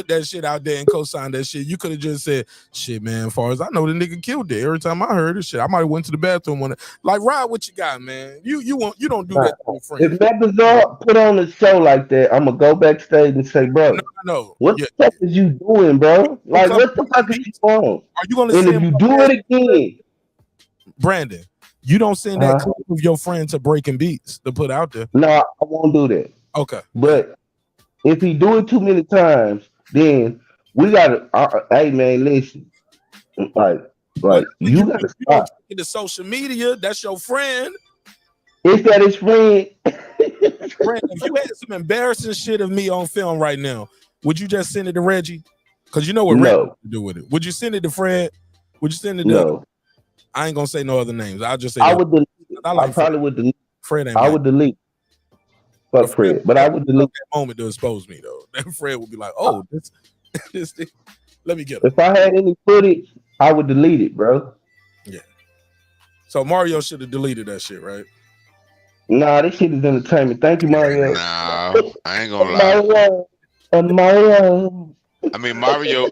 that shit out there and co-sign that shit. You could have just said, shit, man, as far as I know, the nigga killed it. Every time I heard this shit, I might have went to the bathroom on it. Like, ride what you got, man. You don't do that to your friend. If that bizarre put on a show like that, I'm gonna go backstage and say, bro, what the fuck is you doing, bro? Like, what the fuck is you doing? Are you gonna and if you do it again, Brandon, you don't send that clip of your friend to Breaking Beats to put out there. No, I won't do that. Okay. But if he do it too many times, then we gotta. Hey man, listen. Like you gotta stop. The social media, that's your friend. Is that his friend? Brandon, if you had some embarrassing shit of me on film right now, would you just send it to Reggie? Because you know what Reggie would do with it. Would you send it to Fred? Would you send it to? No. I ain't gonna say no other names. I'll just say I would delete. I probably would delete. Fred ain't. I would delete. Fuck Fred, but I would delete that moment to expose me though. Then Fred would be like, "Oh, this thing. Let me get him." If I had any footage, I would delete it, bro. Yeah. So Mario should have deleted that shit, right? Nah, this shit is entertainment. Thank you, Mario. Nah, I ain't gonna lie. Mario. I mean, Mario,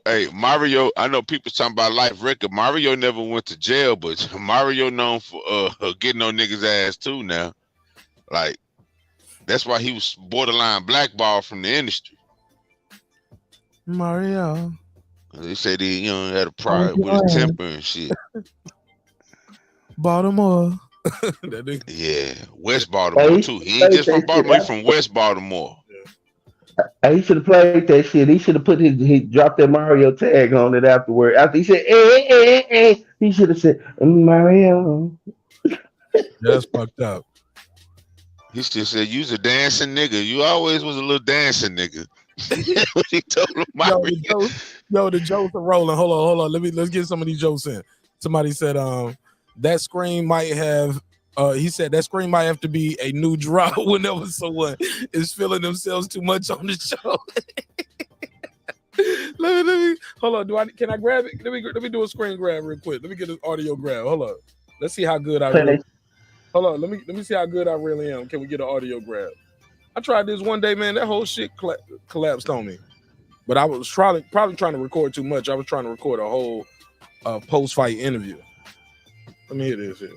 I know people talking about life record. Mario never went to jail, but Mario known for getting on niggas' ass too now. Like, that's why he was borderline blackballed from the industry. Mario. They said he, had a pride with his temper and shit. Baltimore. That nigga. Yeah, West Baltimore too. He ain't just from Baltimore. He from West Baltimore. He should have played that shit. He should have he dropped that Mario tag on it afterward. After he said, he should have said, Mario. That's fucked up. He still said, "You's a dancing nigga. You always was a little dancing nigga." What he told him, the jokes are rolling. Hold on. Let's get some of these jokes in. Somebody said, that scream might have. He said that scream might have to be a new drop whenever someone is feeling themselves too much on the show. let me hold on. Can I grab it? Let me do a screen grab real quick. Let me get an audio grab. Hold on. Let's see how good I really. Hold on. Let me see how good I really am. Can we get an audio grab? I tried this one day, man. That whole shit collapsed on me. But I was probably trying to record too much. I was trying to record a whole post-fight interview. Let me hear this here.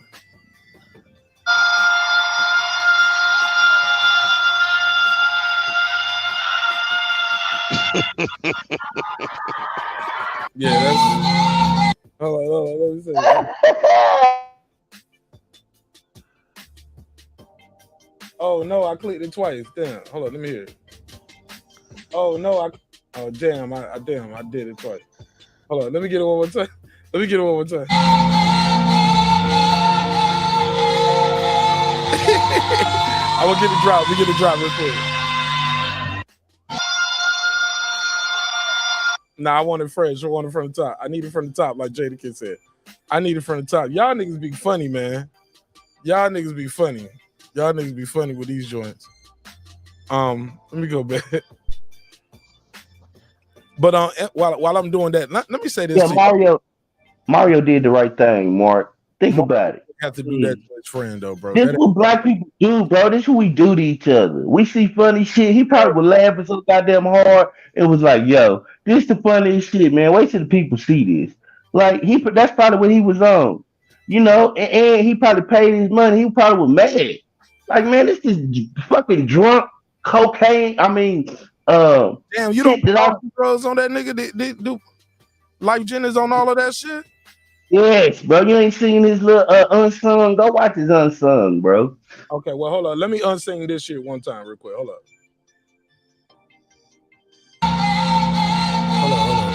Yeah, that's. Hold on. Let me see. Oh no, I clicked it twice. Damn. Hold on, let me hear it. Oh no, damn, I did it twice. Hold on, let me get it one more time. I will get a drop. We get a drop real quick. Nah, I want it fresh. I want it from the top. I need it from the top, like Jadakiss said. I need it from the top. Y'all niggas be funny, man. Y'all niggas be funny with these joints. Let me go back. But while I'm doing that, let me say this. Yeah, Mario did the right thing, Mark. Think about it. Have to do that to his friend though, bro. This is what black people do, bro. This is what we do to each other. We see funny shit. He probably would laugh so goddamn hard. It was like, yo, this the funniest shit, man. Wait till the people see this. Like that's probably what he was on. You know, and he probably paid his money. He probably was mad. Like, man, this is fucking drunk cocaine. I mean, damn, you don't put all the drugs on that nigga. They do Life Jennings on all of that shit. Yes, bro. You ain't seen his little unsung. Go watch his unsung, bro. Okay, well, hold on. Let me unsing this shit one time real quick. Hold up. Hold on.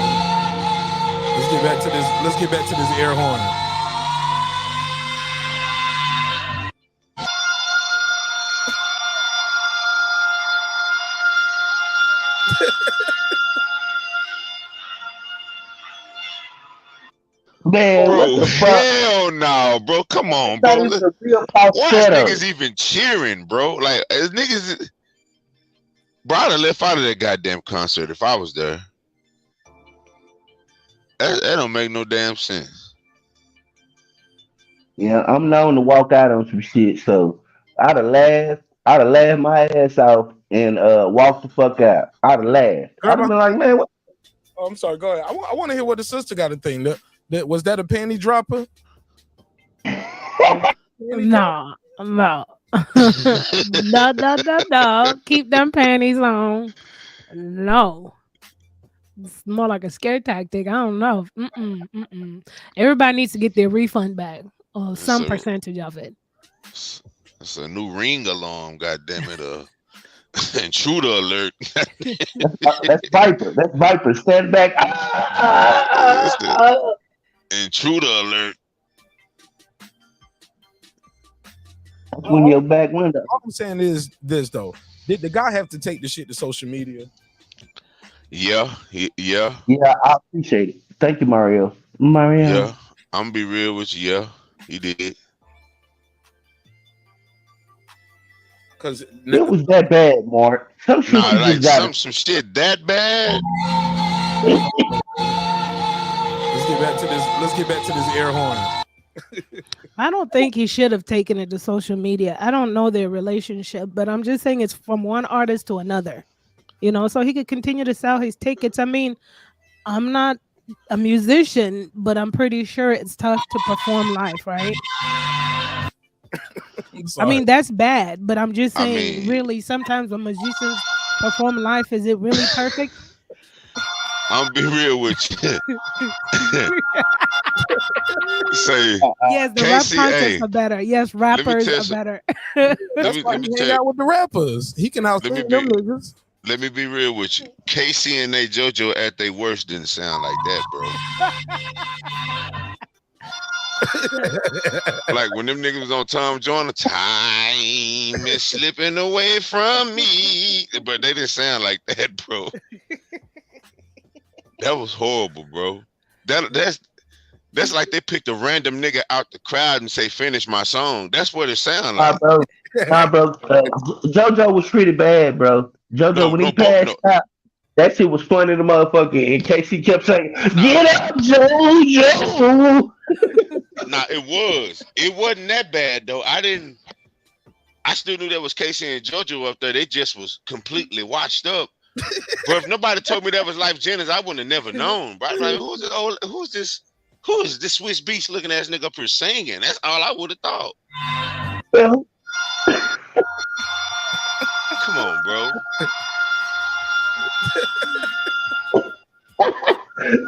Let's get back to this air horn. Man, bro, what the fuck? Hell no, bro. Come on, bro. Why is niggas even cheering, bro? Like, niggas, bro, I'd have left out of that goddamn concert if I was there. That don't make no damn sense. Yeah, I'm known to walk out on some shit, so I'd have laughed my ass off and walked the fuck out. I'd have laughed. I'd have been like, man, what? Oh, I'm sorry. Go ahead. I want to hear what the sister got to think. That was that a panty dropper? No. No. Keep them panties on. No. It's more like a scare tactic. I don't know. Everybody needs to get their refund back or some percentage of it. It's a new ring alarm, goddamn it. Intruder alert. That's Viper. That's Viper. Stand back. Intruder alert. When your back window. All I'm saying is this though. Did the guy have to take the shit to social media? Yeah. Yeah, I appreciate it. Thank you, Mario. Yeah, I'm gonna be real with you. Yeah, he did. Cause it was that bad, Mark. Some shit some shit that bad. Let's get back to this air horn. I don't think he should have taken it to social media. I don't know their relationship, but I'm just saying it's from one artist to another. You know, so he could continue to sell his tickets. I mean, I'm not a musician, but I'm pretty sure it's tough to perform live, right? I mean, that's bad, but I'm just saying, really, sometimes when musicians perform live, is it really perfect? I'm be real with you. Say, Yes, the rap Casey, contests hey, are better. Yes, let me rappers tell are some, better. That's why let me he hang tell out with the rappers. He can let me outsing them be niggas. let me be real with you. Casey and they JoJo at their worst didn't sound like that, bro. Like when them niggas was on Tom Joyner, time is slipping away from me. But they didn't sound like that, bro. That was horrible, bro. That's like they picked a random nigga out the crowd and say, finish my song. That's what it sound Nah, like. bro. Nah, bro. JoJo was treated bad, bro. JoJo, No, when he no, no. passed out, that shit was funny to motherfucker. In case he kept saying, "Get up, JoJo." Nah, it was. It wasn't that bad though. I still knew that was Casey and JoJo up there. They just was completely washed up. But if nobody told me that was Life Jennings, I wouldn't have never known. Bro, like, who is this Swiss Beast looking ass nigga up here singing? That's all I would have thought. Well, Come on, bro.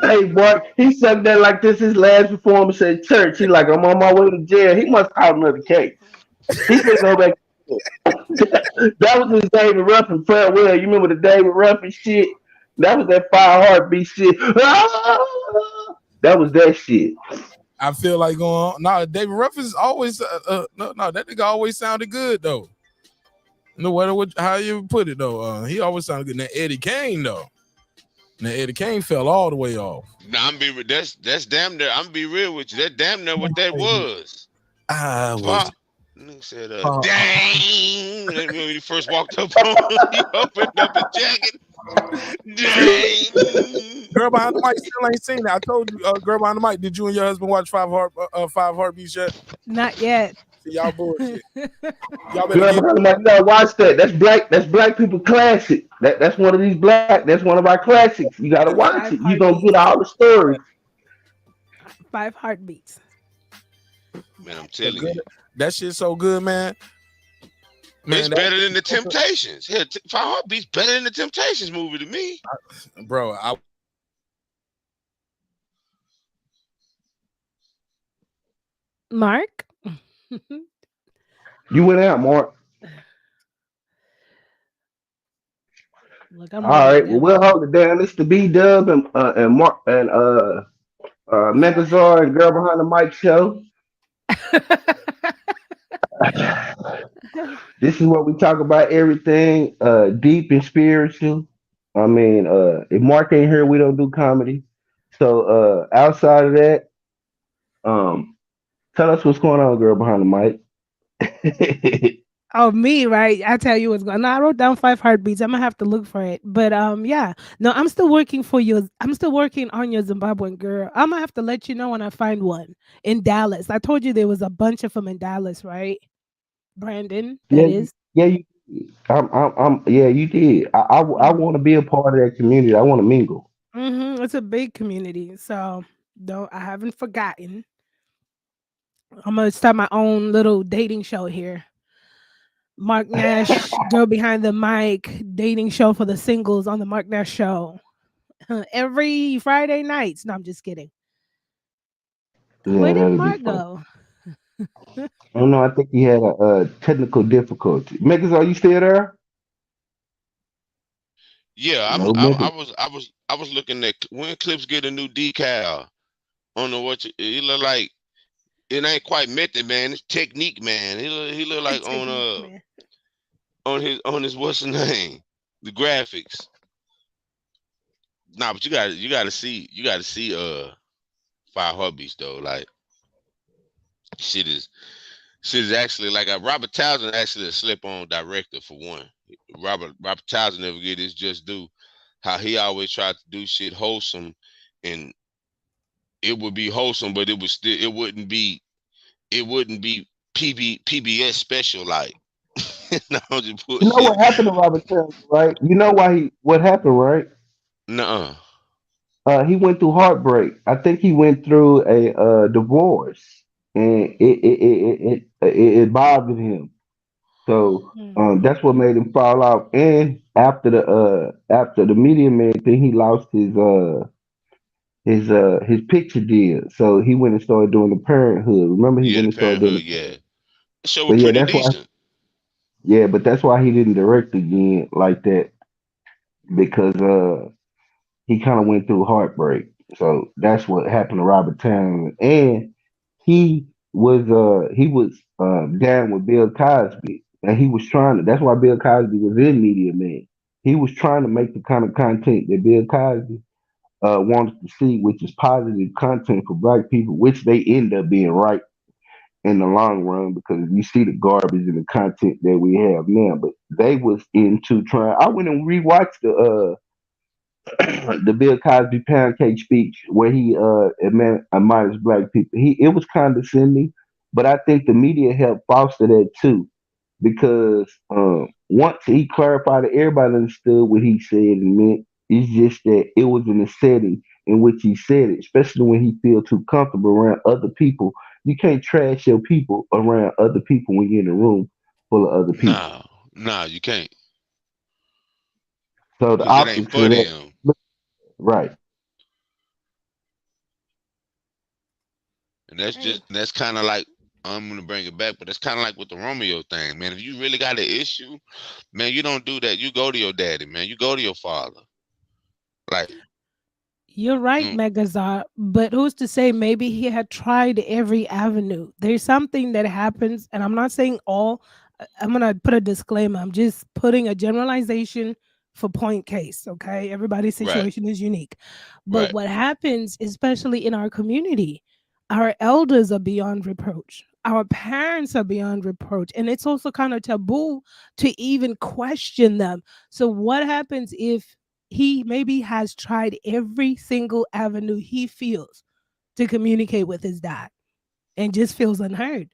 hey, boy, he said that like this his last performance at church. He like, I'm on my way to jail. He must have another case. He finna go back. That was his David Ruffin farewell. You remember the David Ruffin shit? That was that Fire Heartbeat shit. That was that shit. I feel like going on. No, David Ruffins always no, that nigga always sounded good though. No matter what how you put it though. He always sounded good. Now Eddie Kane though. Now Eddie Kane fell all the way off. Nah, that's damn near. I'm be real with you. That damn near what that was. I was. Nigga said, dang. When he first walked up on him, he opened up his jacket. Dang. Girl Behind the Mic still ain't seen that. I told you, Girl Behind the Mic. Did you and your husband watch Five Heartbeats yet? Not yet. See, y'all bullshit. Y'all Girl Behind the Mic, you gotta watch that. That's black people classic. That's one of these that's one of our classics. You gotta watch it. You gonna get all the stories. 5 Heartbeats. Man, I'm telling you. That shit's so good, man. It's better than the Temptations. Yeah, Five Heartbeats better than the Temptations movie to me. Bro, Marq? You went out, Mark. Look, all right, well, we'll hold it down. It's the B Dub and Mark and Megazord and Girl Behind the Mic show. This is where we talk about everything deep and spiritual. I mean, if Mark ain't here, we don't do comedy. So outside of that, tell us what's going on, Girl Behind the Mic. Oh, me, right? I tell you what's going on. No, I wrote down 5 Heartbeats. I'm gonna have to look for it. But yeah. No, I'm still working for you. I'm still working on your Zimbabwean girl. I'm gonna have to let you know when I find one in Dallas. I told you there was a bunch of them in Dallas, right? Brandon, that is. Yeah, yeah, you did. I want to be a part of that community. I want to mingle. It's a big community, so I haven't forgotten. I'm gonna start my own little dating show here. Marq Nash, Girl Behind the Mic, dating show for the singles on the Marq Nash show. Every Friday nights. No, I'm just kidding. Yeah, where did Marq go? I don't know. I think he had a technical difficulty. Megas, are you still there? Yeah, I was looking at when Clips get a new decal. I don't know what he look like. It ain't quite method, man. It's technique, man. He look like on his what's the name? The graphics. Nah, but you gotta see 5 Heartbeats though. Like shit is actually like Robert Townsend actually a slip-on director for one. Robert Townsend never get his just due. How he always tried to do shit wholesome, and it would be wholesome, but it wouldn't be PBS special like. No, just you know what happened to Robert Townsend, right? You know what happened, right? Nuh-uh. He went through heartbreak. I think he went through a divorce, and it bothered him. So that's what made him fall off. And after the media man thing, he lost his picture deal. So he went and started doing the Parenthood. Remember, he Yeah, went the and started doing Parenthood. the Yeah, the show was But yeah, pretty that's why. decent. Yeah, but that's why he didn't direct again like that because he kind of went through heartbreak. So that's what happened to Robert Townsend, and he was down with Bill Cosby, and he was trying to. That's why Bill Cosby was in Media Man. He was trying to make the kind of content that Bill Cosby wanted to see, which is positive content for Black people, which they end up being right in the long run because you see the garbage and the content that we have now. But they was into trying. I went and rewatched the Bill Cosby pound cake speech where he admonished black people. It was condescending, but I think the media helped foster that too because once he clarified it, everybody understood what he said and meant. It's just that it was in a setting in which he said it, especially when he feel too comfortable around other people. You can't trash your people around other people when you're in a room full of other people. No, no, you can't, So the because it ain't optics for of them. that, right? And that's kind of like, I'm gonna bring it back, but that's kind of like with the Romeo thing, man. If you really got an issue, man, you don't do that. You go to your daddy, man. You go to your father. Like, You're right, Megazar. But who's to say maybe he had tried every avenue? There's something that happens, and I'm not saying all. I'm gonna put a disclaimer. I'm just putting a generalization for point case. Okay, everybody's right, situation is unique. But right. what happens, especially in our community, our elders are beyond reproach. Our parents are beyond reproach. And it's also kind of taboo to even question them. So, what happens if he maybe has tried every single avenue he feels to communicate with his dad and just feels unheard?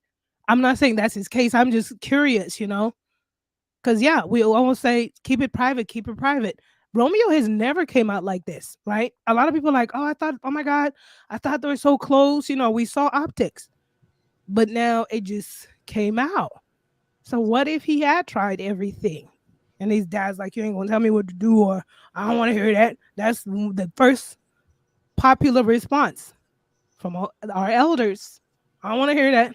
I'm not saying that's his case. I'm just curious, because yeah, we always say keep it private, keep it private. Romeo has never came out like this, right? A lot of people are like, oh my God, I thought they were so close. We saw optics, but now it just came out. So what if he had tried everything? And his dad's like, you ain't gonna tell me what to do, or I don't want to hear that. That's the first popular response from our elders. I don't want to hear that.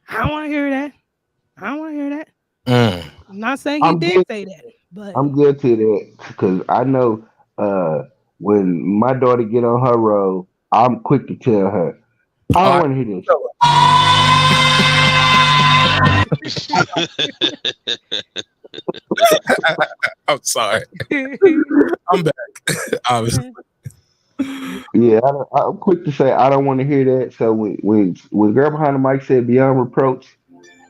I don't want to hear that. I don't want to hear that. I'm not saying he I'm did guilty. say that, but I'm guilty of that because I know when my daughter get on her road, I'm quick to tell her, I don't want to hear this. I'm sorry. I'm back. Obviously. Yeah, I'm quick to say I don't want to hear that. So when girl behind the mic said beyond reproach,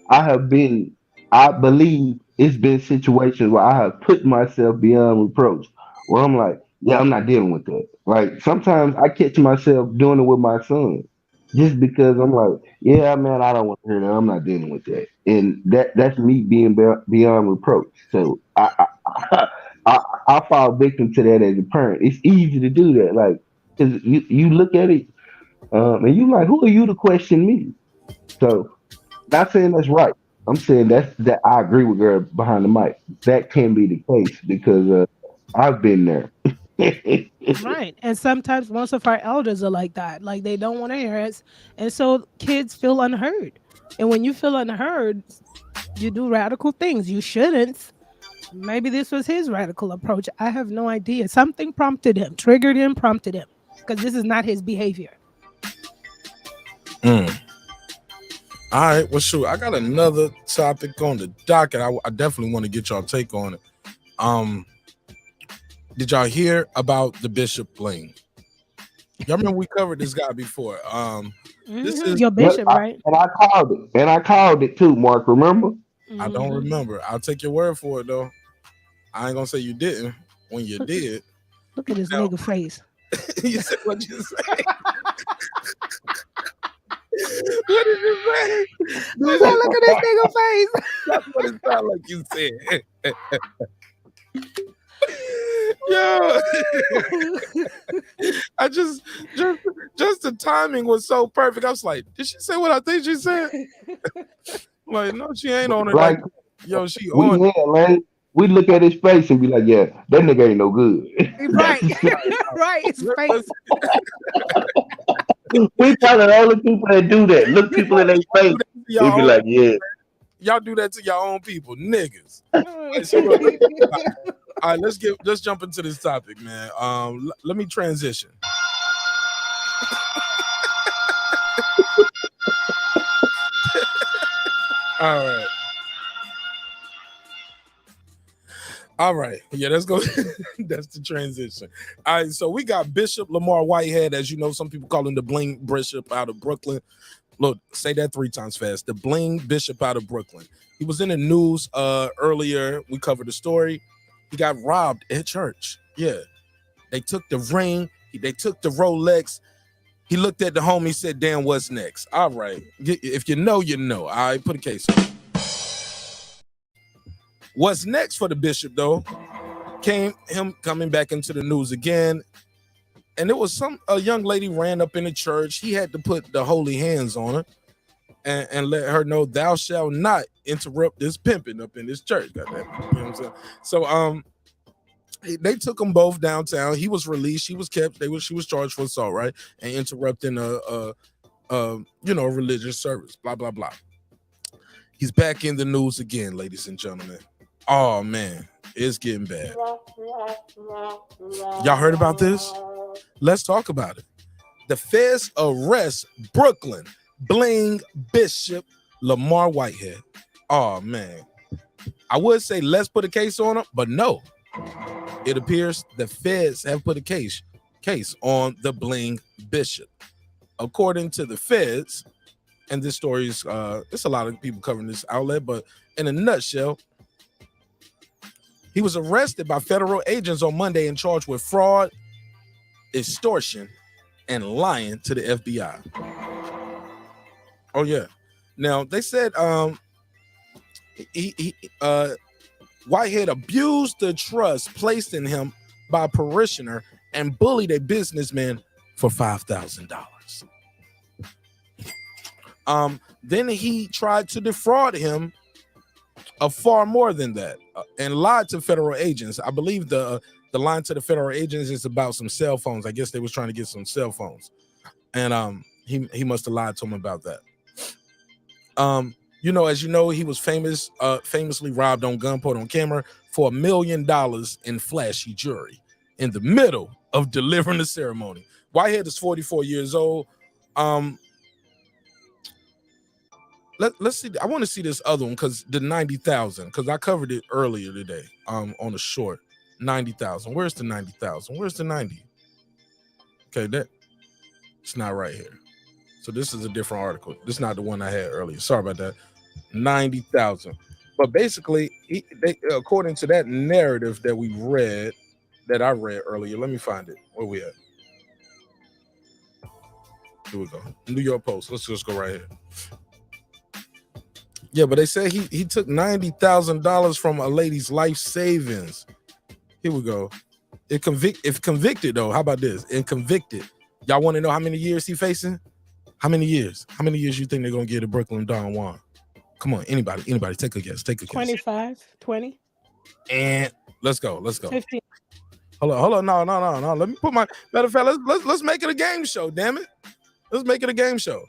I have been, I believe it's been situations where I have put myself beyond reproach, where I'm like, yeah, I'm not dealing with that. Like sometimes I catch myself doing it with my son, just because I'm like, yeah, man, I don't want to hear that. I'm not dealing with that, and that's me being beyond reproach. So I, I fall victim to that as a parent. It's easy to do that, like, because you look at it, and you like, who are you to question me? So not saying that's right. I'm saying that I agree with girl behind the mic. That can be the case because I've been there. right. And sometimes most of our elders are like that. Like they don't want to hear us. And so kids feel unheard. And when you feel unheard, you do radical things. You shouldn't. Maybe this was his radical approach. I have no idea. Something prompted him, triggered him, prompted him. Because this is not his behavior. All right. Well, shoot, I got another topic on the docket. I definitely want to get y'all take on it. Did y'all hear about the Bishop Bling? Y'all remember we covered this guy before. This is your bishop, right? And I called it too, Mark. Remember? I don't remember. I'll take your word for it though. I ain't gonna say you didn't when you did. Look at this nigga face. You said what you say? What did you say? Look at this nigga face. That's what it sounded like you said. Yo, I just the timing was so perfect. I was like, did she say what I think she said? Like, no, she ain't on it. Like Yo, she We on. in, man. We look at his face and be like, yeah, that nigga ain't no good. Right. Right. It's fake. We probably the only people that do that. Look people in their face and be like, yeah. Y'all do that to your own people, niggas. All right, so look, all right, let's jump into this topic, man. Let me transition. All right. All right. Yeah, let's go. That's the transition. All right. So we got Bishop Lamar Whitehead, as you know, some people call him the Bling Bishop out of Brooklyn. Look, say that 3 times fast. The Bling Bishop out of Brooklyn. He was in the news earlier. We covered the story. He got robbed at church. Yeah. They took the ring. They took the Rolex. He looked at the homie, said, damn, what's next? All right. If you know, you know. All right, put a case on. What's next for the bishop, though, him coming back into the news again. And it was a young lady ran up in the church. He had to put the holy hands on her and let her know, thou shalt not interrupt this pimping up in this church. Goddamn. You know what I'm saying? So they took them both downtown. He was released. She was kept. She was charged for assault, right? And interrupting a religious service. Blah blah blah. He's back in the news again, ladies and gentlemen. Oh man, it's getting bad. Y'all heard about this? Let's talk about it. The feds arrest Brooklyn Bling Bishop Lamar Whitehead. Oh man, I would say let's put a case on him, but no. It appears the feds have put a case on the Bling Bishop. According to the feds, and this story is it's a lot of people covering this outlet, but in a nutshell, he was arrested by federal agents on Monday and charged with fraud, extortion, and lying to the FBI. Oh yeah. Now they said Whitehead abused the trust placed in him by a parishioner and bullied a businessman for $5,000. Then he tried to defraud him of far more than that and lied to federal agents. I believe the line to the federal agents is about some cell phones. I guess they was trying to get some cell phones, and he must have lied to him about that. As you know, he was famously robbed on gunpoint on camera for $1 million in flashy jewelry in the middle of delivering the ceremony. Whitehead is 44 years old. Let's see. I want to see this other one because the 90,000, because I covered it earlier today on a short. 90,000. Where's the 90,000? Where's the 90? Okay, it's not right here. So this is a different article. This is not the one I had earlier. Sorry about that. 90,000. But basically, they according to that narrative that I read earlier, let me find it. Where we at? Here we go. New York Post. Let's just go right here. Yeah, but they say he took $90,000 from a lady's life savings. Here we go. If convicted though, how about this? And convicted, y'all want to know how many years he facing? How many years? How many years you think they're gonna give to Brooklyn Don Juan? Come on, anybody, take a guess. 25, 20. And let's go. 15. Hold on. No. Let me put my matter of fact. Let's make it a game show. Damn it. Let's make it a game show.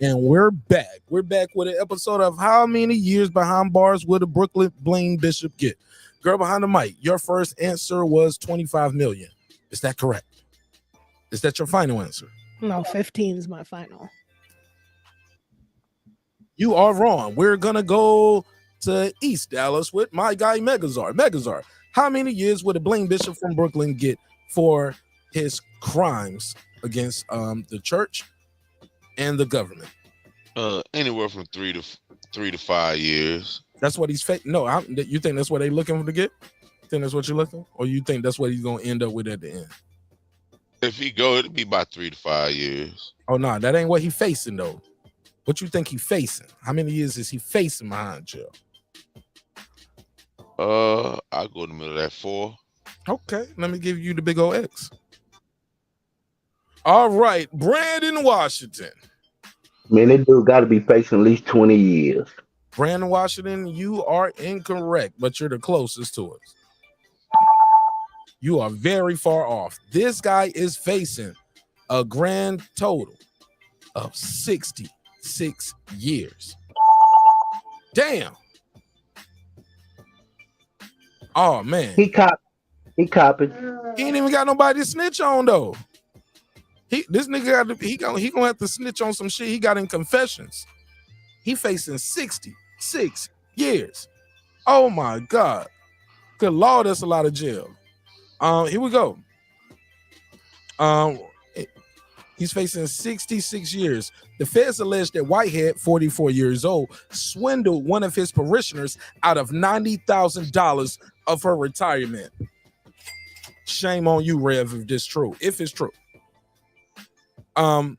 And we're back. We're back with an episode of How Many Years Behind Bars Will the Brooklyn Bling Bishop Get? Girl behind the mic, your first answer was 25 million. Is that correct? Is that your final answer? No, 15 is my final. You are wrong. We're going to go to East Dallas with my guy Megazar. Megazar, how many years would a Bling Bishop from Brooklyn get for his crimes against the church and the government? Anywhere from 3 to 5 years. That's what he's No, you think that's what they looking to get? Think that's what you're looking, or you think that's what he's gonna end up with at the end? If he go, it'll be about 3 to 5 years. Oh no, that ain't what he facing though. What you think he facing? How many years is he facing behind jail? I'll go in the middle of that 4. Okay, let me give you the big old X. All right, Brandon Washington. Man, that dude got to be facing at least 20 years. Brandon Washington, you are incorrect, but you're the closest to us. You are very far off. This guy is facing a grand total of 66 years. Damn. Oh man. He copied. He ain't even got nobody to snitch on though. This nigga he gonna have to snitch on some shit he got in confessions. He facing 66 years. Oh my God. Good Lord, that's a lot of jail. Here we go. He's facing 66 years. The feds alleged that Whitehead, 44 years old, swindled one of his parishioners out of $90,000 of her retirement. Shame on you, Rev, if this true. If it's true. Out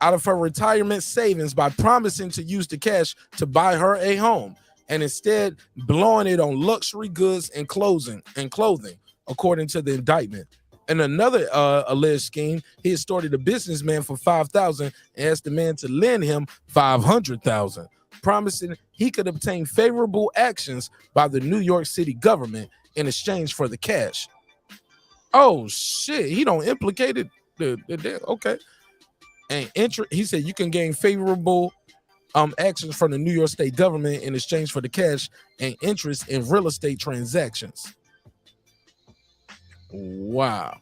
of her retirement savings by promising to use the cash to buy her a home and instead blowing it on luxury goods and clothing, according to the indictment. In another alleged scheme, he extorted a businessman for $5,000 and asked the man to lend him $500,000, promising he could obtain favorable actions by the New York City government in exchange for the cash. Oh shit, he don't implicated the okay. And he said you can gain favorable actions from the New York State government in exchange for the cash and interest in real estate transactions. Wow.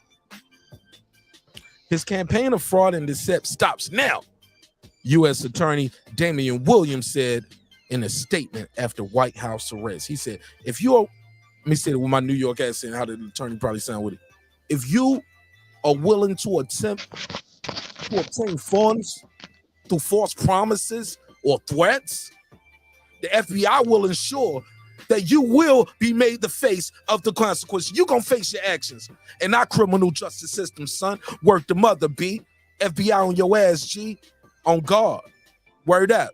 His campaign of fraud and deception stops now, U.S. Attorney Damian Williams said in a statement after White House arrest. He said, if you are, let me say it with my New York accent, how did the attorney probably sound with it? If you are willing to attempt to obtain funds through false promises or threats, the FBI will ensure that you will be made the face of the consequences. You're going to face your actions and not criminal justice system, son. Work the mother, B. FBI on your ass, G. On guard. Word up.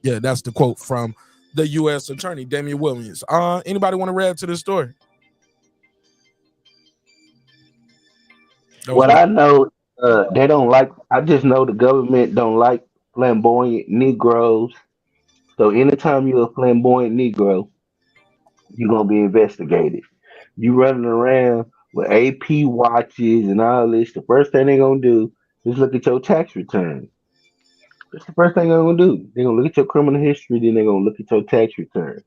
Yeah, that's the quote from the U.S. Attorney, Damian Williams. Anybody want to read to this story? What I know, they don't like, I just know the government don't like flamboyant Negroes. So anytime you're a flamboyant Negro, you're going to be investigated. You running around with AP watches and all this, the first thing they're going to do is look at your tax return. That's the first thing they're going to do. They're going to look at your criminal history, then they're going to look at your tax return.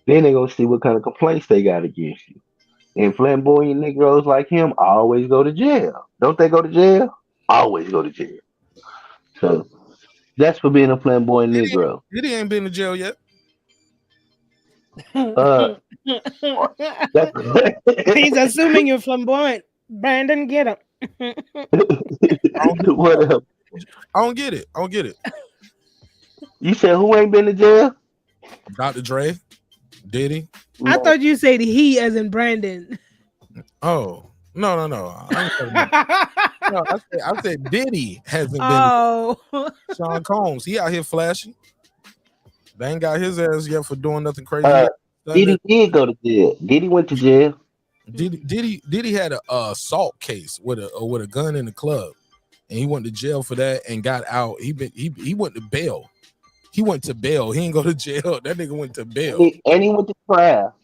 Then they're going to see what kind of complaints they got against you. And flamboyant Negroes like him always go to jail. Don't they go to jail? Always go to jail. So that's for being a flamboyant Negro. Diddy ain't been to jail yet. He's assuming you're flamboyant. Brandon, get him. Whatever. I don't get it. You said who ain't been to jail? Dr. Dre, Diddy. I thought you said he as in Brandon. Oh, no. I said Diddy hasn't been. Oh. Sean Combs, he out here flashing. They ain't got his ass yet for doing nothing crazy. Diddy did go to jail. Diddy went to jail. Diddy had a assault case with a gun in the club, and he went to jail for that and got out. He went to bail. He went to bail. He ain't go to jail. That nigga went to bail. And he went to trial.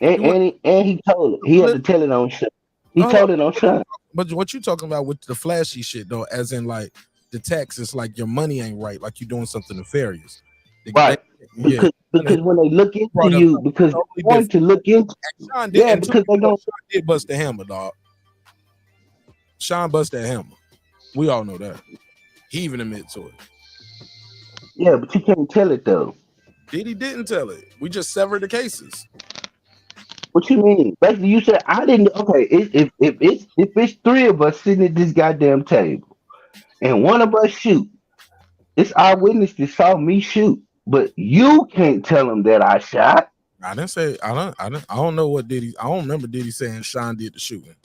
And he told it. He had to tell it on shit. He told it on shit. But what you talking about with the flashy shit though, as in like the taxes, like your money ain't right, like you doing something nefarious. Right. Because when they look into you, because they want to look into Sean because they don't. Sean did bust the hammer, dog. Sean bust that hammer. We all know that. He even admit to it. Yeah, but you can't tell it though. Diddy didn't tell it. We just severed the cases. What you mean? Basically, you said I didn't. Okay, if it's three of us sitting at this goddamn table, and one of us shoot, it's our witness that saw me shoot, but you can't tell them that I shot. I didn't say. I don't know what Diddy. I don't remember Diddy saying Sean did the shooting.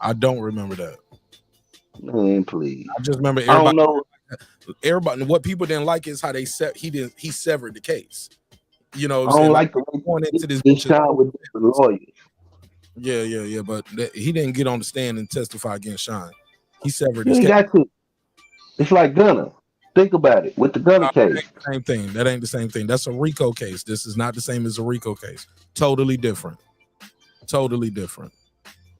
I don't remember that. Man, please. I just remember I don't know. Everybody. What people didn't like is how they he severed the case. You know, I don't like the way going into this Sean with different lawyers. Yeah. But he didn't get on the stand and testify against Sean. He severed You his ain't cap. got to. It's like Gunner. Think about it with the Gunner That case. ain't the same thing. That ain't the same thing. That's a RICO case. This is not the same as a RICO case. Totally different. Totally different.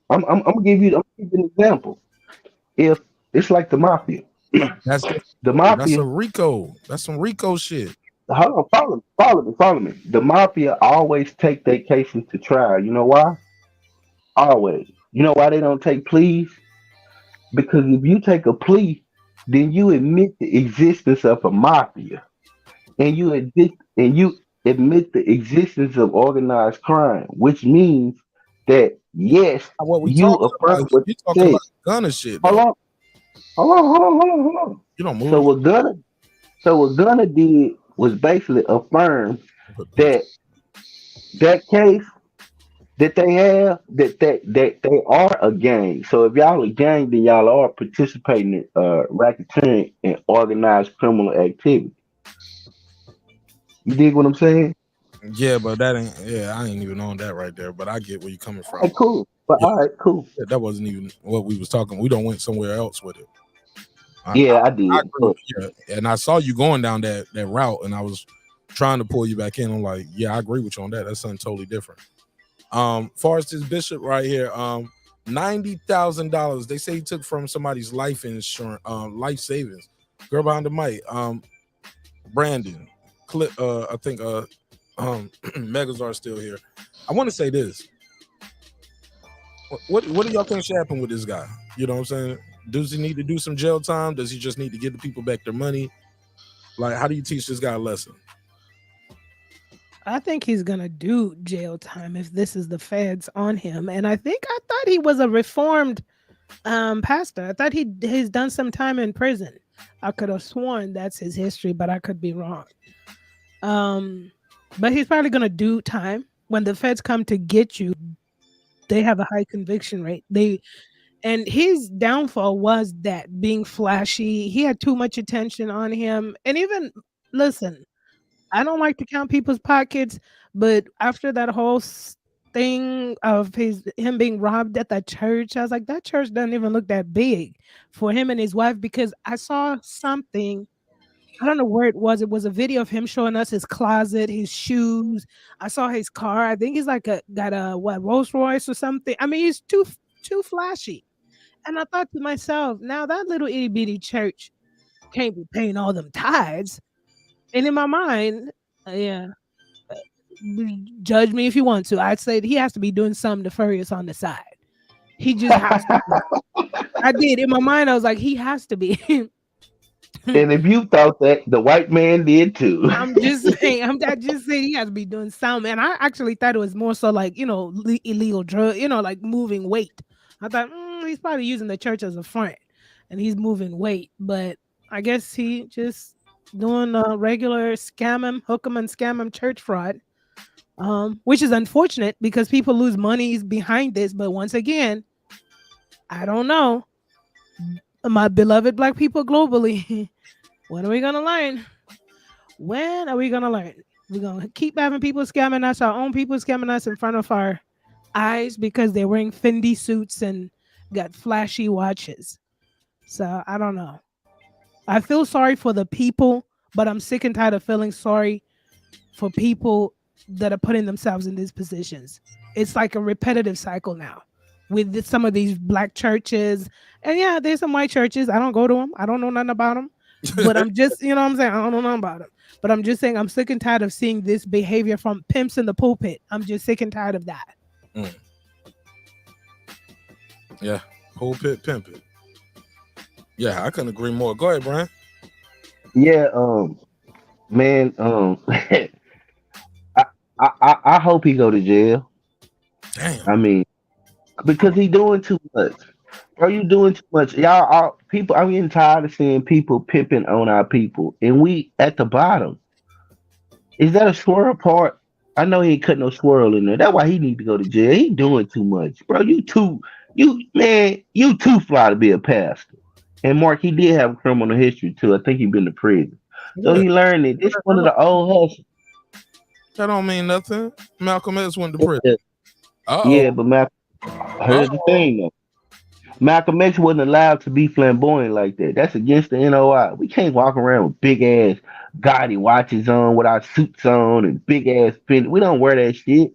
I'm gonna give you an example. If it's like the mafia, That's the That's a mafia. RICO. That's some RICO shit. Hold on, follow me. The mafia always take their cases to trial. You know why? Always. You know why they don't take pleas? Because if you take a plea, then you admit the existence of a mafia, and you admit the existence of organized crime, which means that yes, What we you talking affirm about? what You you talking said. about Gunner shit Hold though. on, hold on. You don't So move. what Gunner did was basically affirm that that case that they have that they are a gang. So if y'all a gang, then y'all are participating in racketeering and organized criminal activity. You dig what I'm saying? Yeah, but that ain't. Yeah, I ain't even on that right there. But I get where you coming All from. right, cool. But Yeah, all right, cool. that wasn't even what we was talking. We don't went somewhere else with it. I Yeah, I agree did. with you. Yeah. And I saw you going down that route, and I was trying to pull you back in. I'm like, yeah, I agree with you on that. That's something totally different. Far as this bishop right here, $90,000. They say he took from somebody's life insurance, life savings. Girl behind the mic, Brandon, I think Megazar still here. I want to say this. What do y'all think should happen with this guy? You know what I'm saying? Does he need to do some jail time? Does he just need to give the people back their money? Like, how do you teach this guy a lesson? I think he's gonna do jail time if this is the feds on him. And I thought he was a reformed pastor. I thought he's done some time in prison. I could have sworn that's his history, but I could be wrong. But he's probably gonna do time. When the feds come to get you, they have a high conviction rate. And his downfall was that being flashy. He had too much attention on him. And even listen, I don't like to count people's pockets, but after that whole thing of him being robbed at that church, I was like, that church doesn't even look that big for him and his wife, because I saw something. I don't know where it was. It was a video of him showing us his closet, his shoes. I saw his car. I think he's got a Rolls Royce or something. I mean, he's too flashy. And I thought to myself, now that little itty bitty church can't be paying all them tithes. And in my mind, yeah, judge me if you want to. I'd say he has to be doing something nefarious on the side. He just has to be. I did. In my mind, I was like, he has to be. And if you thought that, the white man did too. I'm just saying. I just saying he has to be doing something. And I actually thought it was more so like, illegal drug, like moving weight. I thought he's probably using the church as a front, and he's moving weight. But I guess he just doing a regular hook 'em and scam 'em church fraud. Which is unfortunate because people lose money behind this. But once again, I don't know. My beloved black people globally, when are we gonna learn? When are we gonna learn? We're gonna keep having people scamming us, our own people scamming us in front of our eyes because they're wearing Fendi suits and got flashy watches. So I don't know. I feel sorry for the people, but I'm sick and tired of feeling sorry for people that are putting themselves in these positions. It's like a repetitive cycle now with some of these black churches. And yeah, there's some white churches. I don't go to them. I don't know nothing about them. But I'm just, you know what I'm saying? I don't know nothing about them. But I'm just saying I'm sick and tired of seeing this behavior from pimps in the pulpit. I'm just sick and tired of that. Yeah, pulpit pimping. Yeah, I couldn't agree more. Go ahead, Brian. Yeah, man, I hope he go to jail. Damn. I mean, because he doing too much. Bro, you doing too much. People, I'm getting tired of seeing people pimping on our people, and we at the bottom. Is that a swirl part? I know he ain't cut no swirl in there. That's why he need to go to jail. He doing too much, bro. You too fly to be a pastor. And Mark, he did have a criminal history too. I think he been to prison, so Yeah. he learned it. This one of the old hustles. That don't mean nothing. Malcolm X went to prison. Yeah, Uh-oh. yeah, but Malcolm, here's the thing though. Malcolm X wasn't allowed to be flamboyant like that. That's against the NOI. We can't walk around with big ass gaudy watches on with our suits on and big ass pin. We don't wear that shit.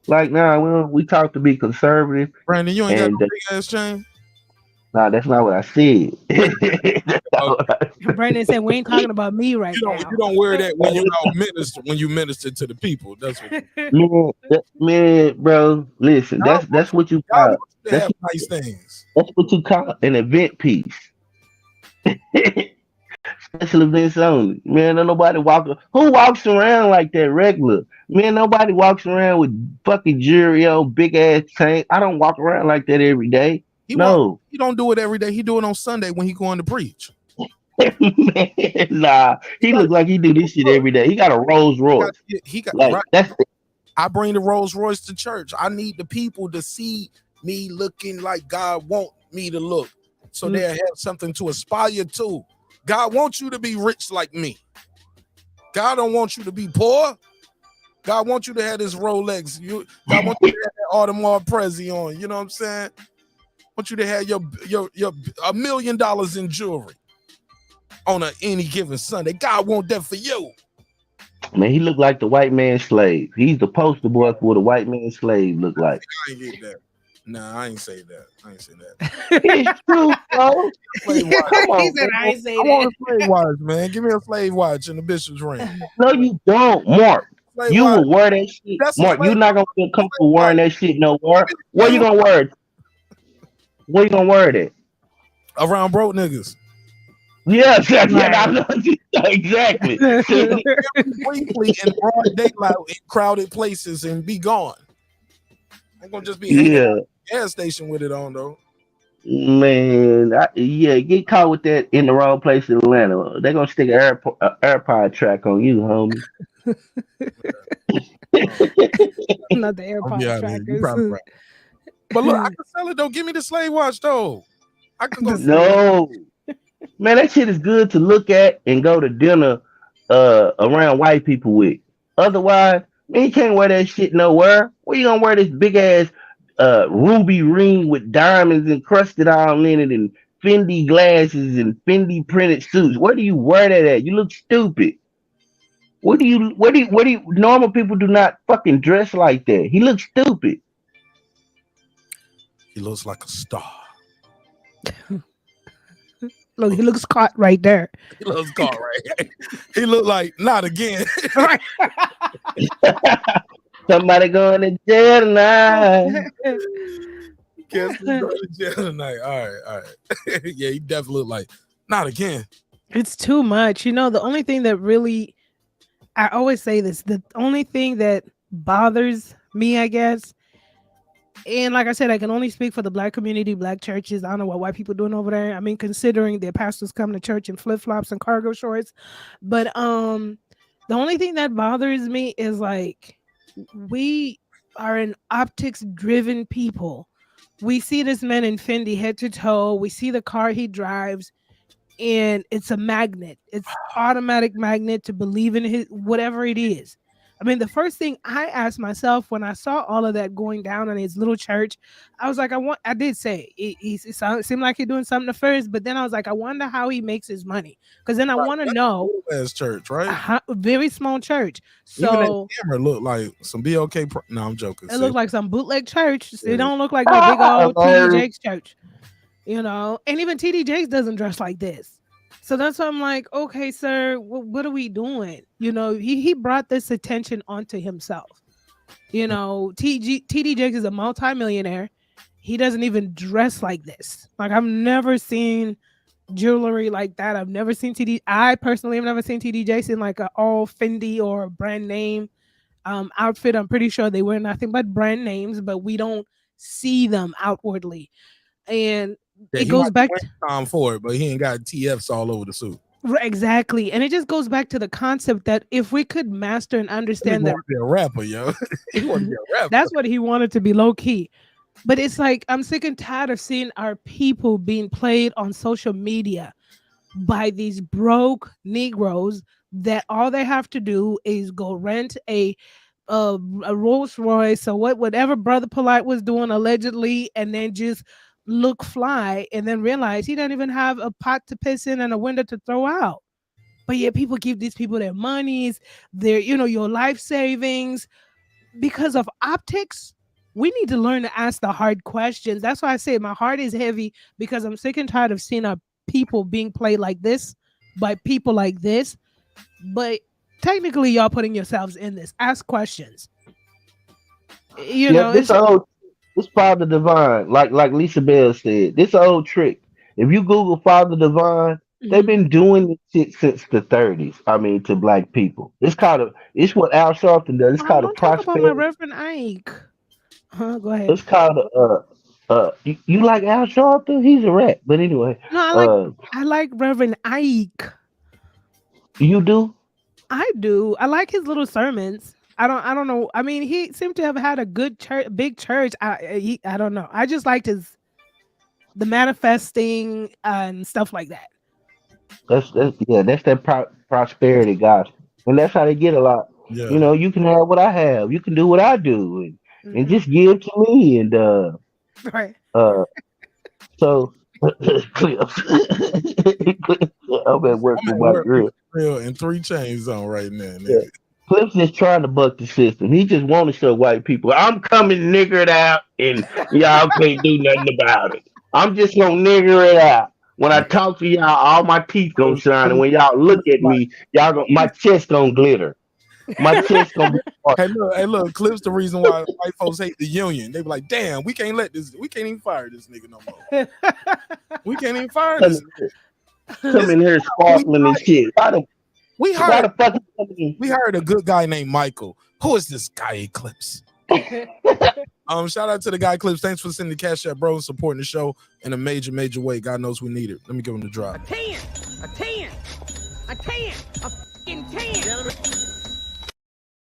Like, nah, we talk to be conservative, Brandon, you ain't got no and big ass chain. nah, that's not what I said. That's not Okay. what I said. Brandon said we ain't talking about me right You don't wear that when you out minister when you minister to the people. That's what Man, bro, listen, that's what you God call wants you to that's have nice things. that's what you call an event piece. Special events only. Man, don't nobody who walks around like that regular? Man, nobody walks around with fucking jewelry on, big ass chain. I don't walk around like that every day. No. He don't do it every day. He do it on Sunday when he going to preach. Man, nah, he look like he do this shit every day. He got a Rolls Royce. He got Like right. that's I bring the Rolls Royce to church. I need the people to see me looking like God want me to look, so they'll have something to aspire to. God wants you to be rich like me. God don't want you to be poor. God wants you to have this Rolex. God wants you to have that Audemars Prezi on. You know what I'm saying? Want you to have your $1 million in jewelry on any given Sunday. God want that for you. Man, he look like the white man's slave. He's the poster boy for what a white man's slave look like. I ain't get that. Nah, I ain't say that. It's true, bro. Come on, He said, I ain't say I want that. a slave watch, man. Give me a slave watch in the bishop's ring. No, you don't, Mark. Slave You watch. will wear that shit. That's a Mark, slave you're not gonna feel comfortable wearing that shit nowhere. Where you slave gonna wear it? Where you gonna wear it at? Around broke niggas. Yeah, I know exactly. Briefly in broad daylight in crowded places and be gone. I'm gonna just be hanging out at the gas station with it on though. Man, get caught with that in the wrong place in Atlanta. They're gonna stick an AirPod track on you, homie. Not the AirPod You trackers. probably right. But look, I can sell it though. Give me the slave watch though. I can go. No, man, that shit is good to look at and go to dinner around white people with. Otherwise, man, you can't wear that shit nowhere. Where you gonna wear this big ass ruby ring with diamonds encrusted all in it and Fendi glasses and Fendi printed suits? Where do you wear that at? You look stupid. What do you normal people do not fucking dress like that. He looks stupid. He looks like a star. Look, he looks caught right there. He looks caught right. He look like not again. Somebody going to jail tonight. Guess who's going to jail tonight? All right. Yeah, he definitely look like not again. It's too much. You know, the only thing that really, I always say this, the only thing that bothers me, I guess, and like I said, I can only speak for the black community, black churches. I don't know what white people doing over there. I mean, considering their pastors come to church in flip-flops and cargo shorts. But the only thing that bothers me is like we are an optics-driven people. We see this man in Fendi head to toe. We see the car he drives, and it's a magnet. It's automatic magnet to believe in his whatever it is. I mean, the first thing I asked myself when I saw all of that going down in his little church, I was like, I did say it seemed like he's doing something at first, but then I was like, I wonder how he makes his money. Because then I want to know. As church, right? Very small church. So even that camera looked like some BOK. No, I'm joking. It looked like some bootleg church. It don't look like no big old TD Jakes church. You know, and even TD Jakes doesn't dress like this. So that's why I'm like, okay, sir, what are we doing? You know, he brought this attention onto himself. You know, TD Jakes is a multimillionaire. He doesn't even dress like this. Like, I've never seen jewelry like that. I've never seen I personally have never seen TD Jakes in like an all Fendi or brand name outfit. I'm pretty sure they wear nothing but brand names, but we don't see them outwardly. And it goes back to time for it, but he ain't got TFs all over the suit. Exactly. And it just goes back to the concept that if we could master and understand that, be a rapper, yo. He want to be a rapper. That's what he wanted to be, low key. But it's like, I'm sick and tired of seeing our people being played on social media by these broke Negroes that all they have to do is go rent a Rolls Royce or whatever Brother Polite was doing allegedly, and then just look fly and then realize he doesn't even have a pot to piss in and a window to throw out. But yet people give these people their monies, their, your life savings because of optics. We need to learn to ask the hard questions. That's why I say my heart is heavy, because I'm sick and tired of seeing our people being played like this by people like this. But technically, y'all putting yourselves in this. Ask questions. This Father Divine, like Lisa Bell said, this old trick. If you Google Father Divine, they've been doing this shit since the 30s. I mean, to black people. It's what Al Sharpton does. It's called a Don't talk about my prosperity. Reverend Ike. Go ahead. It's called you like Al Sharpton? He's a rat. But anyway, No, I like Reverend Ike. You do? I do. I like his little sermons. I don't know. I mean, he seemed to have had a good church, big church. I don't know. I just liked the manifesting and stuff like that. That's that prosperity gospel, and that's how they get a lot. Yeah. You can have what I have. You can do what I do, and just give to me. And right. So Clips. I'm at work with my grill. And 3 chains on right now. Nigga. Yeah. Clips is trying to buck the system. He just want to show white people, I'm coming niggered out, and y'all can't do nothing about it. I'm just gonna nigger it out. When I talk to y'all, all my teeth gonna shine, and when y'all look at me, my chest gonna glitter. My chest gonna be hard. Hey, look, Clips the reason why white folks hate the union. They be like, damn, we can't even fire this nigga no more. We can't even fire this nigga. Come in here sparkling and shit. We hired a good guy named Michael. Who is this guy, Eclipse? Shout out to the guy Eclipse. Thanks for sending the cash out, bro, and supporting the show in a major way. God knows we need it. Let me give him the drop. A 10. A fucking 10.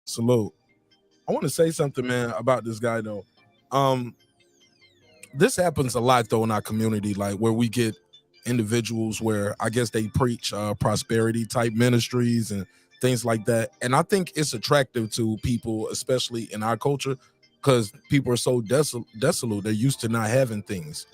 Salute. I want to say something, man, about this guy though. This happens a lot though in our community, like where we get individuals where I guess they preach prosperity type ministries and things like that. And I think it's attractive to people, especially in our culture, because people are so desolate. They're used to not having things.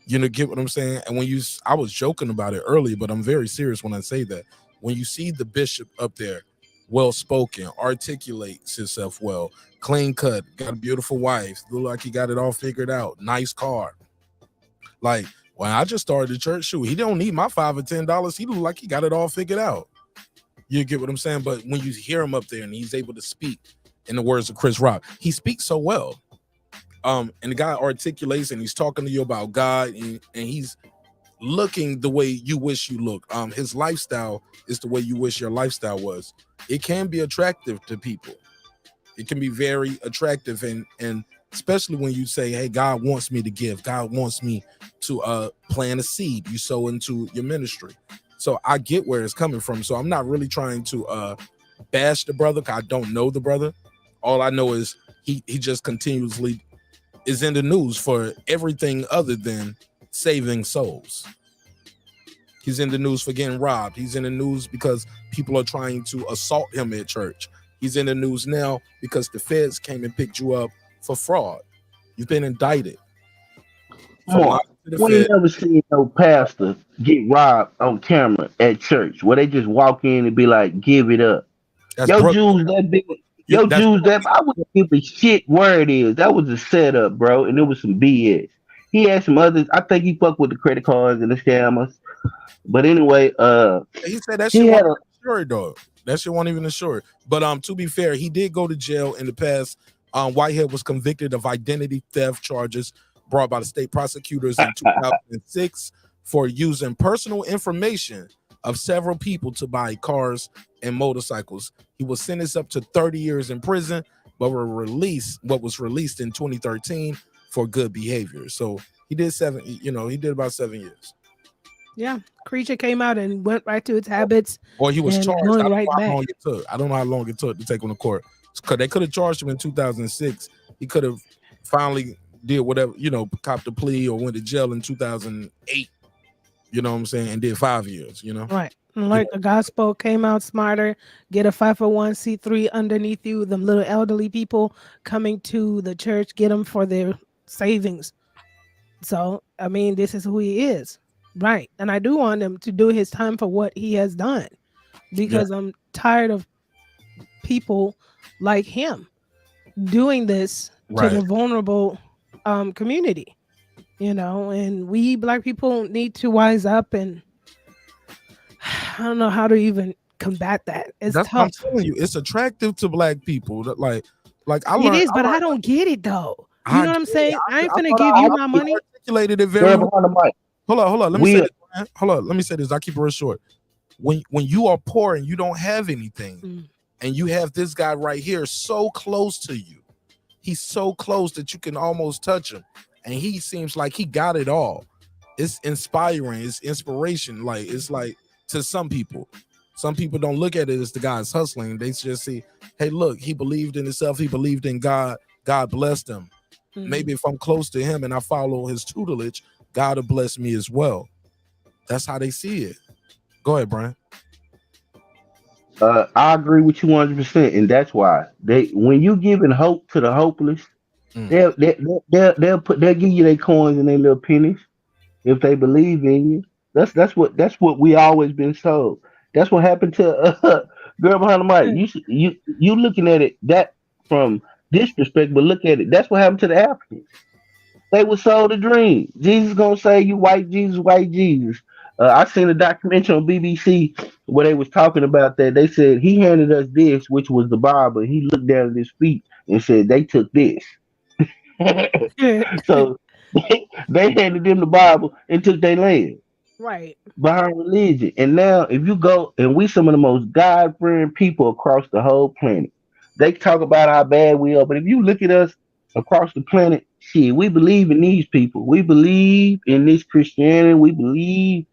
Get what I'm saying? And I was joking about it earlier, but I'm very serious when I say that. When you see the bishop up there, well-spoken, articulates himself well, clean cut, got a beautiful wife, look like he got it all figured out, nice car. Like, when I just started the church, shoot, he don't need my $5 or $10. He look like he got it all figured out. You get what I'm saying? But when you hear him up there and he's able to speak, in the words of Chris Rock, he speaks so well. And the guy articulates and he's talking to you about God, and he's looking the way you wish you look. His lifestyle is the way you wish your lifestyle was. It can be attractive to people. It can be very attractive, and especially when you say, hey, God wants me to give. God wants me to plant a seed. You sow into your ministry. So I get where it's coming from. So I'm not really trying to bash the brother, because I don't know the brother. All I know is he just continuously is in the news for everything other than saving souls. He's in the news for getting robbed. He's in the news because people are trying to assault him at church. He's in the news now because the feds came and picked you up for fraud. You've been indicted. We ain't never seen no pastor get robbed on camera at church where they just walk in and be like, give it up. Jews that big. I wouldn't give a shit where it is. That was a setup, bro, and it was some BS. He had some others. I think he fucked with the credit cards and the scammers. But anyway, he said that shit wasn't insured, though. That shit wasn't even insured. But to be fair, he did go to jail in the past. Whitehead was convicted of identity theft charges brought by the state prosecutors in 2006 for using personal information of several people to buy cars and motorcycles. He was sentenced up to 30 years in prison, but was released in 2013 for good behavior. So he did about 7 years. Yeah, creature came out and went right to its habits. Or he was charged. I don't know how long it took to take him to court. Because they could have charged him in 2006. He could have finally did whatever, copped a plea or went to jail in 2008. You know what I'm saying? And did 5 years, Right. Like the gospel came out smarter, get a 501c3 underneath you, them little elderly people coming to the church, get them for their savings. So, I mean, this is who he is. Right. And I do want him to do his time for what he has done because I'm tired of people like him doing this to the Right. vulnerable community, and we Black people need to wise up, and I don't know how to even combat that. It's That's what I'm tough. telling you. It's attractive to Black people. That like I It learned. is, but I don't get it though. You I know what get I'm it. saying? I ain't I finna thought give you my I money. articulated it very Girl well. behind the mic. Hold on. Let me We say this, man. Hold on. Let me say this. I keep it real short. When you are poor and you don't have anything, and you have this guy right here so close to you, he's so close that you can almost touch him, and he seems like he got it all. It's inspiring. It's inspiration. Like it's like to some people. Some people don't look at it as the guy's hustling. They just see, hey, look, he believed in himself. He believed in God. God blessed him. Maybe if I'm close to him and I follow his tutelage, God will bless me as well. That's how they see it. Go ahead, Brian. I agree with you 100%, and that's why when you giving hope to the hopeless, they'll give you their coins and their little pennies if they believe in you. That's what we always been told. That's what happened to girl behind the mic. You looking at it that from this perspective, but look at it. That's what happened to the Africans. They were sold a dream. Jesus gonna say you white Jesus, white Jesus. I seen a documentary on BBC where they was talking about that. They said he handed us this, which was the Bible. He looked down at his feet and said they took this. So they handed them the Bible and took their land Right. behind religion. And now, if you go, and we some of the most God-fearing people across the whole planet. They talk about how bad we are, but if you look at us across the planet, shit, we believe in these people. We believe in this Christianity. We believe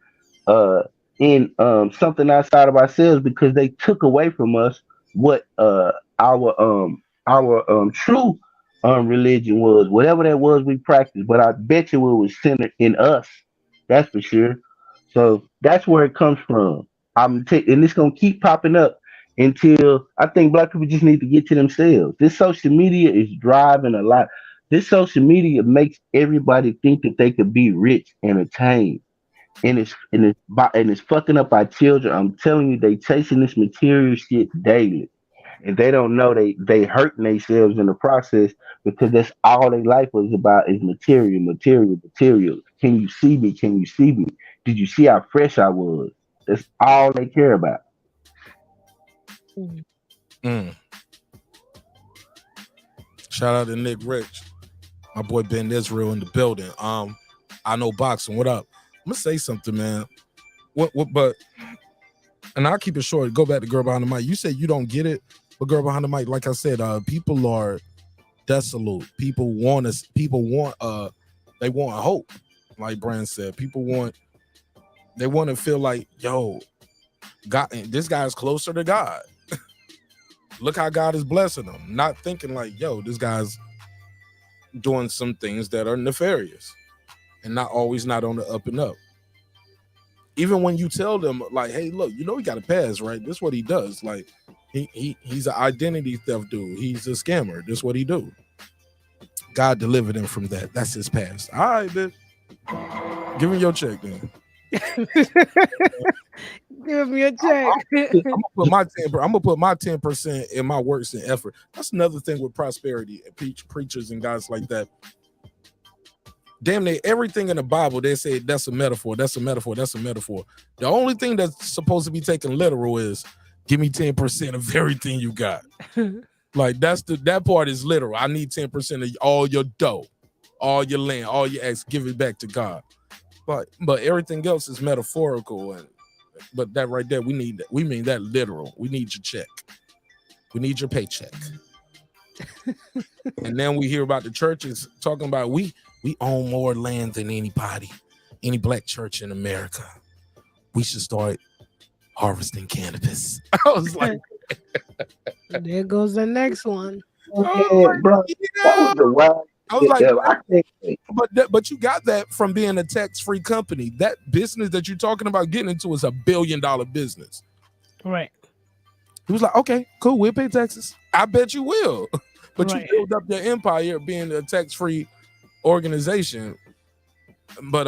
uh, in something outside of ourselves because they took away from us what our true religion was, whatever that was we practiced. But I bet you it was centered in us. That's for sure. So that's where it comes from. And it's gonna keep popping up until I think Black people just need to get to themselves. This social media is driving a lot. This social media makes everybody think that they could be rich and attained, and it's fucking up our children. I'm telling you, they chasing this material shit daily, and they don't know they hurting themselves in the process because that's all their life was about is material, material, material. Can you see me? Can you see me? Did you see how fresh I was? That's all they care about. Mm. Shout out to Nick Rich, my boy Ben Israel in the building. I know boxing. What up? I'm gonna say something, man. But and I'll keep it short. Go back to girl behind the mic. You said you don't get it, but girl behind the mic, like I said, people are desolate. People want us. People want they want hope. Like Brand said, they want to feel like, yo, God, this guy's closer to God. Look how God is blessing them. Not thinking like, yo, this guy's doing some things that are nefarious and not always not on the up and up. Even when you tell them like, hey, look, he got a pass, right? This is what he does. Like he's an identity theft dude. He's a scammer. This is what he do. God delivered him from that. That's his past. All right, bitch. Give him your check then. Give me a check. I'm gonna put my 10% in my works and effort. That's another thing with prosperity and preachers and guys like that. Damn near everything in the Bible, they say that's a metaphor, that's a metaphor, that's a metaphor. The only thing that's supposed to be taken literal is give me 10% of everything you got. Like that part is literal. I need 10% of all your dough, all your land, all your ex, give it back to God. But everything else is metaphorical, but that right there, we mean that literal. We need your check. We need your paycheck. And then we hear about the churches talking about we own more land than anybody, any black church in America. We should start harvesting cannabis. I was like, there goes the next one. Oh, bro, that was the wild. I was like, I can't. but you got that from being a tax-free company. That business that you're talking about getting into is $1 billion business. Right. He was like, okay, cool, we'll pay taxes. I bet you will. But Right. you build up your empire being a tax-free organization. But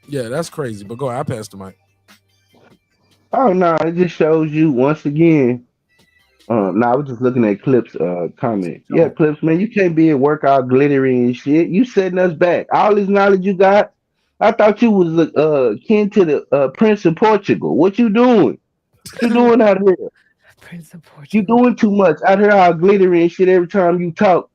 yeah, that's crazy. But go ahead, I passed the mic. Oh no, it just shows you once again. No, I was just looking at Clips comment. Yeah, So Clips, man, you can't be at work all glittery and shit. You setting us back. All this knowledge you got, I thought you was kin to the Prince of Portugal. What you doing? What you doing out here? Prince of You Portugal. doing too much out here all glittery and shit. Every time you talk,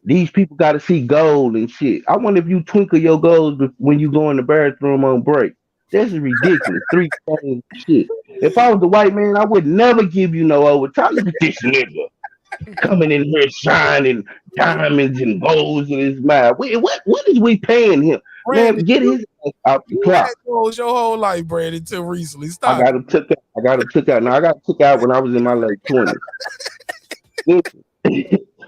these people got to see gold and shit. I wonder if you twinkle your gold when you go in the bathroom on break. This is ridiculous. Three things shit. If I was the white man, I would never give you no overtime. Look at this nigga coming in here shining diamonds and golds in his mouth. What is we paying him? Brandon, Man, get his ass out the you had clock. goals your whole life, Brandon, until recently. I Stop. got him took out. I got him took out. Now I got took out when I was in my late 20s. Listen,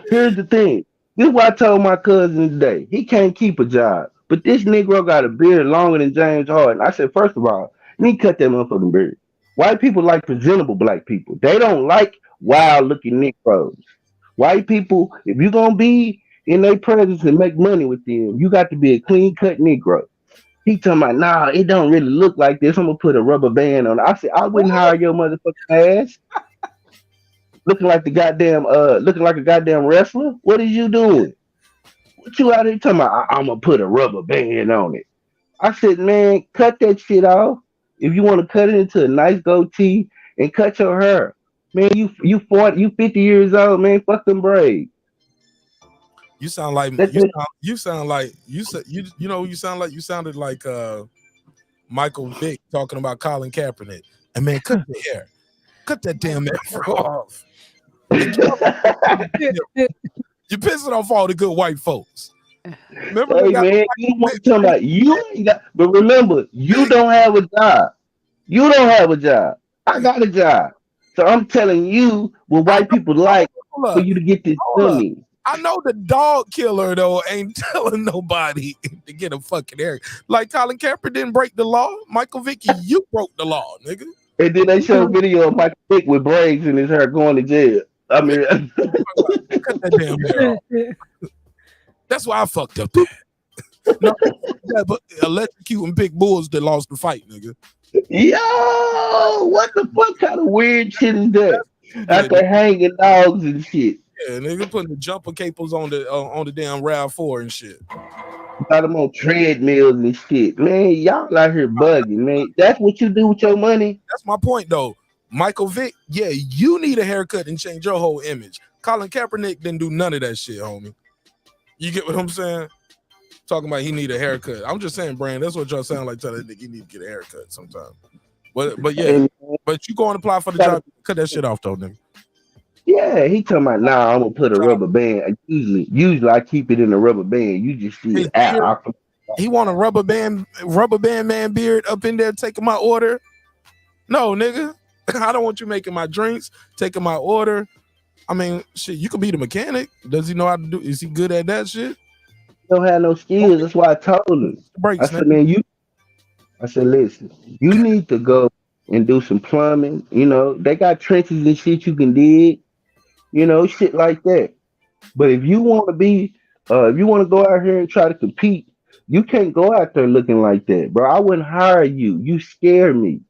here's the thing. This is what I told my cousin today. He can't keep a job. But this Negro got a beard longer than James Harden. I said, first of all, you need to cut that motherfucking beard. White people like presentable black people. They don't like wild looking Negroes. White people, if you're gonna be in their presence and make money with them, you got to be a clean cut Negro. He talking about, nah, it don't really look like this. I'm gonna put a rubber band on it. I said, I wouldn't hire your motherfucking ass. Looking like looking like a goddamn wrestler. What is you doing? What you out here talking about? I'm gonna put a rubber band on it. I said, man, cut that shit off. If you want to cut it into a nice goatee and cut your hair, man, you 40, you 50 years old, man. Fuck them braids. You sound like That's you it. sound, you sound like you sounded like Michael Vick talking about Colin Kaepernick. And man, cut the hair. Cut that damn afro off. You're pissing off all the good white folks. Remember Hey man, you want to talk about you ain't got, but remember, you don't have a job. You don't have a job. I got a job. So I'm telling you what white people like for you to get this money. I know the dog killer though ain't telling nobody to get a fucking hair. Like Colin Kaepernick didn't break the law. Michael Vick, you broke the law, nigga. And then they show a video of Michael Vick with braids in his hair going to jail. I mean, cut that damn hair off. That's why I fucked up there. No, yeah, but electrocuting pig bulls that lost the fight, nigga. Yo, what the fuck kind of weird shit is that? After hanging dogs and shit. Yeah, nigga putting the jumper cables on the damn RAV4 and shit. Got them on treadmills and shit. Man, y'all out here bugging, man. That's what you do with your money? That's my point, though. Michael Vick, yeah, you need a haircut and change your whole image. Colin Kaepernick didn't do none of that shit, homie. You get what I'm saying? Talking about he need a haircut. I'm just saying, Brand, that's what y'all sound like telling that you need to get a haircut sometime. But yeah, but you go and apply for the job, cut that shit off though, nigga. Yeah, he talking about I'm gonna put a rubber band. Usually I keep it in a rubber band. You just see it out. He want a rubber band man beard up in there taking my order. No, nigga. I don't want you making my drinks, taking my order. I mean, shit, you could be the mechanic. Does he know how to do? Is he good at that shit? He don't have no skills. That's why I told him. I said, man, I said, listen, you need to go and do some plumbing. You know, they got trenches and shit you can dig. You know, shit like that. But if you want to be, if you want to go out here and try to compete, you can't go out there looking like that, bro. I wouldn't hire you. You scare me.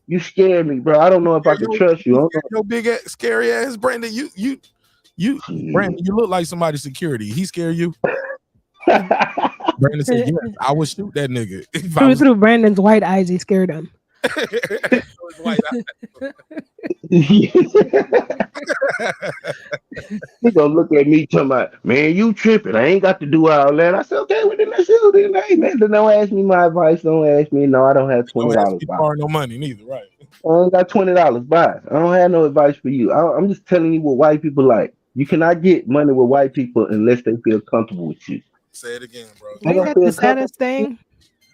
You scared me, bro. I don't know if I can trust you. Your big ass, scary ass, Brandon. Brandon, you look like somebody's security. He scare you. Brandon said, "Yes, I would shoot that nigga." Through Brandon's white eyes, he scared him. He gonna look at me talking about, man, you tripping. I ain't got to do all that. I said, okay, well then let's do it. Hey man, don't ask me my advice. Don't ask me. No, I don't have $20. Don't ask me for no money neither, right? I ain't got $20. Bye. I don't have no advice for you. I'm just telling you what white people like. You cannot get money with white people unless they feel comfortable with you. Say it again, bro. Ain't that the saddest thing?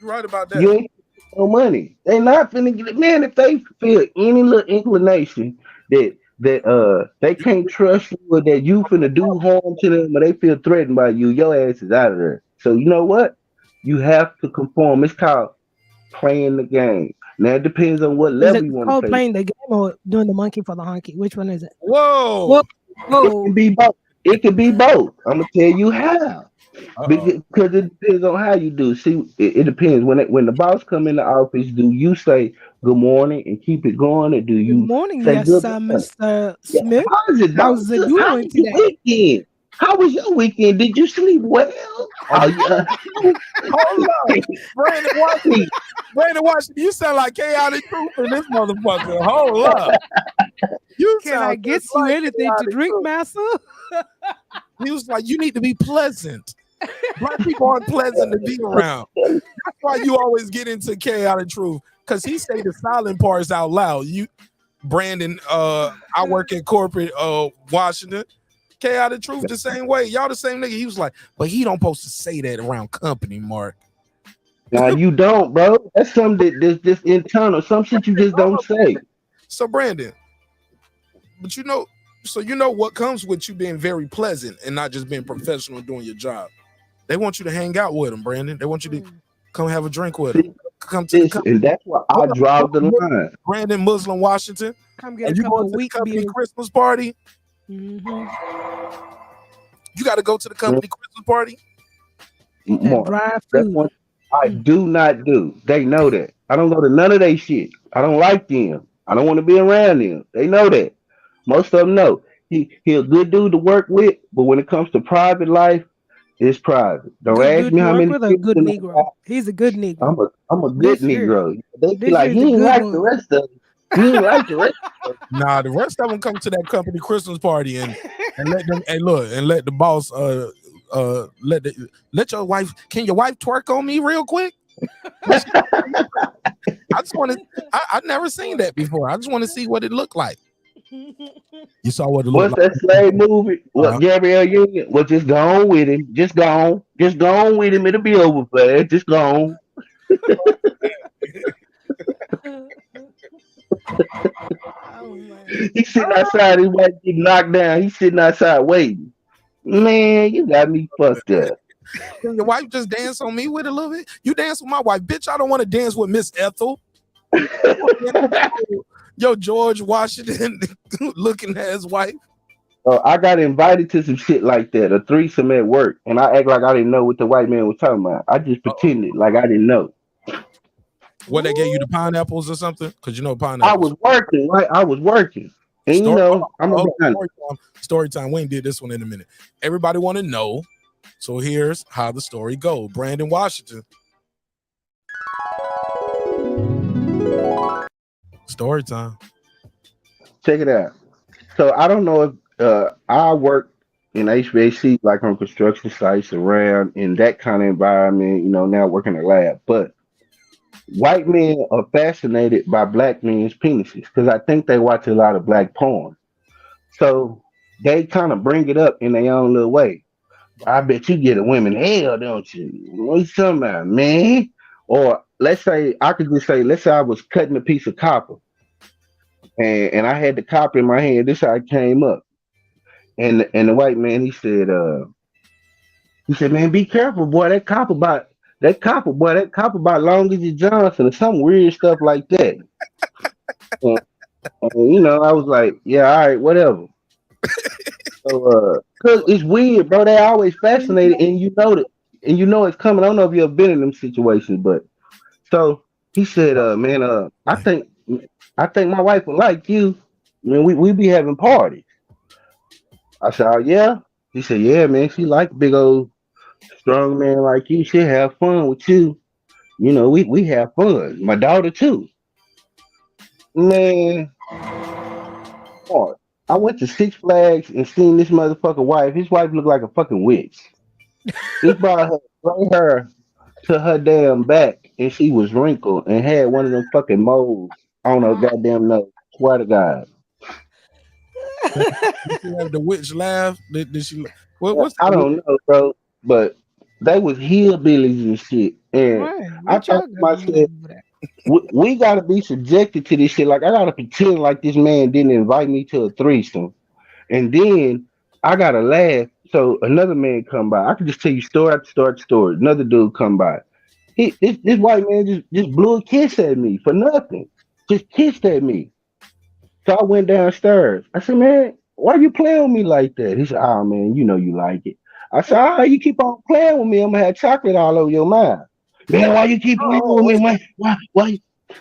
You're right about that. You ain't no money. They not finna get it. Man, if they feel any little inclination that they can't trust you or that you finna do harm to them or they feel threatened by you, your ass is out of there. So you know what? You have to conform. It's called playing the game. Now it depends on what level you want to play. Playing the game or doing the monkey for the honky? Which one is it? Whoa. It can be both. It can be both. I'm gonna tell you how. Because it depends on how you do. See, it depends. When the boss come in the office, do you say good morning and keep it going, or do Good you morning, say yes, good sir, morning? Mr. Yeah. Smith. How is it, How's it How doing was your today? weekend? How was your weekend? Did you sleep well? Oh yeah. Hold up, Brandon Washington. Brandon Washington, you sound like chaotic truth in this motherfucker. Hold up. You Can I sound get just you like anything to chaotic drink, truth. master? He was like, you need to be pleasant. Black people aren't pleasant to be around. That's why you always get into chaotic truth. Because he say the silent parts out loud. Brandon, I work in corporate Washington. Chaotic truth the same way. Y'all the same nigga. He was like, but he don't supposed to say that around company, Marq. Now you don't, bro. That's something that's just internal. Some shit you just don't say. So Brandon, but you know what comes with you being very pleasant and not just being professional doing your job. They want you to hang out with them, Brandon. They want you to come have a drink with them. Come to the company. And that's why I draw the line. Brandon Muslim Washington. Come get Are a you couple going of to the weak company beers. Christmas party? Mm-hmm. You got to go to the company Christmas party. Mark, Dry that's food. one I do not do. They know that. I don't go to none of their shit. I don't like them. I don't want to be around them. They know that. Most of them know. He a good dude to work with, but when it comes to private life, it's private. Don't Good ask dude me to how work many with or a good children I Negro? got. He's a good Negro. I'm a good This year. Negro. They be This like, year's a he ain't good like the one. rest of them. He ain't like the rest of them. Nah, the rest of them come to that company Christmas party and let them and let the boss let your wife. Can your wife twerk on me real quick? I just want to. I've never seen that before. I just want to see what it looked like. You saw what it looked What's like. that slave movie? What Gabrielle Union? Well, just go on with him. Just go on. Just go on with him. It'll be over, fast. Just go on. He's sitting outside. His wife getting knocked down. He's sitting outside waiting. Man, you got me fucked up. Can your wife just dance on me with a little bit? You dance with my wife, bitch. I don't want to dance with Miss Ethel. Yo, George Washington looking at his wife. I got invited to some shit like that, a threesome at work, and I act like I didn't know what the white man was talking about. I just pretended like I didn't know. What, they gave you the pineapples or something? Because you know I pineapples. was working, right? I was working. And you know, I'm a story time. We ain't did this one in a minute. Everybody want to know. So here's how the story go. Brandon Washington. Story time. Check it out. So I don't know if I work in HVAC, like on construction sites around in that kind of environment, you know, now working in a lab. But white men are fascinated by black men's penises because I think they watch a lot of black porn. So they kind of bring it up in their own little way. I bet you get a women hell, don't you? What you talking about, man? Or let's say I could just say, let's say I was cutting a piece of copper and I had the copper in my hand. This how it came up. And the white man he said, man, be careful, boy. That copper about long as your Johnson or some weird stuff like that. And, you know, I was like, yeah, all right, whatever. So, cause it's weird, bro. They always fascinated, and you know that, and you know it's coming. I don't know if you ever been in them situations, but so he said, man, I think my wife would like you. Man, we be having parties. I said, oh yeah. He said, yeah, man. She like big old strong man like you. She have fun with you. You know, we have fun. My daughter too. Man, boy, I went to Six Flags and seen this motherfucker wife. His wife looked like a fucking witch. This brought her bring her to her damn back, and she was wrinkled and had one of them fucking moles on her goddamn nose. Swear to God. Did she have the witch laugh? Did she? What's I the don't know, bro, but they was hillbillies and shit. And Right. I What thought y'all to got going myself, on over there? we got to be subjected to this shit. Like, I got to pretend like this man didn't invite me to a threesome. And then I got to laugh. So another man come by. I can just tell you story after story after story. Another dude come by. This white man just blew a kiss at me for nothing. Just kissed at me. So I went downstairs. I said, man, why you playing with me like that? He said, oh, man, you know you like it. I said, "Oh, you keep on playing with me, I'm gonna have chocolate all over your mouth." Man, why you keep playing with me, man?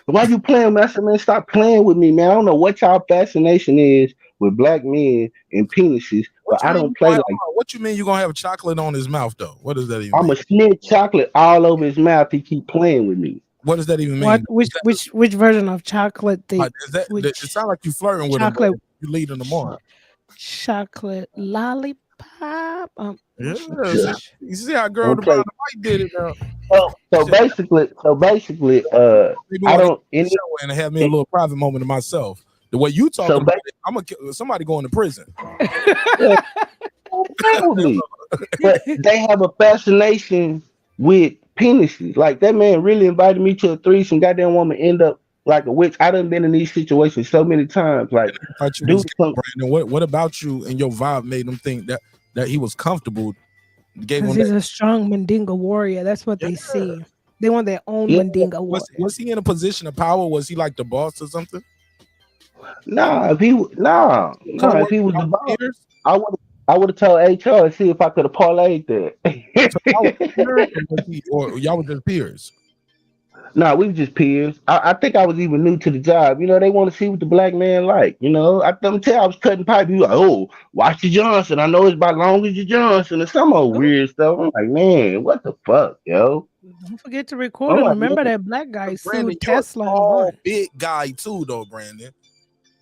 Why you playing with me? I said, man, stop playing with me, man. I don't know what y'all fascination is with black men and penises, What but you I mean? don't play like What you mean? You gonna have chocolate on his mouth though? What does that even I'm mean? a smear chocolate all over his mouth. He keep playing with me. What does that even What? mean? Which version of chocolate? Like, it sounds like you flirting with him, chocolate? but you leading them on. Chocolate lollipop. Yeah, Yeah. you see how girl Don't the play. brown and white did it now. So Shit, basically, maybe I want to don't get the any. show and have me a little private moment to myself. The way you talking So about it, I'm gonna somebody going to prison. yeah, don't play with me. But they have a fascination with penises. Like that man really invited me to a threesome. Goddamn woman end up like a witch. I done been in these situations so many times. Like, I thought you dude, was gay, Brandon. What about you and your vibe made them think that he was comfortable? Gave Because him he's that. a strong Mandinga warrior. That's what they see. They want their own yeah, Mandinga warrior. Was he in a position of power? Was he like the boss or something? nah. If Co-worker, he was the y'all boss, peers? I would have told HR and see if I could have parlayed So y'all was that. peers, or y'all were just peers? No, we were just peers. I think I was even new to the job. You know, they want to see what the black man like. You know, I them tell I was cutting pipe. You like, oh, watch the Johnson. I know it's about long as the Johnson or some old weird stuff. I'm like, man, what the fuck, yo? Don't forget to record I'm and like, remember man, that black guy Brandon, sued you're a Tesla and tall, won. big guy too, though, Brandon.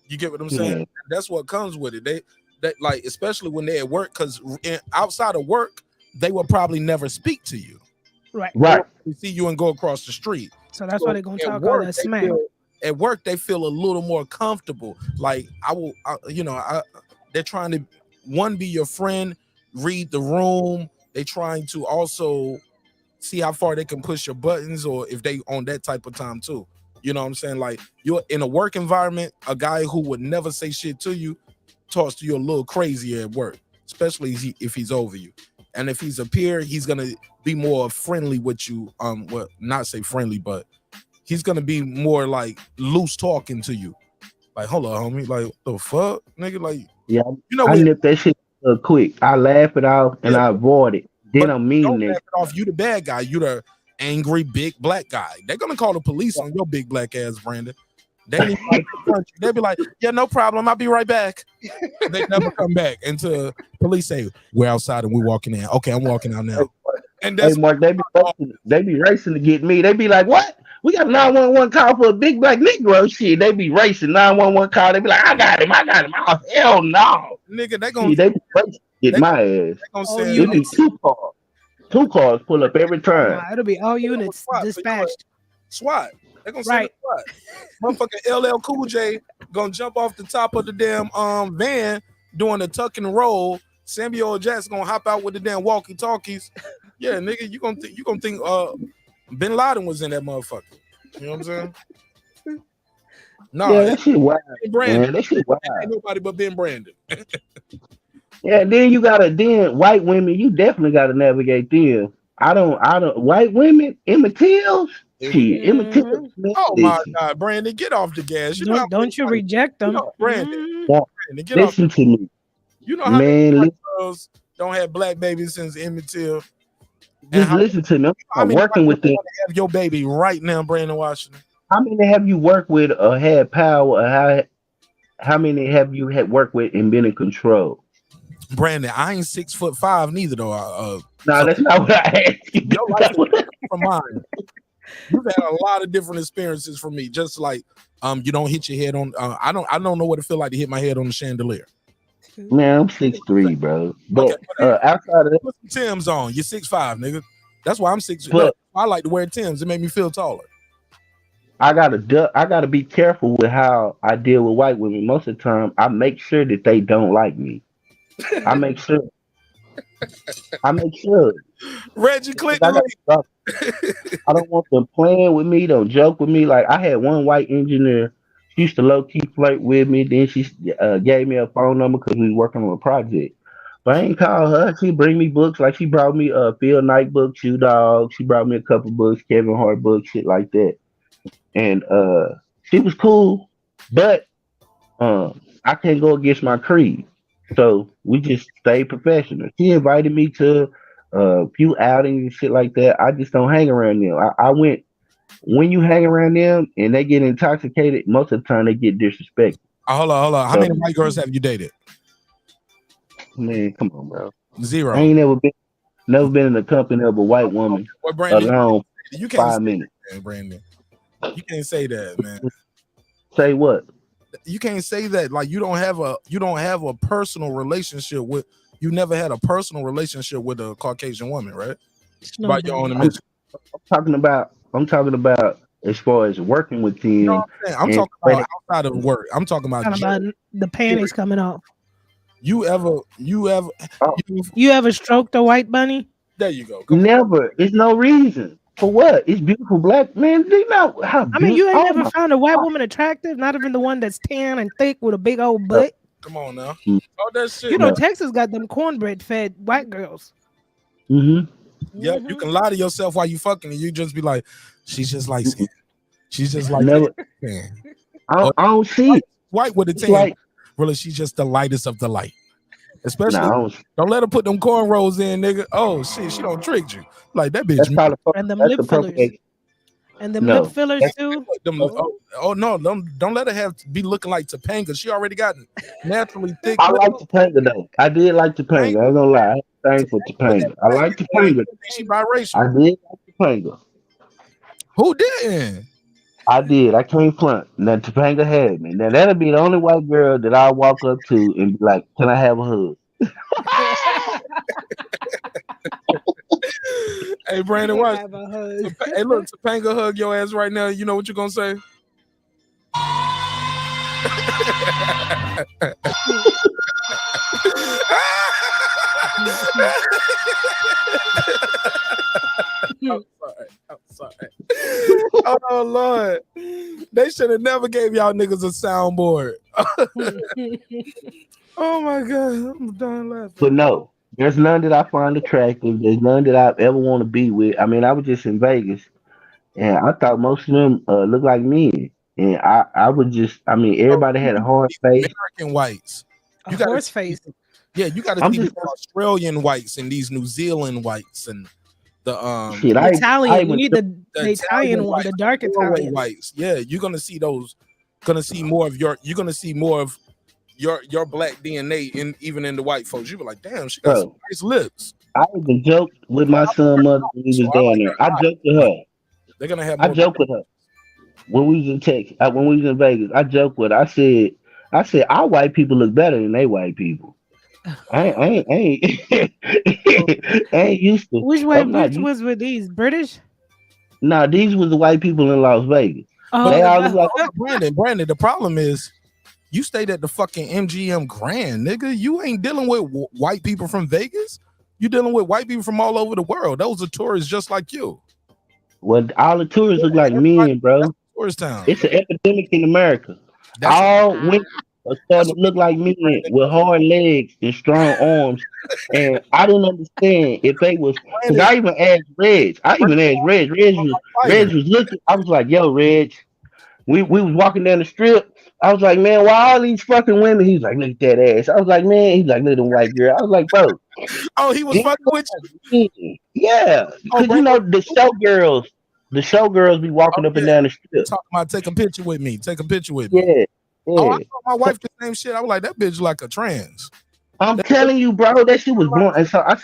You get what I'm saying? yeah, That's what comes with it. They like, especially when they're at work, because outside of work, they will probably never speak to you. Right. right. They see you and go across the street. So that's So why they're gonna at talk all work, that smack. at work, they feel a little more comfortable. Like they're trying to be your friend, read the room. They trying to also see how far they can push your buttons, or if they on that type of time too. You know what I'm saying? Like, you're in a work environment, a guy who would never say shit to you talks to you a little crazy at work, especially if he's over you. And if he's a peer, he's gonna be more friendly with you. Well, not say friendly, but he's gonna be more like loose talking to you. Like, hold on, homie. Like, the fuck, nigga. Like, Yeah, you know, I nip that shit quick. I laugh it off and yeah, I avoid it. Then but I'm mean don't next. laugh it off. You the bad guy. You the angry big black guy. They're gonna call the police on your big black ass, Brandon. They ain't even like to punch you. They'll be like, yeah, no problem. I'll be right back. They never come back until police say, we're outside and we're walking in. Okay, I'm walking out now. And Hey, that's Mark, they be racing to get me. They be like, what? We got a 911 call for a big black Negro. Shit, they be racing 911 call. They be like, I got him. Oh, hell no. nigga, they See, they be racing to get my ass. They gonna All say It be units. two cars pull up every time. Nah, it'll be all units SWAT, so dispatched. SWAT. They're gonna send Right. a SWAT. Motherfucking LL Cool J gonna jump off the top of the damn van doing the tuck and roll. Samuel L. Jackson gonna hop out with the damn walkie-talkies. Yeah, nigga, you gonna think Bin Laden was in that motherfucker. You know what I'm saying? No, Yeah, that shit wild, Brandon. man. That shit wild. Ain't nobody but Ben Brandon. Yeah, then white women, you definitely gotta navigate them. I don't white women, Emmett Tills, shit, Emmett Tills. Oh my God, Brandon, get off the gas. You know how Don't you reject them. Brandon, Well, Brandon, get off. listen to me. You know how many Man, black girls don't have black babies since Emmett Till? just listen to me. I'm working with them. Want to have your baby right now, Brandon Washington? How many have you worked with or had power? Or how many have you had worked with and been in control? Brandon, I ain't 6'5" neither though. No, that's not what I asked you. Your life is different from mine. You've had a lot of different experiences from me. Just like you don't hit your head on. I don't know what it feel like to hit my head on the chandelier. Man, I'm 6'3", bro. But Okay, outside of that, put some Timbs on. You're 6'5", nigga. That's why I'm 6'. But- Look, I like to wear Timbs. It make me feel taller. I gotta be careful with how I deal with white women. Most of the time, I make sure that they don't like me. I make sure. Reggie, click I the link. don't want them playing with me. Don't joke with me. Like I had one white engineer. She used to low key flirt with me. Then she gave me a phone number because we was working on a project. But I ain't call her. She bring me books. Like she brought me a Phil Knight book, Shoe Dog. She brought me a couple books, Kevin Hart books, shit like that. And she was cool, but I can't go against my creed. So we just stayed professional. She invited me to a few outings and shit like that. I just don't hang around them. I went when you hang around them and they get intoxicated, most of the time they get disrespected. Hold on. How So, many white girls have you dated? man, come on, bro. Zero. I ain't never been in the company of a white woman What, Brandon? alone You can't 5 say minutes. that, Brandon. You can't say that, man. Say what? You can't say that. Like you don't have a personal relationship with. You never had a personal relationship with a Caucasian woman, right? By your own admission. I'm talking about as far as working with them. You know what I'm saying? I'm talking about outside of work. I'm talking about Talking about the panties coming off. You ever stroked a white bunny? There you go. Never. It's no reason. For what? It's beautiful black man. Do you know how I mean, you beautiful? ain't never found a white woman attractive, not even the one that's tan and thick with a big old butt. Come on now. Oh, that shit. You know, Texas got them cornbread fed white girls. Mm-hmm. Yeah, you can lie to yourself while you fucking and you just be like, she's just light skin. She's just like Never. tan. I don't see it. White with a It's tan. like- really, she's just the lightest of the light. Especially Nah, don't let her put them cornrows in, nigga. Oh shit, she don't trick you. Like that bitch. That's probably And them that's lip the fillers. perfect. And them No, lip fillers that's- too. No, don't let her have to be looking like Topanga. She already got naturally thick. I like Topanga though. I did like Topanga. I ain't gonna lie. I had a thing for Topanga. I like Topanga. She biracial. I did like Topanga. Who didn't? I did. I can't front. Now Topanga had me. Now that'll be the only white girl that I walk up to and be like, "Can I have a hug?" Hey, Brandon, watch. Hey, look, Topanga hug your ass right now. You know what you're gonna say? I'm sorry. Oh Lord, they should have never gave y'all niggas a soundboard. Oh my God, I'm done laughing. But no, there's none that I find attractive. There's none that I ever want to be with. I mean, I was just in Vegas, and I thought most of them looked like me. And I would just, I mean, everybody had a hard face. American whites. You got horse face. Yeah, you got to see the Australian whites and these New Zealand whites and the Shit, Italian. You need the Italian one, the dark Italian whites. Yeah, you're gonna see those. Gonna see more of your. You're gonna see more of your black DNA in even in the white folks. You be like, damn, she got some nice lips. I even joked with my son mother when we was down there. I joked with her. They're gonna have. I joked with her when we was in Texas. When we was in Vegas, I joked with her. I said, our white people look better than they white people. I ain't used to. Which was with these British? Nah, these was the white people in Las Vegas. Oh, they all look like Brandon. The problem is, you stayed at the fucking MGM Grand, nigga. You ain't dealing with white people from Vegas. You dealing with white people from all over the world. Those are tourists just like you. Well, all the tourists look like men, bro. Tourist town. It's an epidemic in America. All women are starting to look like men with hard legs and strong arms. And I didn't understand if they was, because I even asked Reg. Reg was looking. I was like, yo, Reg. We was walking down the strip. I was like, man, why all these fucking women? He's like, look at that ass. I was like, man, he's like, look at them white girl. I was like, bro. Oh, he was fucking with you? Yeah. Because you know, the showgirls be walking up and down the strip. Talking about take a picture with me. Take a picture with me. Yeah. Oh, I told my wife the same shit. I was like, that bitch like a trans. I'm telling you, bro, that shit was born. And so I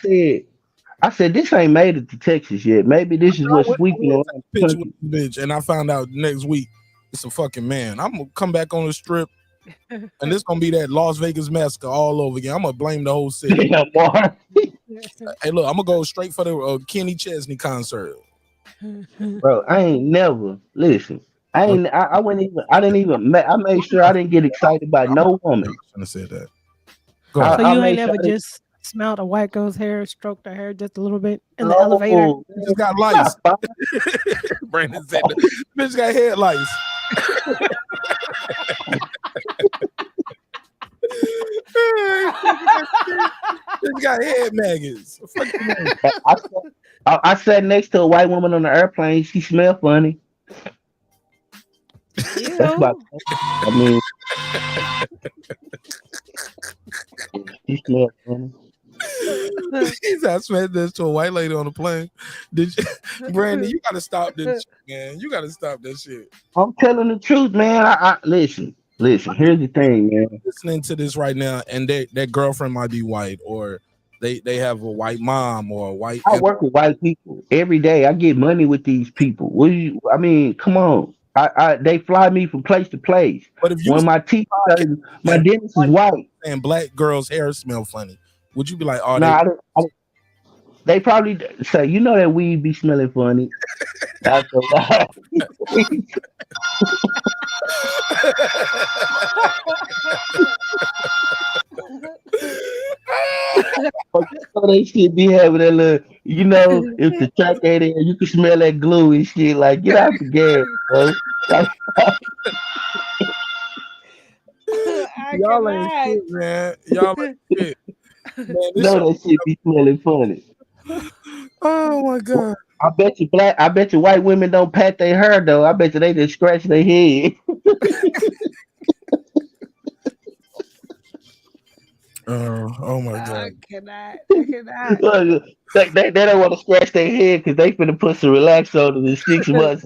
said, this ain't made it to Texas yet. Maybe this is what's sweeping around the picture country. with the bitch, and I found out next week it's a fucking man. I'm gonna come back on the strip, and this gonna be that Las Vegas massacre all over again. I'm gonna blame the whole city. Yeah, boy. Hey, look, I'm gonna go straight for the Kenny Chesney concert. Bro, I ain't never listen. I made sure I didn't get excited by no woman. I'm gonna say that. So you ain't never just smelled a white girl's hair, stroked her hair just a little bit in the elevator? You just got lice. Brandon said that. Bitch got head lice. Bitch got head maggots. I sat next to a white woman on the airplane. She smelled funny. That's about, I mean, She smelled funny. He's I said this to a white lady on the plane. Did you, Brandon? You gotta stop this, shit, man. You gotta stop that shit. I'm telling the truth, man. I listen. Here's the thing, man. Listening to this right now, and their girlfriend might be white, or they have a white mom or a white. I work with white people every day. I get money with these people. I mean, come on. They fly me from place to place. But if you when my teeth, my dentist is white, and black girls' hair smell funny, would you be like, "Oh, nah, they probably say, you know, that weed be smelling funny." That's a lie. So they should be having that little, you know, if the track ain't there, you can smell that glue and shit. Like, get out the gas, bro. Y'all ain't shit, man. Y'all ain't shit. Man, no, that shit be smelling funny. Oh my god! I bet you white women don't pat their hair though. I bet you they just scratch their head. Oh my god! I cannot. They don't want to scratch their head because they finna put some relax on it in 6 months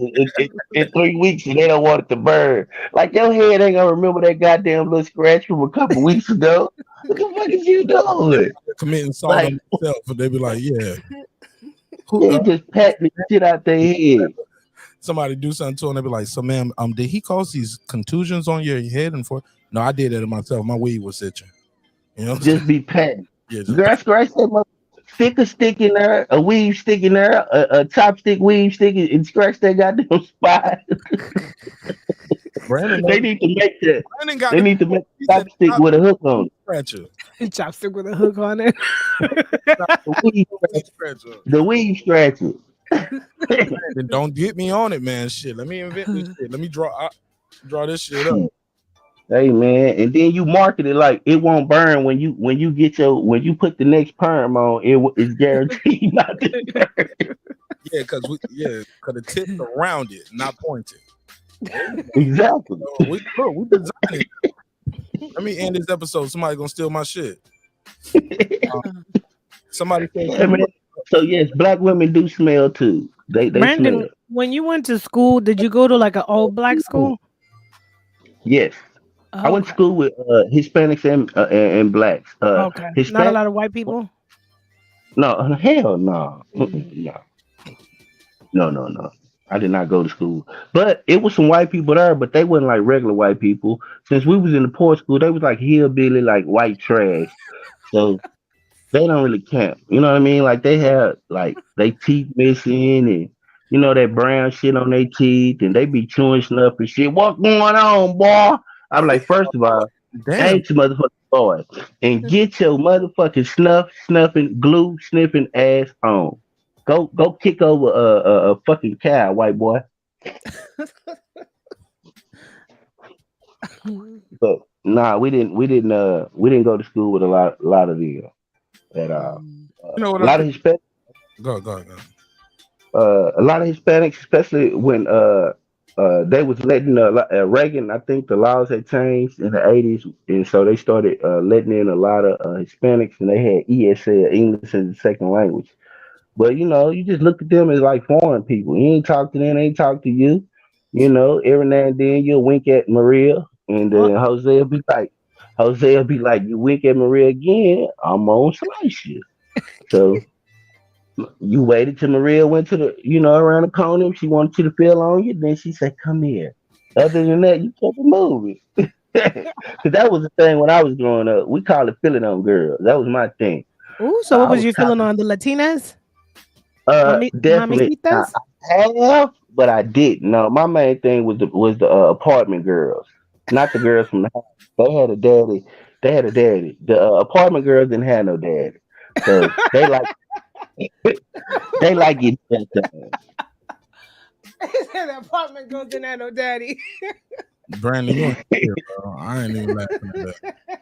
in 3 weeks and they don't want it to burn. Like your head ain't gonna remember that goddamn little scratch from a couple weeks ago. What the fuck is you doing? Committing assault on themselves, but they be like, yeah. They just pat the shit out their head. Somebody do something to him, they be like, so ma'am, did he cause these contusions on your head and for? No, I did that to myself. My weed was itching. You know, just be patting. Yeah, girl, scratch that mother. Stick a stick in there, a weave stick in there, a chopstick weave stick, and scratch that goddamn spot. They need to make that. They need to make a chopstick with a hook on it. Scratcher. Chopstick with a hook on it. The weave scratcher. Then don't get me on it, man. Shit, let me invent this shit. Let me draw this shit up. Hey man, and then you market it like it won't burn when you put the next perm on. It's guaranteed not to burn. Yeah, because the tip's around it, not pointed. Exactly. So we designed it. Let me end this episode. Somebody gonna steal my shit. Somebody said, yeah, man. So yes, black women do smell too. They Brandon, smell. when you went to school, did you go to like an all black school? Yes. Oh, I went to school with Hispanics and blacks. Okay. Not a lot of white people? No, hell no. No. I did not go to school. But it was some white people there, but they wasn't like regular white people. Since we was in the poor school, they was like hillbilly, like white trash. So they don't really count. You know what I mean? Like they had like they teeth missing and you know that brown shit on their teeth and they be chewing snuff and shit. What going on, boy? I'm like, first of all, ain't you motherfucking boy, and get your motherfucking snuffing, glue sniffing ass on. Go kick over a fucking cow, white boy. But nah, we didn't go to school with a lot of them at all. You know what? A lot of Hispanics. Go. A lot of Hispanics, especially when they was letting Reagan. I think the laws had changed in the 80s, and so they started letting in a lot of Hispanics, and they had ESL, English as a second language. But you know, you just look at them as like foreign people. You ain't talk to them, they ain't talk to you. You know, every now and then you'll wink at Maria, and then Jose will be like, you wink at Maria again, I'm on slice you. So you waited till Maria went to around the corner. She wanted you to feel on you. Then she said, come here. Other than that, you kept it moving. Because that was the thing when I was growing up. We called it feeling on girls. That was my thing. Ooh, so what was you feeling on? The Latinas? Definitely. I have, but I didn't. No, my main thing was the apartment girls, not the girls from the house. They had a daddy. The apartment girls didn't have no daddy, so they like getting set done. The apartment girls didn't have no daddy. Brandon, you ain't here, bro. I ain't even laughing at that.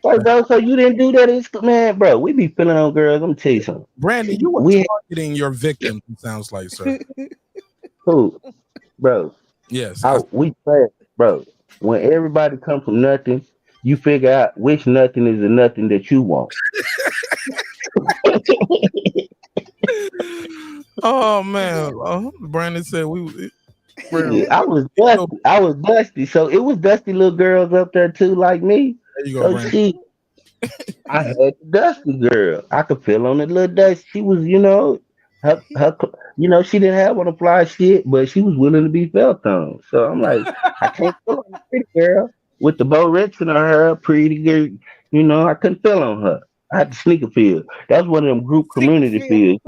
Hey, bro, so you didn't do that in school, man, bro. We be feeling on girls. I'm gonna tell you something. Brandon, you were targeting your victim. It sounds like, sir. Who, bro? Yes. We play, bro. When everybody come from nothing, you figure out which nothing is the nothing that you want. Oh man, Brandon said we. Yeah, Brandon, I was dusty. I was dusty. So it was dusty little girls up there too, like me. There you go, So Brandon. I had the dusty girl. I could feel on the little dust. She was, she didn't have on the fly shit, but she was willing to be felt on. So I'm like, I can't feel on the pretty girl with the bow rich in her hair, pretty girl. I couldn't feel on her. I had to sneaker feel. That's one of them group community feels.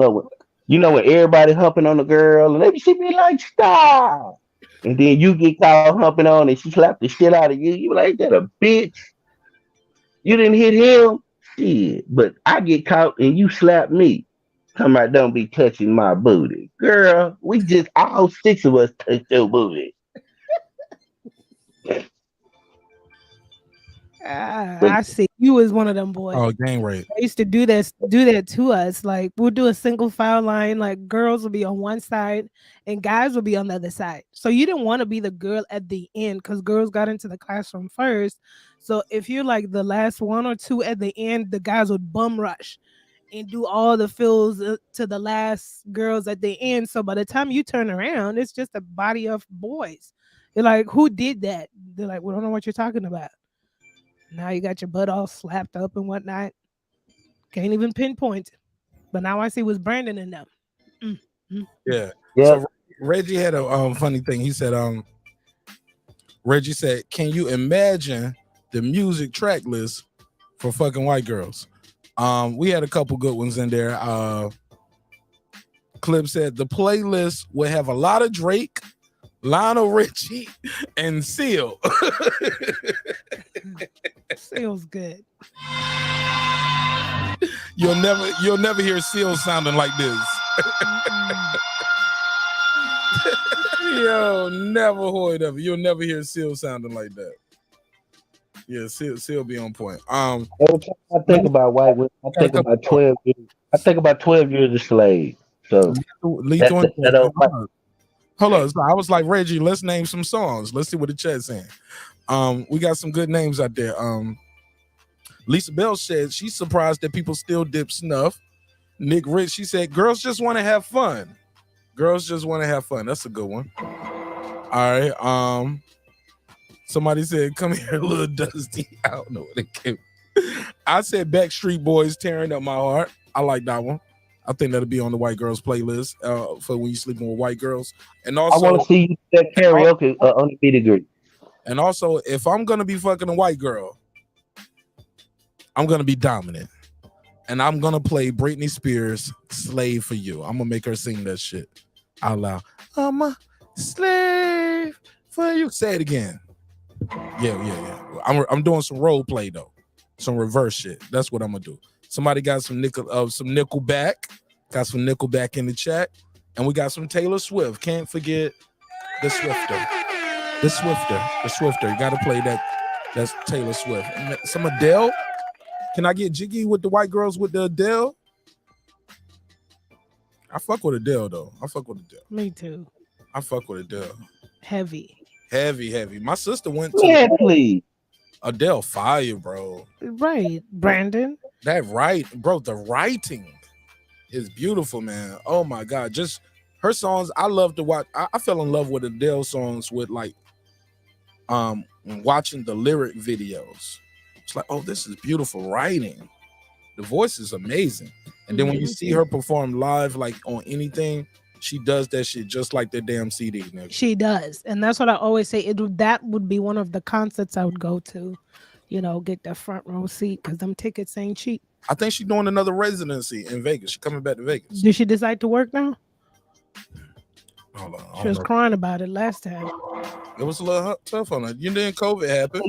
When everybody humping on the girl, and she be like, stop. And then you get caught humping on and she slapped the shit out of you. You be like, that a bitch. You didn't hit him? Shit. But I get caught and you slap me. Come out, don't be touching my booty. Girl, we just, all six of us touched your booty. I see you was one of them boys. Oh, gang rape. They used to do that to us. Like we'll do a single file line, like girls will be on one side and guys will be on the other side. So you didn't want to be the girl at the end because girls got into the classroom first. So if you're like the last one or two at the end, the guys would bum rush and do all the fills to the last girls at the end. So by the time you turn around, it's just a body of boys. You're like, who did that? They're like, we don't know what you're talking about. Now you got your butt all slapped up and whatnot. Can't even pinpoint it. But now I see it was Brandon in them. Yeah. Yeah. So Reggie had a funny thing. He said, Reggie said, can you imagine the music track list for fucking white girls? We had a couple good ones in there. Clip said the playlist would have a lot of Drake, Lionel Richie, and Seal. Seal's good. You'll never hear Seal sounding like this. Yo, never heard of it. You'll never hear Seal sounding like that. Yeah, Seal be on point. Every time I think about white women, I think about 12 years. I think about 12 years a slave. So hold on. So I was like, Reggie, let's name some songs. Let's see what the chat's saying. We got some good names out there. Lisa Bell said she's surprised that people still dip snuff. Nick Rich, she said, girls just want to have fun. Girls just want to have fun. That's a good one. All right. Somebody said, come here, little Dusty. I don't know what it came. I said Backstreet Boys, Tearing Up My Heart. I like that one. I think that'll be on the white girls playlist for when you sleeping with white girls. And also, I want to see you that karaoke on the B-degree. And also, if I'm gonna be fucking a white girl, I'm gonna be dominant, and I'm gonna play Britney Spears' "Slave for You." I'm gonna make her sing that shit out loud. I'm a slave for you. Say it again. Yeah. I'm doing some role play though, some reverse shit. That's what I'm gonna do. Somebody got some Nickelback. Got some Nickelback in the chat, and we got some Taylor Swift. Can't forget the Swifter. The Swifter. You gotta play that. That's Taylor Swift. Some Adele. Can I get jiggy with the white girls with the Adele? I fuck with Adele though. Me too. I fuck with Adele. Heavy. My sister went to please. Adele fire, bro. Right, Brandon. That right, bro. The writing is beautiful, man. Oh my god, just her songs. I love to watch. I fell in love with Adele songs with like watching the lyric videos. It's like, oh, this is beautiful writing. The voice is amazing. And then when you see her perform live, like on anything, she does that shit just like the damn CD. Nigga. She does. And that's what I always say. That would be one of the concerts I would go to, get that front row seat because them tickets ain't cheap. I think she's doing another residency in Vegas. She's coming back to Vegas. Did she decide to work now? Hold on. She was crying about it last time. It was a little tough on her. Then COVID happened.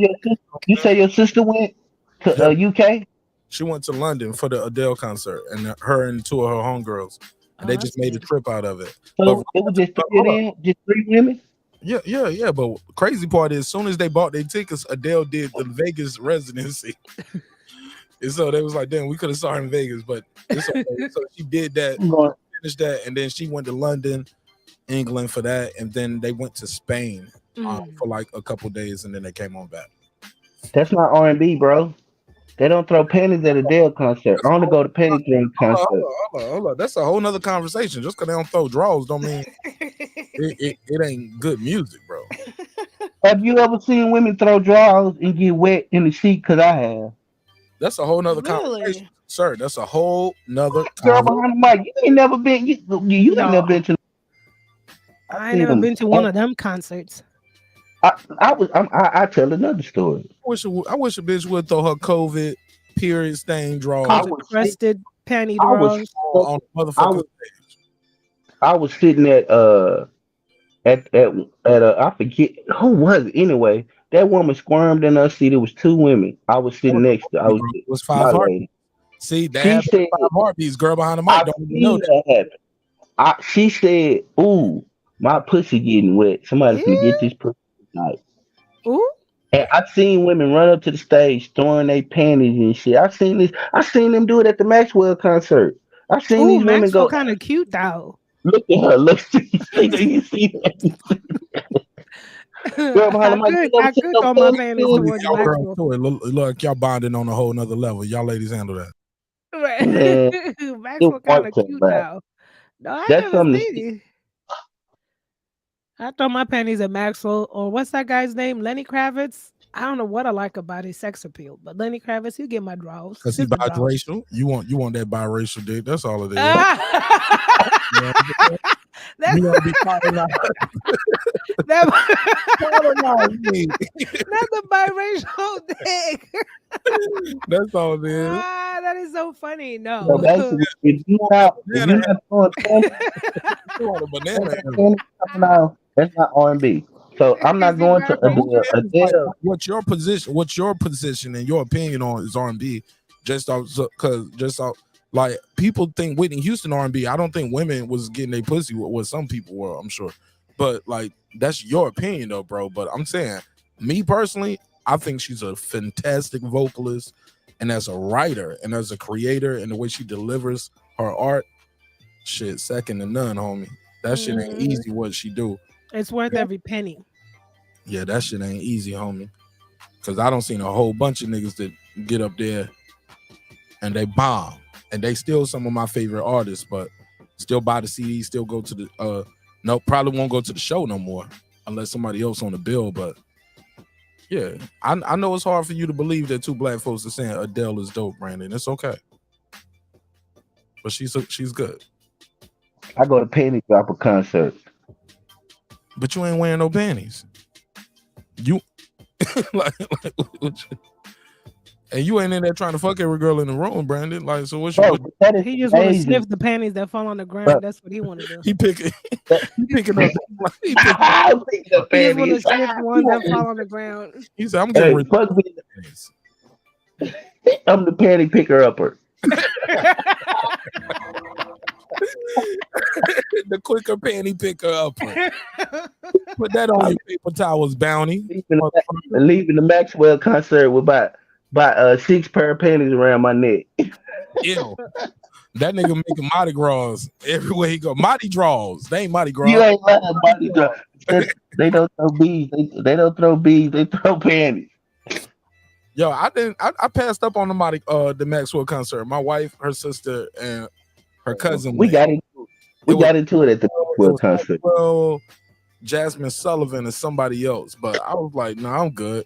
You say your sister went to UK? She went to London for the Adele concert, and her and two of her homegirls. And they just made a trip out of it. So it was just three women? Yeah. But crazy part is, as soon as they bought their tickets, Adele did the Vegas residency. And so they was like, damn, we could have saw her in Vegas, but it's okay. So she did that, finished that, and then she went to London, England for that, and then they went to Spain for like a couple days, and then they came on back. That's not R&B, bro. They don't throw panties at a Adele concert. I That's a want to whole go to panty throwing concert. hold on. That's a whole nother conversation. Just because they don't throw draws don't mean it ain't good music, bro. Have you ever seen women throw drawers and get wet in the sheet? Cause I have. That's a whole nother Really? conversation, sir. That's a whole nother Girl conversation. behind the mic, you ain't never been. You ain't No, never been to. I ain't seen never them. been to one of them concerts. I tell another story. I wish a bitch would throw her COVID period stain draws I COVID was crusted panty I was drawers. on I motherfuckers. was I was sitting at I forget who was it anyway. That woman squirmed in her seat. It was two women. I was sitting next to. I was It was my five heart. lady. See, that She happened. said, Five heartbeats. Girl behind the mic "I've don't even know seen that. that happen." She said, "Ooh, my pussy getting wet. Somebody Yeah. can get this pussy tonight." Ooh. And I seen women run up to the stage throwing their panties and shit. I seen this. I seen them do it at the Maxwell concert. I seen Ooh, these women Maxwell go. kind of cute though. Look at her. Look. You see that? Girl behind the mic. You never I seen could no throw my panties? panties Man, towards Y'all girls Maxwell. too. Look, y'all bonding on a whole nother level. Y'all ladies handle that. Man, Maxwell it kind of worked cute back. though. No, I That's never something to seen see. it. I throw my panties at Maxwell or what's that guy's name? Lenny Kravitz. I don't know what I like about his sex appeal, but Lenny Kravitz, you get my draws. Cause he Just the draws. biracial. You want that biracial dick. That's all it is. That's You want to be calling out. that, Calling out me. that's the biracial dick. That's all it is. That is so funny. So No. basically, if You you're not throwing panties, want a banana hammer. panties coming out, that's not R&B. So I'm not going to So who Adele. cares, like, Adele. what's your position? What's your position and your opinion on is R&B? Just because like people think Whitney Houston R&B. I don't think women was getting their pussy what some people were. I'm sure, but like that's your opinion though, bro. But I'm saying, me personally, I think she's a fantastic vocalist, and as a writer and as a creator, and the way she delivers her art, shit, second to none, homie. That shit ain't easy. What she do. It's worth every penny. Yeah, that shit ain't easy, homie. Cause I don't seen a whole bunch of niggas that get up there and they bomb. And they still some of my favorite artists, but still buy the CD, still go to the no, probably won't go to the show no more unless somebody else on the bill. But yeah, I know it's hard for you to believe that two black folks are saying Adele is dope, Brandon. It's okay. But she's good. I go to panty dropper concert. But you ain't wearing no panties. You like and you ain't in there trying to fuck every girl in the room, Brandon. Like, so what's your? He just want to sniff the panties that fall on the ground. That's what he want to do. He picking up. He picking up He just want to panties. sniff the ones that fall on the ground. He said, "I'm getting rid fuck me. I'm the panty picker upper. The quicker panty picker upper. Put that on your paper towels, Bounty. Leaving the Maxwell concert with about 6 pair of panties around my neck. Ew. That nigga making Mardi Gras everywhere he go. Mardi Draws. They ain't Mardi Gras. You ain't lying, Mardi Gras. They don't throw bees. They don't throw bees. They throw panties. Yo, I passed up on the Maxwell concert. My wife, her sister, and her cousin. We got into it at the Maxwell concert. Well, Jasmine Sullivan and somebody else, but I was like, no, I'm good.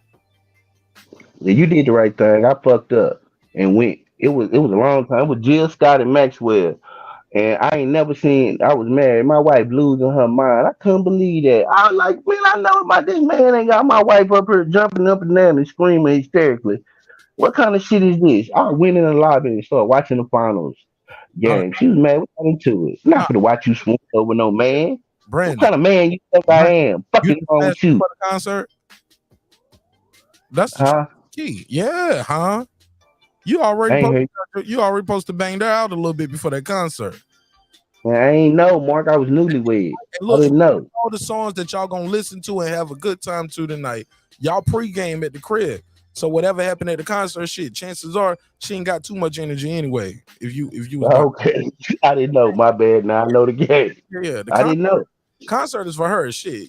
Yeah, you did the right thing. I fucked up and went. It was a long time. It was Jill Scott and Maxwell. And I ain't never seen, I was married, my wife losing her mind. I couldn't believe that. I was like, man, I know about this man ain't got my wife up here jumping up and down and screaming hysterically. What kind of shit is this? I went in the lobby and started watching the finals game. She was mad. We got into it. I'm not gonna watch you swoon over no man. Brandon, what kind of man you think I am? Fucking wrong with you. For the concert? That's the key. Yeah, huh? You already supposed to bang that out a little bit before that concert. Man, I ain't know, Mark. I was newlywed. Look, I didn't know. All the songs that y'all gonna listen to and have a good time to tonight. Y'all pregame at the crib. So whatever happened at the concert, shit, chances are she ain't got too much energy anyway. If you was okay, I didn't know. My bad. Now I know the game. Yeah, I didn't know. Concert is for her. Shit,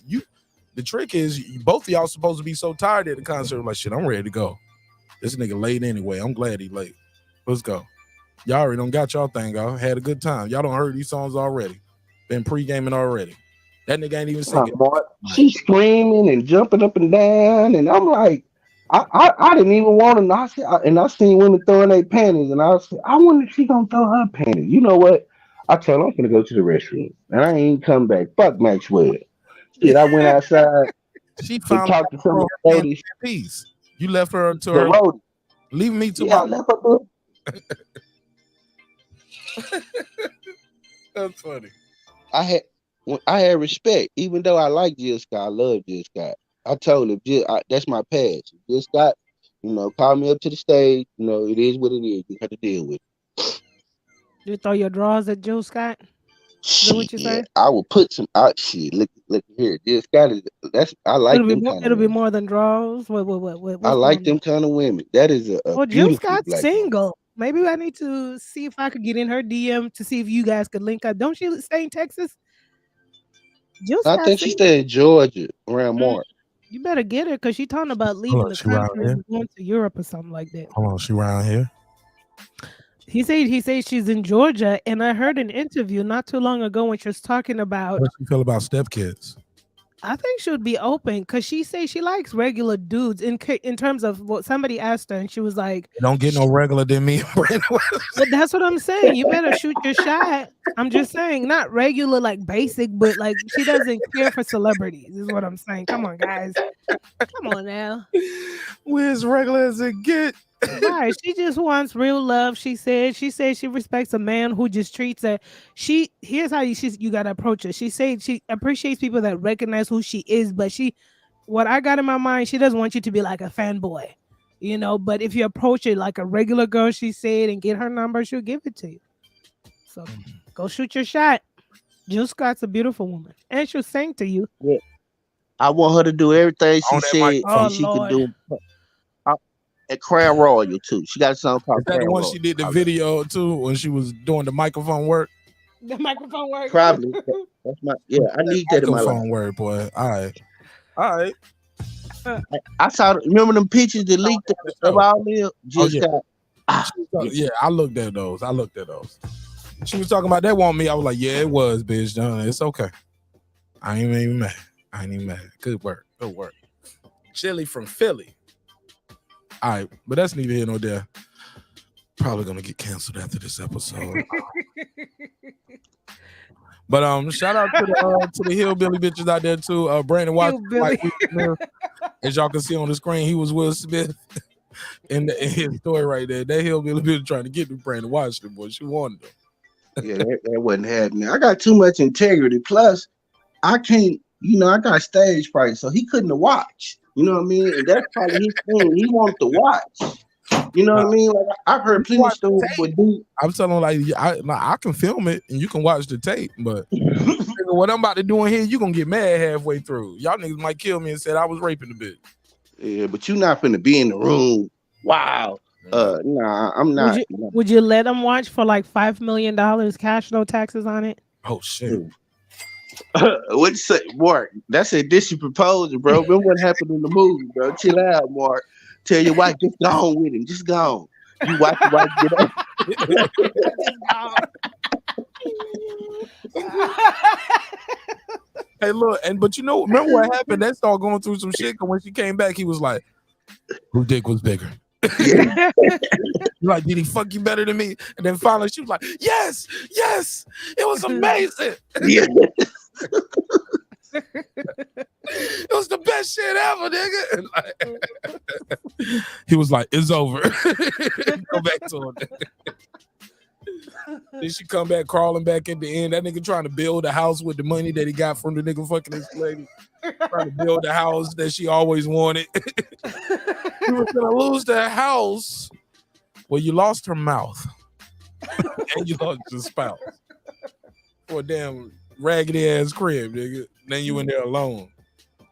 the trick is both of y'all supposed to be so tired at the concert, like shit, I'm ready to go. This nigga late anyway. I'm glad he late. Let's go. Y'all already done got y'all thing out. Had a good time. Y'all done heard these songs already. Been pre-gaming already. That nigga ain't even singing. She's screaming and jumping up and down, and I'm like, I didn't even want to. And I seen women throwing their panties, and I said, I wonder if she gonna throw her panties. You know what? I tell her I'm gonna go to the restroom, and I ain't come back. Fuck Maxwell. Shit, I went outside She and found talked to some of the ladies. peace. You left her to The her. road. Leave me to Yeah, I my. left her That's funny. I had respect, even though I like Jill Scott. I love Jill Scott. I told him, that's my past. Jill Scott, call me up to the stage. It is what it is. You have to deal with it. You throw your drawers at Jill Scott? Is that what you say? I will put some out shit. Look here. Jill Scott I like them kind of It'll be women. more than drawers. What? I What's like going them kind of women. That is a Well, Jill beautiful Scott's black woman. single. Maybe I need to see if I could get in her DM to see if you guys could link up. Don't she stay in Texas? Jill I Scott's think she single. stay in Georgia around Mark. You better get her because she's talking about leaving Hold on, the she around country here? and going to Europe or something like that. Hold on, she around here? He said she's in Georgia, and I heard an interview not too long ago when she was talking about. How does she feel about stepkids? I think she would be open because she says she likes regular dudes in terms of what somebody asked her, and she was like, Don't get no regular than me. Well, that's what I'm saying. You better shoot your shot. I'm just saying, not regular, like basic, but like she doesn't care for celebrities, is what I'm saying. Come on, guys. Come on now. We're as regular as it get. Right. She just wants real love. She said she respects a man who just treats her. Here's how you gotta approach her. She said she appreciates people that recognize who she is, but what I got in my mind, she doesn't want you to be like a fanboy. But if you approach it like a regular girl, she said, and get her number, she'll give it to you. So go shoot your shot. Jill Scott's a beautiful woman, and she'll sing to you. Yeah. I want her to do everything she On that said microphone. she Lord. could do. At Crown Royal too. She got a song called Is that Crown the one Royal. she did the video too when she was doing the microphone work? The microphone works. Probably. That's my I need that in my life. Microphone work, boy. All right. I saw. Remember them pictures that leaked of all them? Just yeah. got. Yeah, I looked at those. She was talking about that want me. I was like, yeah, it was, bitch. It's okay. I ain't even mad. Good work. Chili from Philly. All right, but that's neither here nor there. Probably gonna get canceled after this episode. But shout out to the hillbilly bitches out there too. Brandon Watson, as y'all can see on the screen, he was Will Smith in his story right there. That hillbilly bitch trying to get to Brandon Watson, boy. She wanted him. Yeah, that wasn't happening. I got too much integrity. Plus, I can't. I got stage fright, so he couldn't have watched. You know what I mean? And that's probably his thing. He wanted to watch. You know what I mean? Like I've heard plenty of stories with dude. I'm telling him like I can film it and you can watch the tape, but what I'm about to do in here, you gonna get mad halfway through. Y'all niggas might kill me and said I was raping the bitch. Yeah, but you're not finna be in the room. Wow. Nah, I'm not. Would you let them watch for like $5 million cash, no taxes on it? Oh shit. What you say, Mark? That's a dishy proposal, bro. Remember what happened in the movie, bro? Chill out, Mark. Tell your wife, just go on with him. Just go on. You watch your wife get up. Hey, look, but remember what happened? That started going through some shit. Cause when she came back, he was like, "Whose dick was bigger?" Like, did he fuck you better than me? And then finally, she was like, "Yes, it was amazing." Yeah. It was the best shit ever, nigga. And he was like, "It's over." Go back to him. Then she come back crawling back at the end. That nigga trying to build a house with the money that he got from the nigga fucking his lady. Trying to build a house that she always wanted. You were gonna lose that house. Well, you lost her mouth. And you lost your spouse. For a damn raggedy ass crib, nigga. Then you in there alone.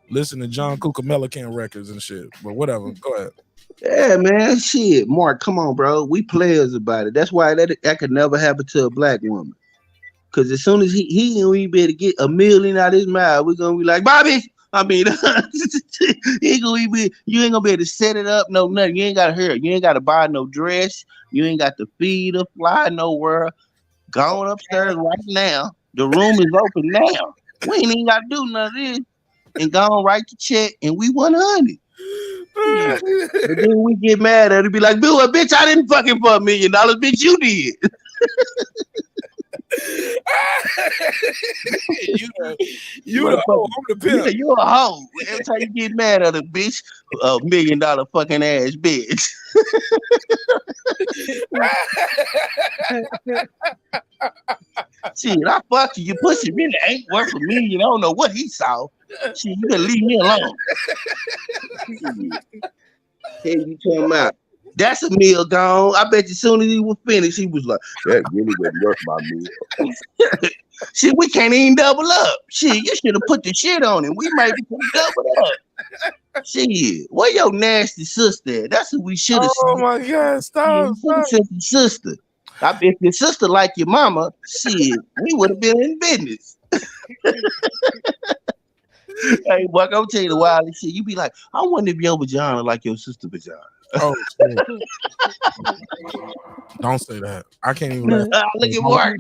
Listen to John Cucamellican records and shit. But whatever. Go ahead. Yeah, man. Shit. Mark, come on, bro. We players about it. That's why that could never happen to a black woman. Because as soon as he be able to get $1 million out of his mouth, we're gonna be like, Bobby, I mean, you ain't gonna be able to set it up, no nothing. You ain't gotta hurry. You ain't gotta buy no dress. You ain't got to feed or fly nowhere. Going upstairs right now. The room is open now. We ain't even gotta do none of this. And go on, write the check, and we 100. Yeah. But then we get mad at it, be like, Bill, bitch, I didn't fucking for $1 million, bitch, you did. you a hoe. I'm the pimp. Yeah, you a hoe. Every time you get mad at a bitch, $1 million fucking ass bitch. Shit, I fucked you. Your pussy really ain't worth $1 million. I don't know what he saw. Shit, you better leave me alone. Hey, you talking about? That's a meal gone. I bet you as soon as he was finished, he was like, that really wasn't worth my meal. Shit, we can't even double up. Shit, you should have put the shit on him. We might be double up. Shit, where your nasty sister at? That's what we should have said. Oh my God, stop. Your sister. I bet your sister like your mama, shit, we would have been in business. Hey, boy, I'm tell you the wildest shit. You be like, I wonder if your vagina like your sister vagina. Oh, shit. Don't say that. I can't even. Look at Mark.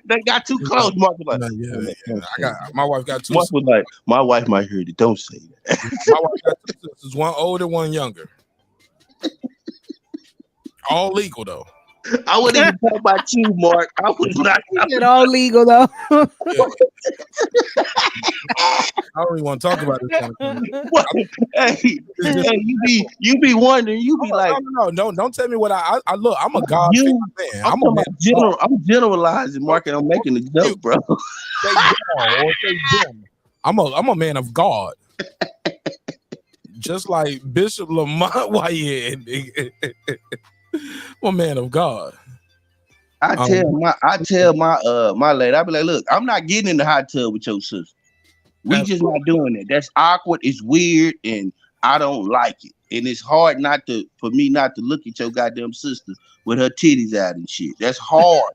They got too close. Mark was like, yeah. My wife got two. Mark was like, my wife might hear it. Don't say that. My wife got two sisters. One older, one younger. All legal though. I wouldn't even talk about you, Mark. I was not. It's all legal though. I don't even want to talk about this. Hey, you be wondering. You be like, no, don't tell me what I look. I'm a God man. I'm generalizing, Mark, and I'm making a joke, bro. I'm a man of God. Just like Bishop Lamar Whitehead. I'm a man of God. I tell my lady, I be like, look, I'm not getting in the hot tub with your sister. We just not doing it. That's awkward. It's weird, and I don't like it. And it's hard for me not to look at your goddamn sister with her titties out and shit. That's hard.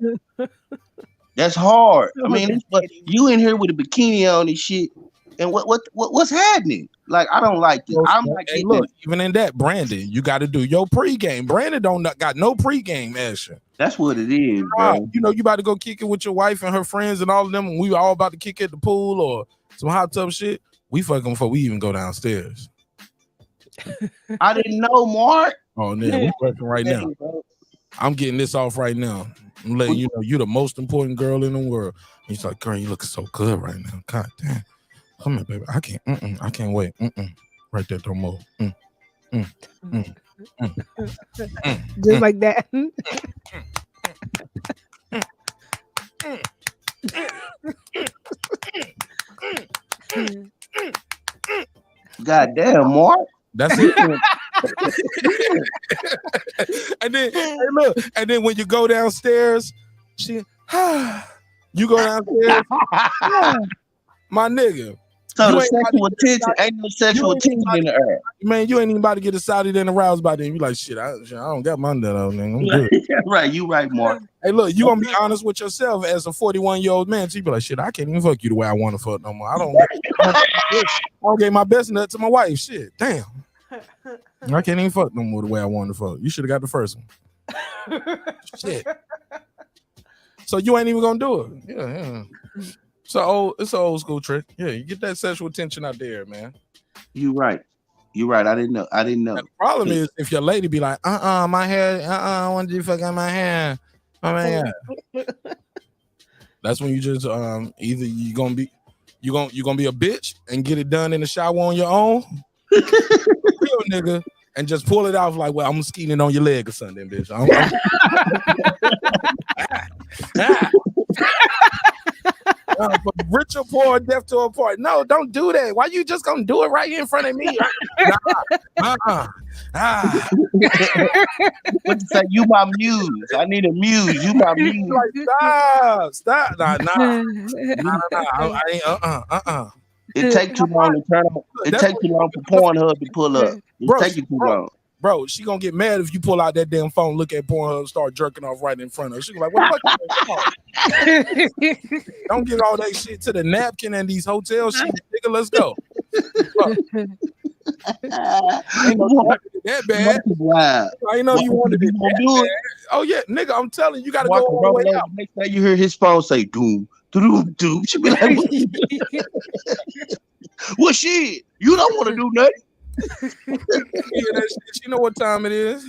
That's hard. I mean, you in here with a bikini on and shit. And what's happening? Like, I don't like this. I'm like, hey, look, even in that, Brandon, you got to do your pregame. Brandon got no pregame action. That's what it is, bro. You know, you about to go kick it with your wife and her friends and all of them, and we all about to kick it at the pool or some hot tub shit. We fucking before we even go downstairs. I didn't know, Mark. Oh, yeah, we working right now. I'm getting this off right now. I'm letting you know you're the most important girl in the world. And he's like, girl, you looking so good right now. God damn. Come here, baby. I can't wait. Right there, don't move. Just like that. God damn, Mark. That's it. And then, hey, look, and then when you go downstairs, you go downstairs, my nigga. So the sexual tension ain't no sexual tension in the air. Man, you ain't even about to get excited and aroused by them. You like, shit, I don't got my nut on, nigga. I'm good. Right, you right, Mark. Hey, look, you gonna be honest with yourself as a 41-year-old man. So you be like, shit, I can't even fuck you the way I want to fuck no more. I don't give my best nut to my wife. Shit, damn. I can't even fuck no more the way I want to fuck. You should have got the first one. Shit. So you ain't even gonna do it. Yeah. So it's an old school trick. Yeah, you get that sexual tension out there, man. You right. I didn't know. And the problem is if your lady be like, my hair, I want you to fuck on my hair. Oh my God. That's when you just either you gonna be a bitch and get it done in the shower on your own, real nigga, and just pull it off like, well, I'm skeeting on your leg or something, bitch. Rich or poor, deaf to a poor. No, don't do that. Why you just gonna do it right in front of me? What you say? You my muse. I need a muse. You my muse. Like, stop. Nah. I ain't. It take too long to turn on. It take too long for Pornhub to pull up. It take you too long. Bro, she gonna get mad if you pull out that damn phone, look at Pornhub, start jerking off right in front of her. She like, what the fuck? Don't get all that shit to the napkin and these hotel shit, nigga. Let's go. Ain't no that bad. Wow. I know you wanted it that do bad. it. Oh yeah, nigga, I'm telling you, you gotta go Walk all the way over, out. next time you hear his phone say doom, doom, doom. She be like, well, shit, you don't want to do nothing. Yeah, that shit. She know what time it is.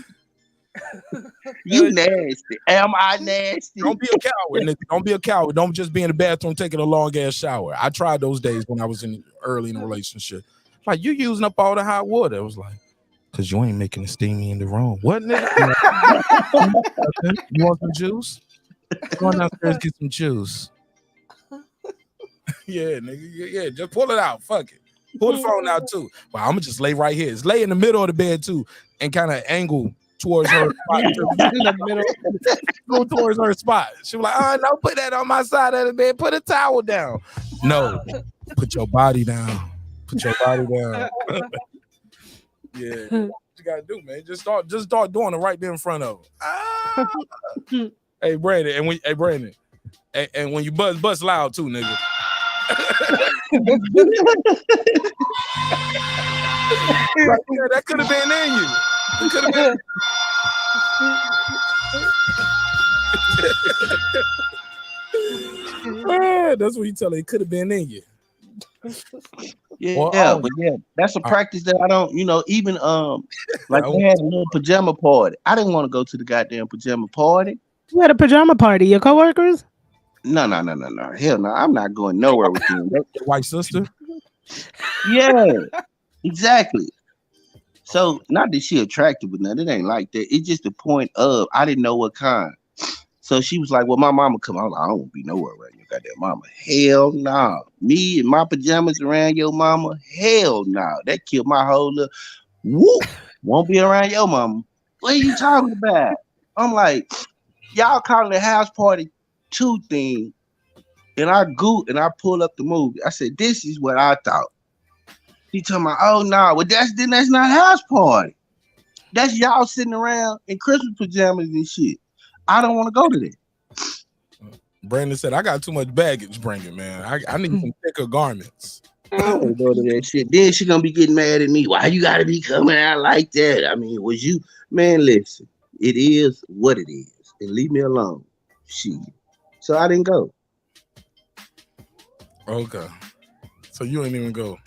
You nasty. Am I nasty? Don't be a coward, nigga. Don't be a coward. Don't just be in the bathroom taking a long ass shower. I tried those days when I was early in a relationship. Like, you using up all the hot water. It was like, cause you ain't making it steamy in the room. What, nigga? You want some juice? Go on downstairs, get some juice. Yeah, nigga. Yeah, just pull it out. Fuck it. Pull the phone out too. Well, I'm gonna just lay right here. It's lay in the middle of the bed too, and kind of angle towards her spot. In the middle. Go towards her spot. She was like, oh, no, put that on my side of the bed. Put a towel down. No, put your body down. Put your body down. Yeah, what you gotta do, man. Just start doing it right there in front of her. Hey, Brandon, and when you buzz loud too, nigga. Right there, that could have been in you. It could have been. That's what you tell her. It could have been in you. Yeah, Well, but yeah, that's a practice that I don't, even like they had a little pajama party. I didn't want to go to the goddamn pajama party. You had a pajama party, your coworkers? No. Hell no, I'm not going nowhere with you. Your white sister? Yeah, exactly. So not that she attractive, but nothing. It ain't like that. It's just the point of I didn't know what kind. So she was like, well, my mama come. I was like, I don't want to be nowhere around your goddamn mama. Hell no. Nah. Me and my pajamas around your mama. Hell no. Nah. That killed my whole little whoop. Won't be around your mama. What are you talking about? I'm like, y'all calling the house party 2 thing. And I pull up the movie. I said, this is what I thought. He talking about, oh no, well that's not house party. That's y'all sitting around in Christmas pajamas and shit. I don't want to go to that. Brandon said, I got too much baggage bringing, man. I need some thicker garments. I don't want to go to that shit. Then she gonna be getting mad at me. Why you gotta be coming out like that? I mean, was you, man, listen, it is what it is. And leave me alone. Shit. So I didn't go. Okay. So you ain't even go.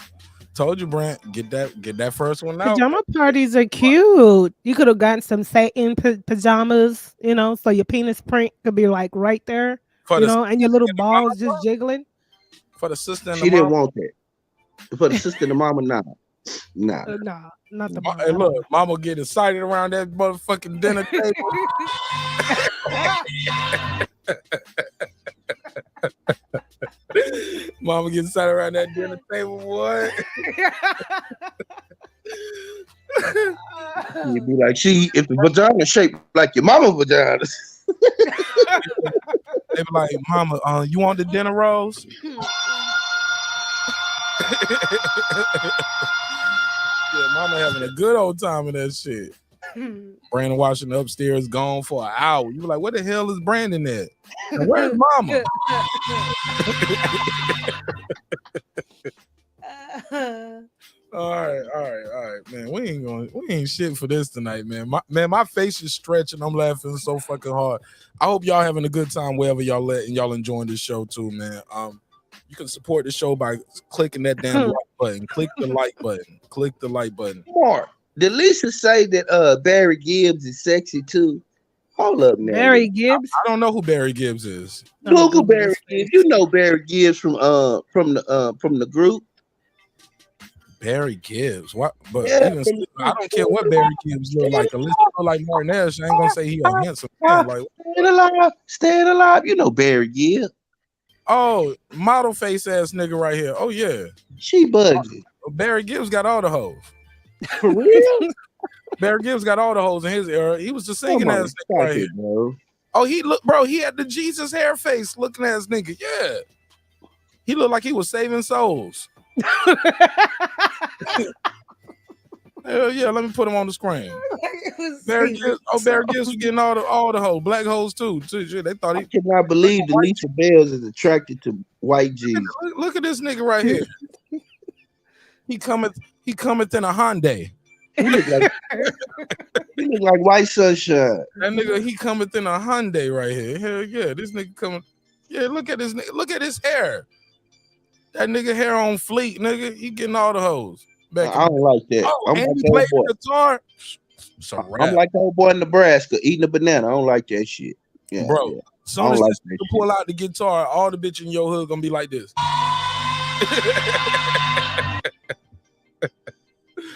Told you, Brent, get that first one out. Pajama parties are cute. You could have gotten some satin pajamas, so your penis print could be like right there, and your little balls just jiggling. For the sister and she the didn't mama. want that. For the sister and the mama, nah. Nah, not the mama. Hey, look, mama get excited around that motherfucking dinner table. Mama gets excited around that dinner table, boy. You'd be like, if the vagina shaped like your mama vagina. They be like, mama, you want the dinner rolls? Yeah, mama having a good old time in that shit. Brandon watching upstairs gone for an hour. You be like, where the hell is Brandon at? And where's mama? All right, man. We ain't shit for this tonight, man. My face is stretching. I'm laughing so fucking hard. I hope y'all having a good time wherever y'all at and y'all enjoying this show too, man. You can support the show by clicking that damn like button. Click the like button. Click the like button. Mark, did Lisa say that Barry Gibbs is sexy too? Hold up now. Barry Gibbs? I don't know who Barry Gibbs is. Google Barry Gibbs. You know Barry Gibbs from the group. Barry Gibbs. What? But Yeah, even still, I don't care what Barry Gibbs look like. Unless he look like Marq Nash, I ain't gonna say he a handsome man. Like, staying alive. You know Barry Gibbs. Oh, model face ass nigga right here. Oh yeah, she bugging. Barry Gibbs got all the hoes. For real? Barry Gibbs got all the hoes in his era. He was the singing ass nigga right here. Bro. Oh, he had the Jesus hair face looking ass nigga. Yeah, he looked like he was saving souls. Hell yeah, let me put him on the screen. Barry Gibbs was getting all the hoes, black hoes too. They thought I cannot believe that Lisa Bells is attracted to white Jesus. Look at this nigga right here. He cometh in a Hyundai. He look like White Sunshine. That nigga, he cometh in a Hyundai right here. Hell yeah, this nigga coming. Yeah, look at this nigga. Look at his hair. That nigga hair on fleek, nigga. He getting all the hoes. I don't like that. Oh, I'm and like he that played boy. the guitar. I'm like the old boy in Nebraska eating a banana. I don't like that shit. Yeah, Bro, yeah. soon as this nigga pull out the guitar, all the bitch in your hood gonna be like this.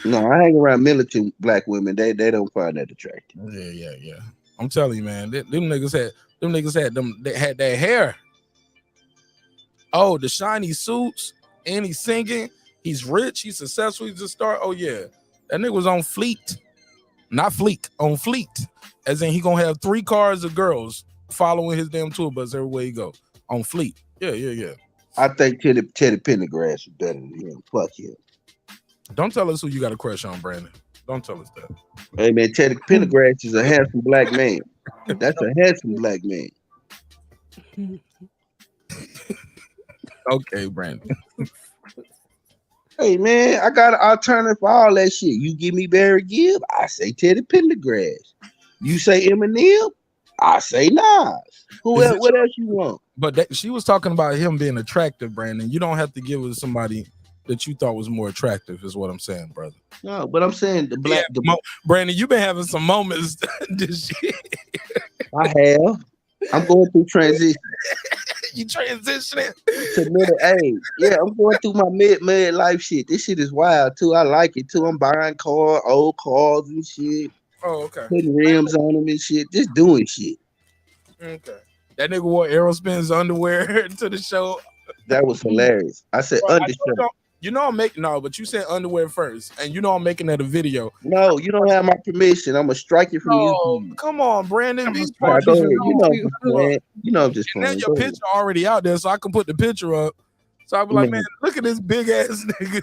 No, I hang around militant black women. They don't find that attractive. Yeah. I'm telling you, man. Them niggas had that hair. Oh, the shiny suits, and he's singing. He's rich. He's successful. He's a star. Oh yeah, that nigga was on Fleet, not Fleek, on Fleet. As in, he gonna have 3 cars of girls following his damn tour bus everywhere he go on Fleet. Yeah. I think Teddy Pendergrass is better than him. Fuck him. Don't tell us who you got a crush on, Brandon. Don't tell us that. Hey man, Teddy Pendergrass is a handsome black man. That's a handsome black man. Okay, Brandon. Hey man, I got an alternative for all that shit. You give me Barry Gibb, I say Teddy Pendergrass. You say Eminem, I say Nas. What else you want? But she was talking about him being attractive, Brandon. You don't have to give it to somebody that you thought was more attractive, is what I'm saying, brother. No, but I'm saying the black. Brandon, you've been having some moments this year. I have. I'm going through transition. You transitioning to middle age. Yeah, I'm going through my mid life shit. This shit is wild too. I like it too. I'm buying old cars and shit. Oh, okay. Putting rims on them and shit. Just doing shit. Okay. That nigga wore Aerospin's underwear to the show. That was hilarious. I said undershirt. You know I'm making but you said underwear first, and you know I'm making that a video. No, you don't have my permission. I'm gonna strike you from YouTube. Come on, Brandon. Be Go ahead. You know I'm just and playing. then your picture already out there, so I can put the picture up. So I'll be like, man, look at this big ass nigga.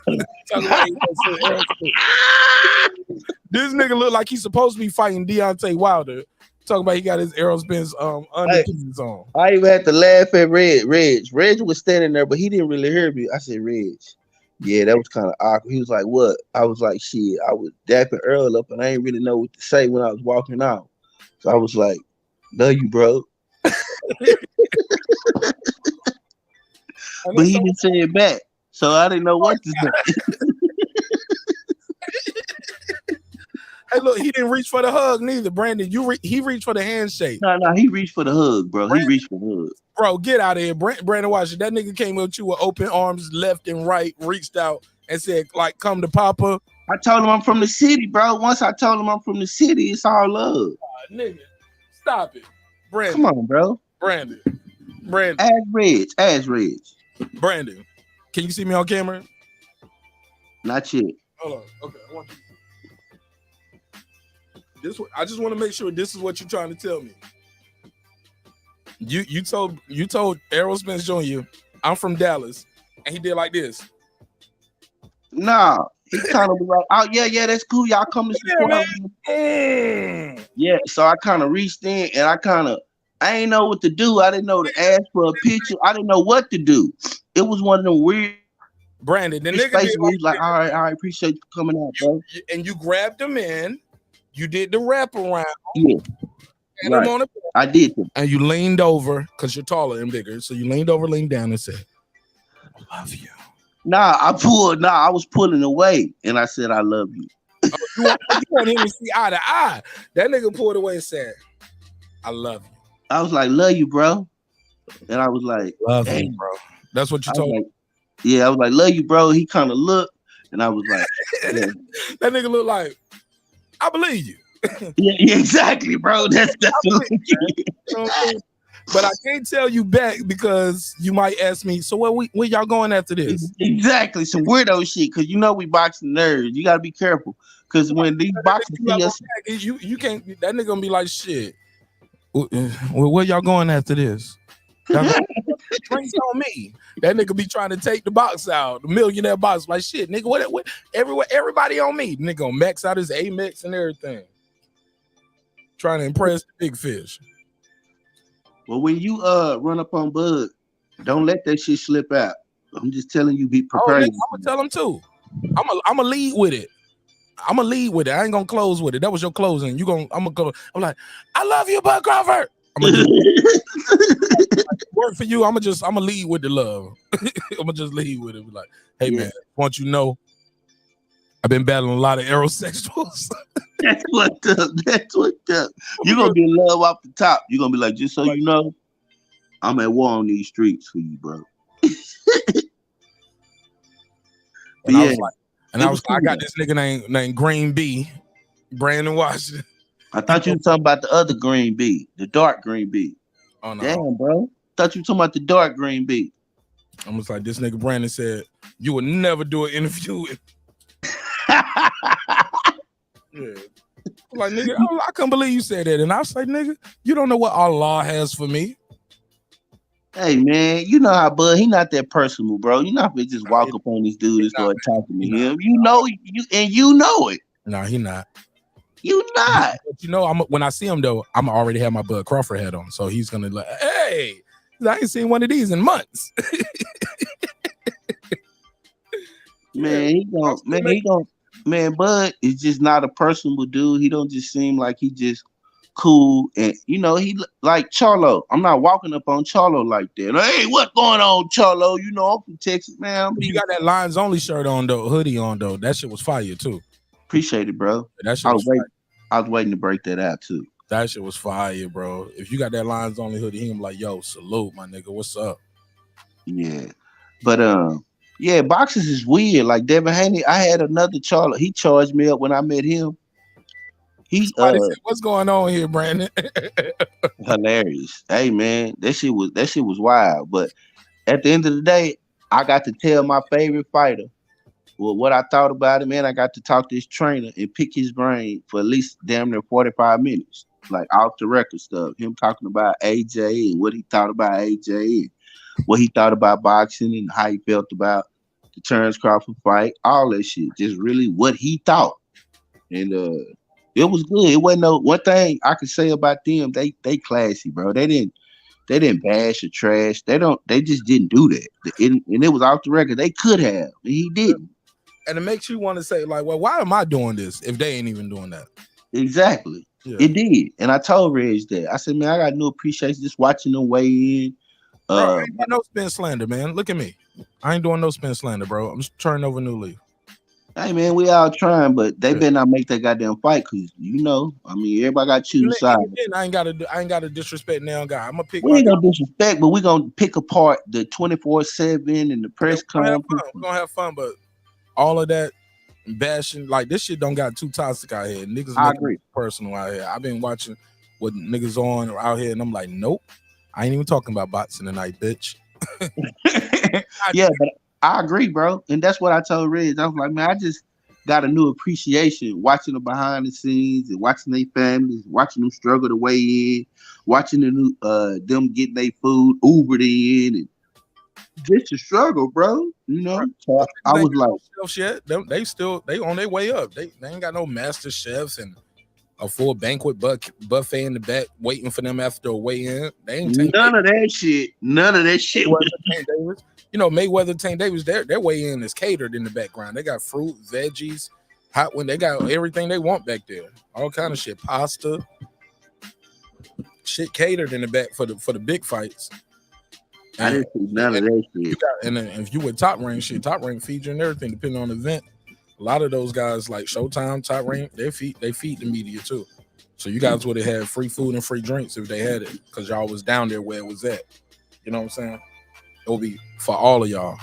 This nigga look like he's supposed to be fighting Deontay Wilder. Talking about he got his Aerospin's underpants on. I even had to laugh at Reg. Reg was standing there, but he didn't really hear me. I said, Reg. Yeah, that was kind of awkward. He was like, what? I was like, shit, I was dapping Earl up and I didn't really know what to say when I was walking out. So I was like, love you, bro. But he didn't say it back. So I didn't know what to say. Hey, look, he didn't reach for the hug neither, Brandon. He reached for the handshake. No, he reached for the hug, bro. He reached for the hug. Bro, get out of here. Brandon, watch it. That nigga came up to you with open arms, left and right, reached out and said, like, come to Papa. I told him I'm from the city, bro. Once I told him I'm from the city, it's all love. Nigga, stop it. Brandon. Come on, bro. Brandon. Ask Reg. Brandon, can you see me on camera? Not yet. Hold on. Okay, I want you. I just want to make sure this is what you're trying to tell me. You told Aerospin Jr. I'm from Dallas, and he did like this. Nah, he kind of was like, oh yeah, that's cool. Y'all come to support. Yeah, so I kind of reached in and I ain't know what to do. I didn't know to ask for a picture. I didn't know what to do. It was one of them weird. Brandon, the nigga did like, all right, appreciate you coming out, bro. And you grabbed him in. You did the wrap around. Yeah. Right. I did. And you leaned over because you're taller and bigger. So you leaned down and said, I love you. I was pulling away and I said, I love you. You want him to see eye to eye. That nigga pulled away and said, I love you. I was like, love you, bro. And I was like, love you, bro. That's what you told me. Yeah, I was like, love you, bro. He kind of looked and I was like, yeah. That nigga looked like, I believe you. Yeah, exactly, bro. That's what but I can't tell you back because you might ask me, so where y'all going after this? Exactly, some weirdo shit, because you know we boxing nerds. You gotta be careful. Because when these boxers see us, you can't, that nigga gonna be like, shit. Where y'all going after this? Drinks on me. That nigga be trying to take the box out, the millionaire box. Like, shit, nigga, what everybody on me. Nigga gonna max out his Amex and everything. Trying to impress the big fish. Well, when you run up on Bud, don't let that shit slip out. I'm just telling you, be prepared. I'm gonna tell him too. I'm a lead with it. I'm gonna lead with it. I ain't gonna close with it. That was your closing. I'm gonna go. I'm like, I love you, Bud Crawford. I'm gonna work for you. I'm gonna lead with the love. I'm gonna just lead with it. Like, hey man, want you to know, I've been battling a lot of aerosexuals. That's what up. That's what up. You're gonna be in love off the top. You're gonna be like, just so you know, I'm at war on these streets for you, bro. I got this nigga named Green B, Brandon Washington. I thought you were talking about the other Green B, the dark Green B. Oh no, damn, bro. Thought you were talking about the dark Green B. I'm just like, this nigga Brandon said you would never do an interview with. Yeah. Like, nigga, I couldn't believe you said that. And I was like, nigga, you don't know what Allah has for me. Hey man, you know how Bud, he not that personal, bro. You not gonna just walk up on this dude and start talking to him. You know it. No, he not. You not. But you know, when I see him though, I'm already have my Bud Crawford hat on, so he's gonna like, hey, I ain't seen one of these in months. Man, Bud is just not a personable dude. He don't just seem like he just cool, and you know, he like Charlo. I'm not walking up on Charlo like that. Hey, what's going on, Charlo? You know, I'm from Texas, man. You got that Lines Only shirt on though, hoodie on though. That shit was fire too. Appreciate it, bro. That shit I was waiting to break that out too. That shit was fire, bro. If you got that Lines Only hoodie, he gonna be like, yo, salute, my nigga. What's up? Yeah. But yeah, boxes is weird. Like Devin Haney, I had another Charlo. He charged me up when I met him. Somebody said, what's going on here, Brandon? Hilarious. Hey man, that shit was wild. But at the end of the day, I got to tell my favorite fighter what I thought about him, man. I got to talk to his trainer and pick his brain for at least damn near 45 minutes. Like off the record stuff. Him talking about AJ and what he thought about AJ and what he thought about boxing and how he felt about the Terrence Crawford fight, all that shit. Just really what he thought. And it was good. It wasn't no one thing I could say about them. They classy, bro. They didn't bash or trash. They just didn't do that. And it was off the record. They could have, and he didn't. And it makes you want to say, like, well, why am I doing this if they ain't even doing that? Exactly. Yeah. It did. And I told Reg that. I said, man, I got new appreciation just watching them weigh in. Bro, I ain't doing no spin slander, man. Look at me. I ain't doing no spin slander, bro. I'm just turning over a new leaf. Hey man, we all trying, but they better not make that goddamn fight, cause you know, I mean, everybody got to choose sides. I ain't gotta disrespect now, guy. I'm gonna pick. We ain't gonna disrespect, but we gonna pick apart the 24/7 and the press conference. We're gonna have fun, but all of that bashing, like this shit, don't got too toxic out here. Niggas, I agree. Personal out here. I've been watching what niggas on out here, and I'm like, nope, I ain't even talking about boxing tonight, bitch. Yeah, but I agree, bro. And that's what I told Reg. I was like, man, I just got a new appreciation watching the behind the scenes and watching their families, watching them struggle to weigh in, watching the new them getting their food Ubered in, and just a struggle, bro. You know, so I was like, shit, they on their way up. They ain't got no master chefs and a full banquet buffet in the back waiting for them after a weigh-in. They ain't none of that shit. None of that shit. You know, Mayweather, Tank Davis, their weigh-in is catered in the background. They got fruit, veggies, hot when they got everything they want back there. All kind of shit, pasta, shit catered in the back for the big fights. I didn't see none of that shit. And if you with Top Rank, shit, Top Rank featuring everything depending on the event. A lot of those guys like Showtime, Top Rank, they feed the media too. So you guys would have had free food and free drinks if they had it, because y'all was down there where it was at. You know what I'm saying? It'll be for all of y'all.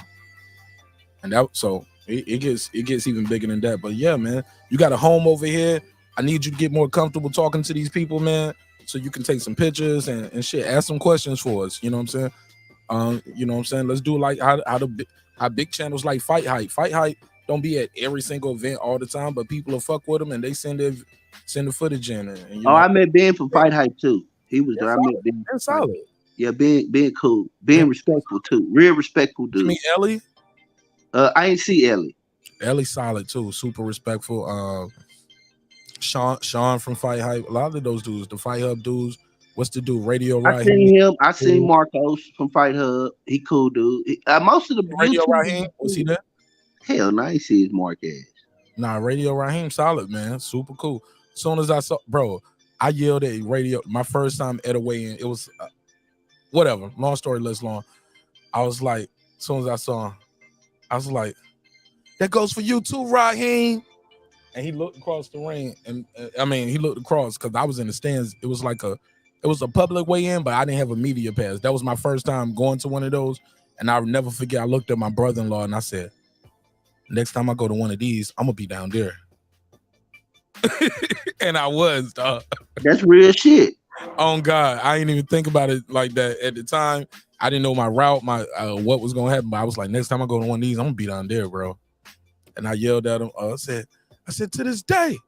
And that so it gets even bigger than that. But yeah, man, you got a home over here. I need you to get more comfortable talking to these people, man, so you can take some pictures and shit. Ask some questions for us. You know what I'm saying? You know what I'm saying? Let's do like how big channels like Fight Hype. Fight Hype don't be at every single event all the time, but people will fuck with them and they send the footage in. And you know, I met Ben from Fight Hype too. He was there. I met Ben. That's solid. Yeah, Ben cool. Ben respectful too. Real respectful dude. You mean Ellie? I ain't see Ellie. Ellie solid too. Super respectful. Sean from Fight Hype. A lot of those dudes, the Fight Hub dudes. What's the dude? Radio Raheem. I seen him. I seen Marcos from Fight Hub. He cool dude. Most of the Radio Raheem. Was he there? Hell, no, I ain't see his Marq ass. Nah, Radio Raheem solid, man. Super cool. As soon as I saw, bro, I yelled at Radio. My first time at a weigh-in, it was whatever. Long story less long. I was like, as soon as I saw him, I was like, that goes for you too, Raheem. And he looked across the ring, and he looked across because I was in the stands. It was a public weigh-in, but I didn't have a media pass. That was my first time going to one of those, and I'll never forget. I looked at my brother-in-law and I said, next time I go to one of these, I'm gonna be down there. And I was, dog. That's real shit. Oh God, I didn't even think about it like that at the time. I didn't know my route, what was gonna happen. But I was like, next time I go to one of these, I'm gonna be down there, bro. And I yelled at him. I said, to this day,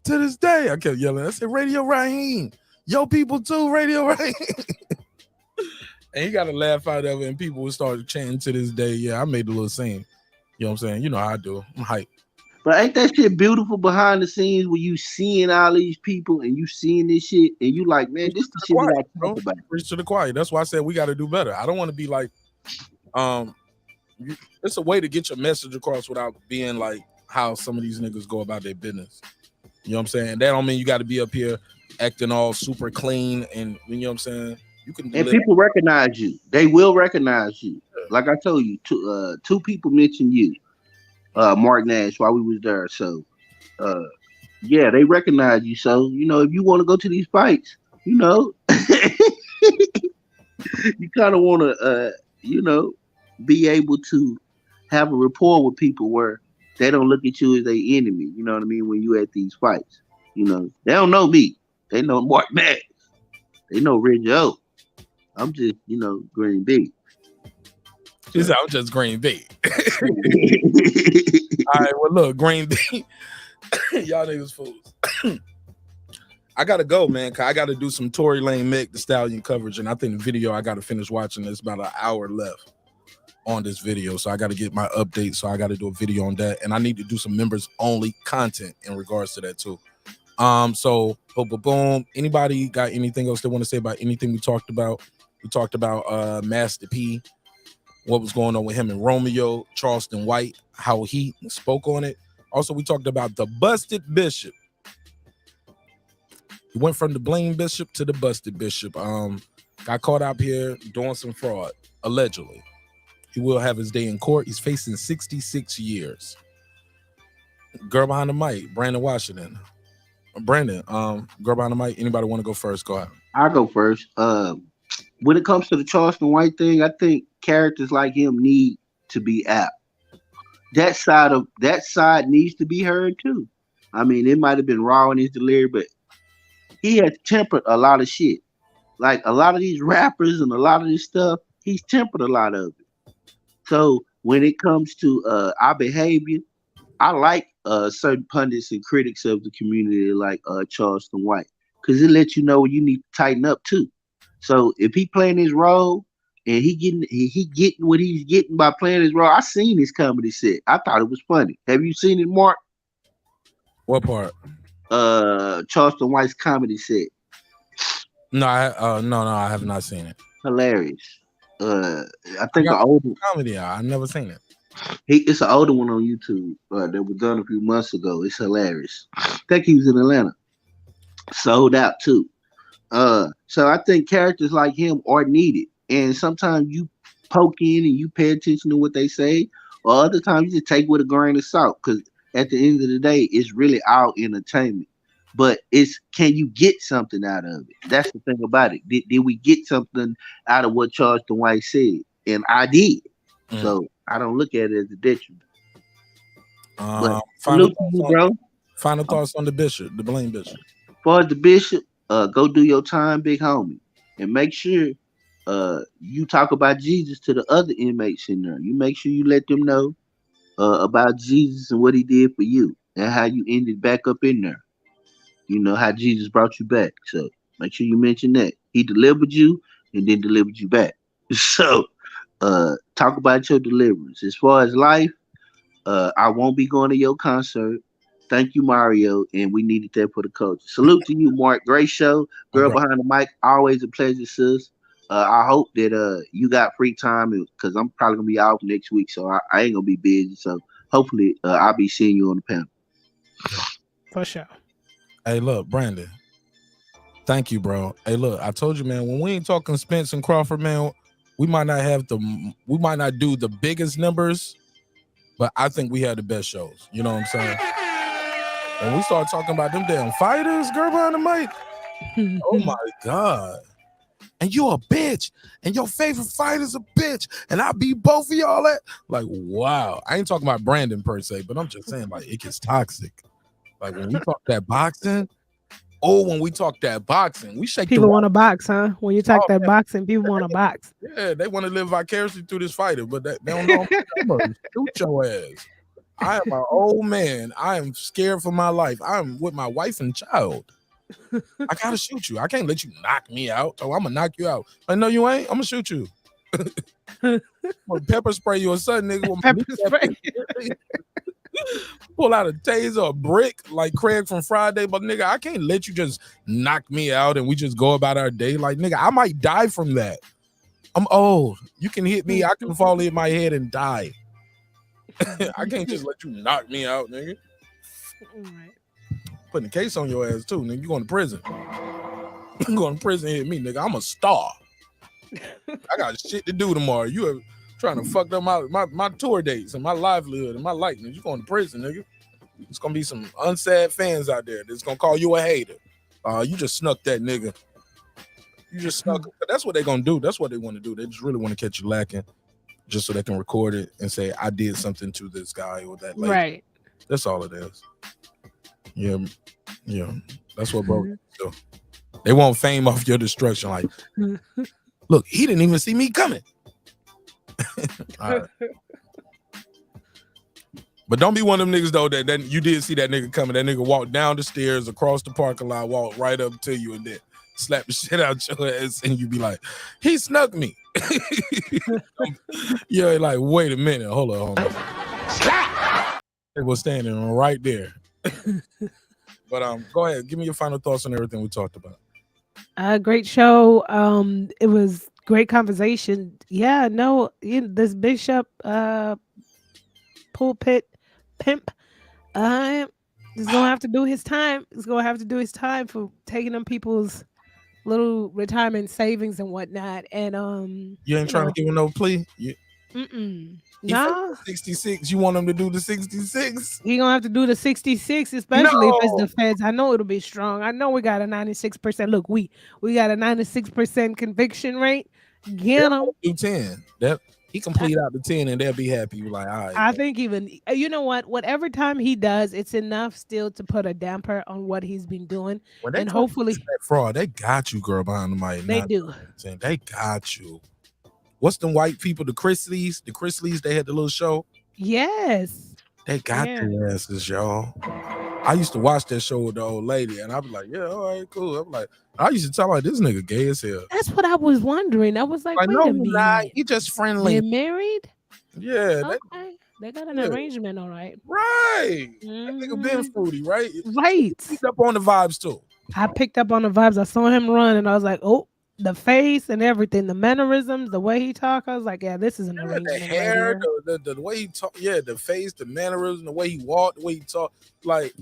I kept yelling. I said, Radio Raheem, yo people too, Radio Raheem. And he got a laugh out of it, and people would start chanting to this day. Yeah, I made a little scene. You know what I'm saying? You know how I do. I'm hyped. But ain't that shit beautiful behind the scenes when you seeing all these people and you seeing this shit and you like, man, this the shit we gotta talk about. Preach to the choir. That's why I said we got to do better. I don't want to be like, it's a way to get your message across without being like how some of these niggas go about their business. You know what I'm saying? That don't mean you got to be up here acting all super clean and you know what I'm saying? You can. And people recognize you. They will recognize you. Like I told you, two people mentioned you, Marq Nash, while we was there. So, yeah, they recognize you. So, you know, if you want to go to these fights, you know, you kind of want to, you know, be able to have a rapport with people where they don't look at you as their enemy. You know what I mean? When you at these fights, you know, they don't know me. They know Marq Nash. They know Red Joe. I'm just, you know, Green B. I'm just Green B. All right, well, look, Green B. Y'all niggas fools. I gotta go, man, because I gotta do some Tory Lane Meg the Stallion coverage, and I think the video I gotta finish watching. There's about an hour left on this video, so I gotta get my update. So I gotta do a video on that, and I need to do some members only content in regards to that too. So boom. Anybody got anything else they want to say about anything we talked about? We talked about Master P, what was going on with him and Romeo, Charleston White, how he spoke on it. Also, we talked about the busted bishop. He went from the blame bishop to the busted bishop. Got caught out here doing some fraud, allegedly. He will have his day in court. He's facing 66 years. Girl behind the mic, Brandon Washington. Brandon, girl behind the mic. Anybody want to go first? Go ahead. I'll go first. When it comes to the Charleston White thing, I think characters like him need to be out. That side needs to be heard too. I mean, it might have been raw in his delivery, but he has tempered a lot of shit. Like a lot of these rappers and a lot of this stuff, he's tempered a lot of it. So when it comes to our behavior, I like certain pundits and critics of the community like Charleston White, because it lets you know when you need to tighten up too. So if he playing his role and he getting what he's getting by playing his role, I seen his comedy set. I thought it was funny. Have you seen it, Mark? What part? Charleston White's comedy set. No, I have not seen it. Hilarious. I think an older comedy. I've never seen it. It's an older one on YouTube that was done a few months ago. It's hilarious. I think he was in Atlanta. Sold out too. So I think characters like him are needed. And sometimes you poke in and you pay attention to what they say, or other times you just take with a grain of salt, because at the end of the day, it's really our entertainment. But can you get something out of it? That's the thing about it. Did we get something out of what Charleston White said? And I did. So I don't look at it as a detriment. Final thoughts on the bishop, the blame bishop. As far as the bishop, go do your time, big homie, and make sure you talk about Jesus to the other inmates in there. You make sure you let them know about Jesus and what he did for you and how you ended back up in there. You know, how Jesus brought you back. So make sure you mention that. He delivered you and then delivered you back. So talk about your deliverance. As far as life, I won't be going to your concert. Thank you, Mario, and we needed that for the culture. Salute to you, Mark. Great show. Girl behind the mic, always a pleasure, sis. I hope that you got free time, because I'm probably going to be off next week, so I ain't going to be busy. So hopefully I'll be seeing you on the panel. For sure. Hey, look, Brandon. Thank you, bro. Hey, look, I told you, man, when we ain't talking Spence and Crawford, man, we might not do the biggest numbers, but I think we had the best shows. You know what I'm saying? When we start talking about them damn fighters, girl behind the mic, oh my God. And you a bitch, and your favorite fighter's a bitch, and I beat both of y'all at. Like, wow. I ain't talking about Brandon per se, but I'm just saying, like, it gets toxic. Like, when we talk that boxing, we shake people want to box, huh? When you talk that boxing, people want to box. Yeah, they want to live vicariously through this fighter, but they don't know I'm gonna shoot your ass. I am an old man. I am scared for my life. I'm with my wife and child. I gotta shoot you. I can't let you knock me out. So I'm gonna knock you out. I know you ain't. I'm gonna shoot you. Pepper spray you or something, nigga. Pepper spray. Pull out a taser, a brick like Craig from Friday, but nigga, I can't let you just knock me out and we just go about our day. Like, nigga, I might die from that. I'm old. You can hit me. I can fall in my head and die. I can't just let you knock me out, nigga. Putting a case on your ass too, nigga. You going to prison. You going to prison and hit me, nigga. I'm a star. I got shit to do tomorrow. You are trying to fuck up my tour dates and my livelihood and my likeness. You going to prison, nigga. It's gonna be some unsad fans out there that's gonna call you a hater. You just snuck that, nigga. You just snuck. That's what they're gonna do. That's what they want to do. They just really want to catch you lacking, just so they can record it and say, I did something to this guy or that lady. Right. That's all it is. Yeah. That's what bro do. They want fame off your destruction. Like, look, he didn't even see me coming. All right. But don't be one of them niggas though that you did see that nigga coming. That nigga walked down the stairs across the parking lot, walked right up to you, and then slap the shit out your ass, and you be like, he snuck me. You're like, wait a minute, hold on. They was standing right there. But go ahead, give me your final thoughts on everything we talked about. Great show. It was great conversation. Yeah, no, this Bishop pulpit pimp is gonna have to do his time. He's gonna have to do his time for taking them people's little retirement savings and whatnot. And you ain't trying to give him no plea. No, 66. You want him to do the 66? He gonna have to do the 66, especially if it's the feds. I know it'll be strong. I know we got a 96%. Look, we got a 96% conviction rate. Get him. Do 10. That he complete out the 10 and they'll be happy. You're like, all right. I think even you know what? Whatever time he does, it's enough still to put a damper on what he's been doing. And hopefully that fraud, they got you, girl, behind the mic. They do. They got you. What's them white people? The Chrisleys. The Chrisleys, they had the little show. Yes. They got their asses, y'all. I used to watch that show with the old lady, and I'd be like, yeah, all right, cool. I'm like, I used to tell her, this nigga gay as hell. That's what I was wondering. I was like, wait a minute. Nah, he just friendly. They're married? Yeah. Okay. They got an arrangement, all right. Right. That nigga been fruity, right? Right. Picked up on the vibes, too. I picked up on the vibes. I saw him run, and I was like, oh, the face and everything, the mannerisms, the way he talked. I was like, yeah, this is an arrangement. The hair, the way he talked, the face, the mannerism, the way he walked, the way he talked. Like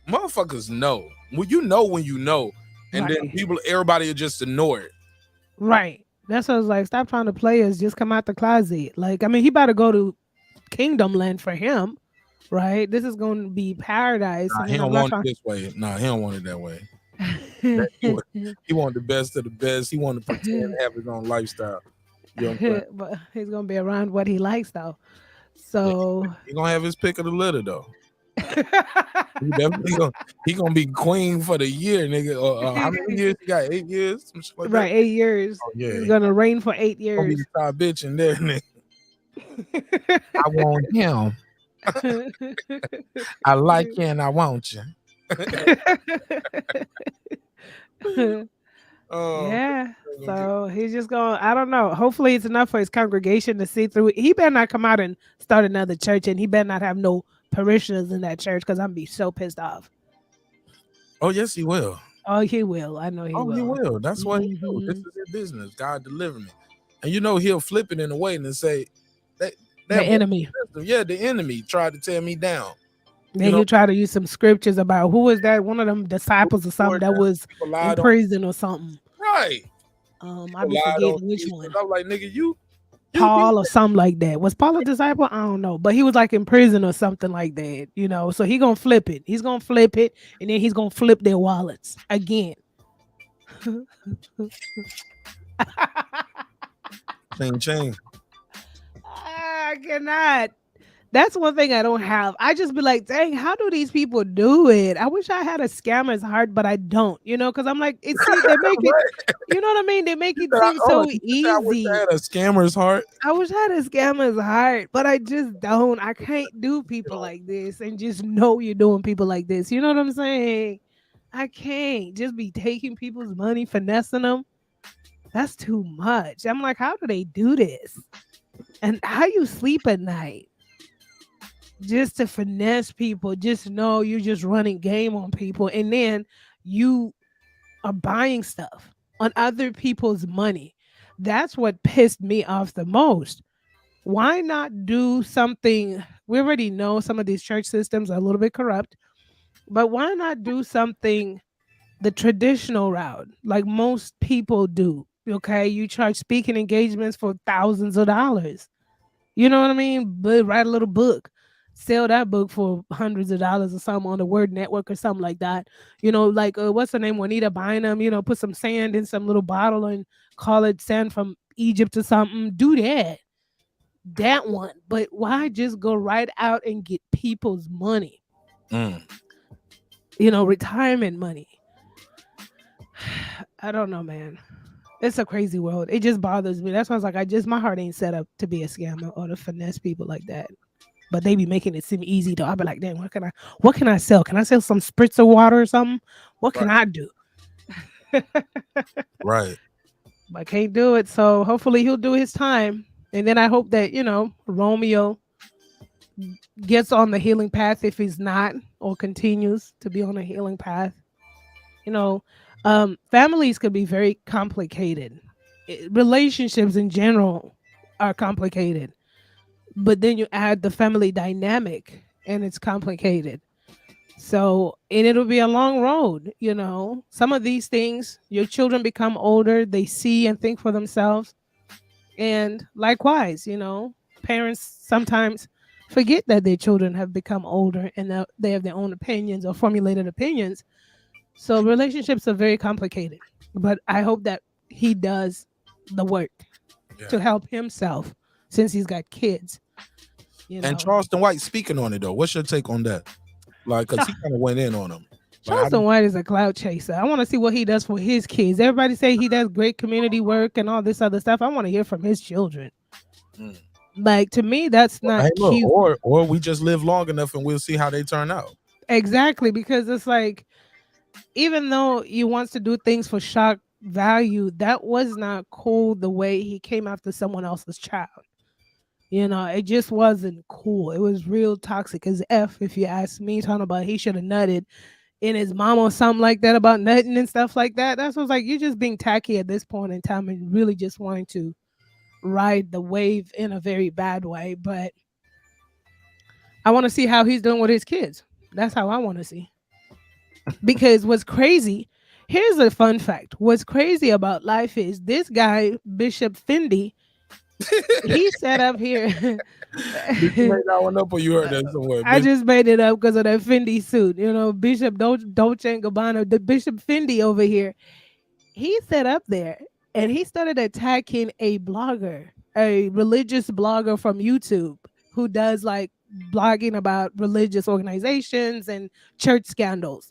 motherfuckers know. Well, you know, and then everybody will just ignore it. Right. That's what I was like. Stop trying to play us. Just come out the closet. Like, I mean, he about to go to Kingdom Land for him, right? This is going to be paradise. Nah, he don't want it this way. Nah, he don't want it that way. He want the best of the best. He want to pretend to have his own lifestyle. You know but he's gonna be around what he likes though. So he gonna have his pick of the litter though. he gonna be queen for the year, nigga. How many years he got? 8 years? Like right, 8 years. Oh, yeah. He's gonna reign for 8 years. Gonna be the top bitch in there, nigga. I want him. I like you and I want you. Yeah, so he's just going. I don't know. Hopefully, it's enough for his congregation to see through it. He better not come out and start another church, and he better not have no parishioners in that church because I'm be so pissed off. Oh yes, he will. Oh, he will. I know he will. He will. That's why he knows. This is his business. God deliver me, and you know he'll flip it in a way and say, the enemy. system. Yeah, the enemy tried to tear me down. Then you try to use some scriptures about who was that? One of them disciples or something that was in prison or something. Right. I be forgetting which one. I'm like, nigga, you Paul or something like that. Was Paul a disciple? I don't know, but he was like in prison or something like that, you know. So he gonna flip it. He's gonna flip it, and then he's gonna flip their wallets again. Chain. I cannot. That's one thing I don't have. I just be like, dang, how do these people do it? I wish I had a scammer's heart, but I don't, you know, because I'm like, they make it, you know what I mean? They make it seem so easy. I wish I had a scammer's heart. I wish I had a scammer's heart, but I just don't. I can't do people like this and just know you're doing people like this. You know what I'm saying? I can't just be taking people's money, finessing them. That's too much. I'm like, how do they do this? And how you sleep at night? Just to finesse people, just know you're just running game on people, and then you are buying stuff on other people's money. That's what pissed me off the most. Why not do something? We already know some of these church systems are a little bit corrupt, but why not do something the traditional route like most people do? Okay, you charge speaking engagements for thousands of dollars. You know what I mean? But write a little book, sell that book for hundreds of dollars or something on the Word Network or something like that. You know, like what's her name? Juanita Bynum, you know, put some sand in some little bottle and call it sand from Egypt or something. Do that. That one. But why just go right out and get people's money? You know, retirement money. I don't know, man. It's a crazy world. It just bothers me. That's why I was like, my heart ain't set up to be a scammer or to finesse people like that. But they be making it seem easy though. I'll be like, damn, what can I sell? Can I sell some spritzer water or something? What can I do? Right. But I can't do it. So hopefully he'll do his time. And then I hope that, you know, Romeo gets on the healing path if he's not, or continues to be on a healing path. You know, families could be very complicated. Relationships in general are complicated. But then you add the family dynamic and it's complicated. So, and it'll be a long road, you know. Some of these things, your children become older, they see and think for themselves. And likewise, you know, parents sometimes forget that their children have become older and that they have their own opinions or formulated opinions. So relationships are very complicated. But I hope that he does the work to help himself since he's got kids. You know? And Charleston White speaking on it though. What's your take on that? Like, cause he kind of went in on him. Charleston White is a cloud chaser. I want to see what he does for his kids. Everybody say he does great community work and all this other stuff. I want to hear from his children. Like, to me, that's not cute. Or we just live long enough and we'll see how they turn out. Exactly, because it's like, even though he wants to do things for shock value, that was not cool the way he came after someone else's child. You know, it just wasn't cool. It was real toxic as F, if you ask me, talking about he should have nutted in his mom or something like that about nutting and stuff like that. That's what's like, you're just being tacky at this point in time and really just wanting to ride the wave in a very bad way. But I want to see how he's doing with his kids. That's how I want to see. Because what's crazy, here's a fun fact. What's crazy about life is this guy, Bishop Fendi, he set up here. Did you make that one up or you heard that somewhere? I just made it up because of that Fendi suit. You know, Bishop Dolce & Gabbana, the Bishop Fendi over here. He set up there and he started attacking a blogger, a religious blogger from YouTube who does like blogging about religious organizations and church scandals.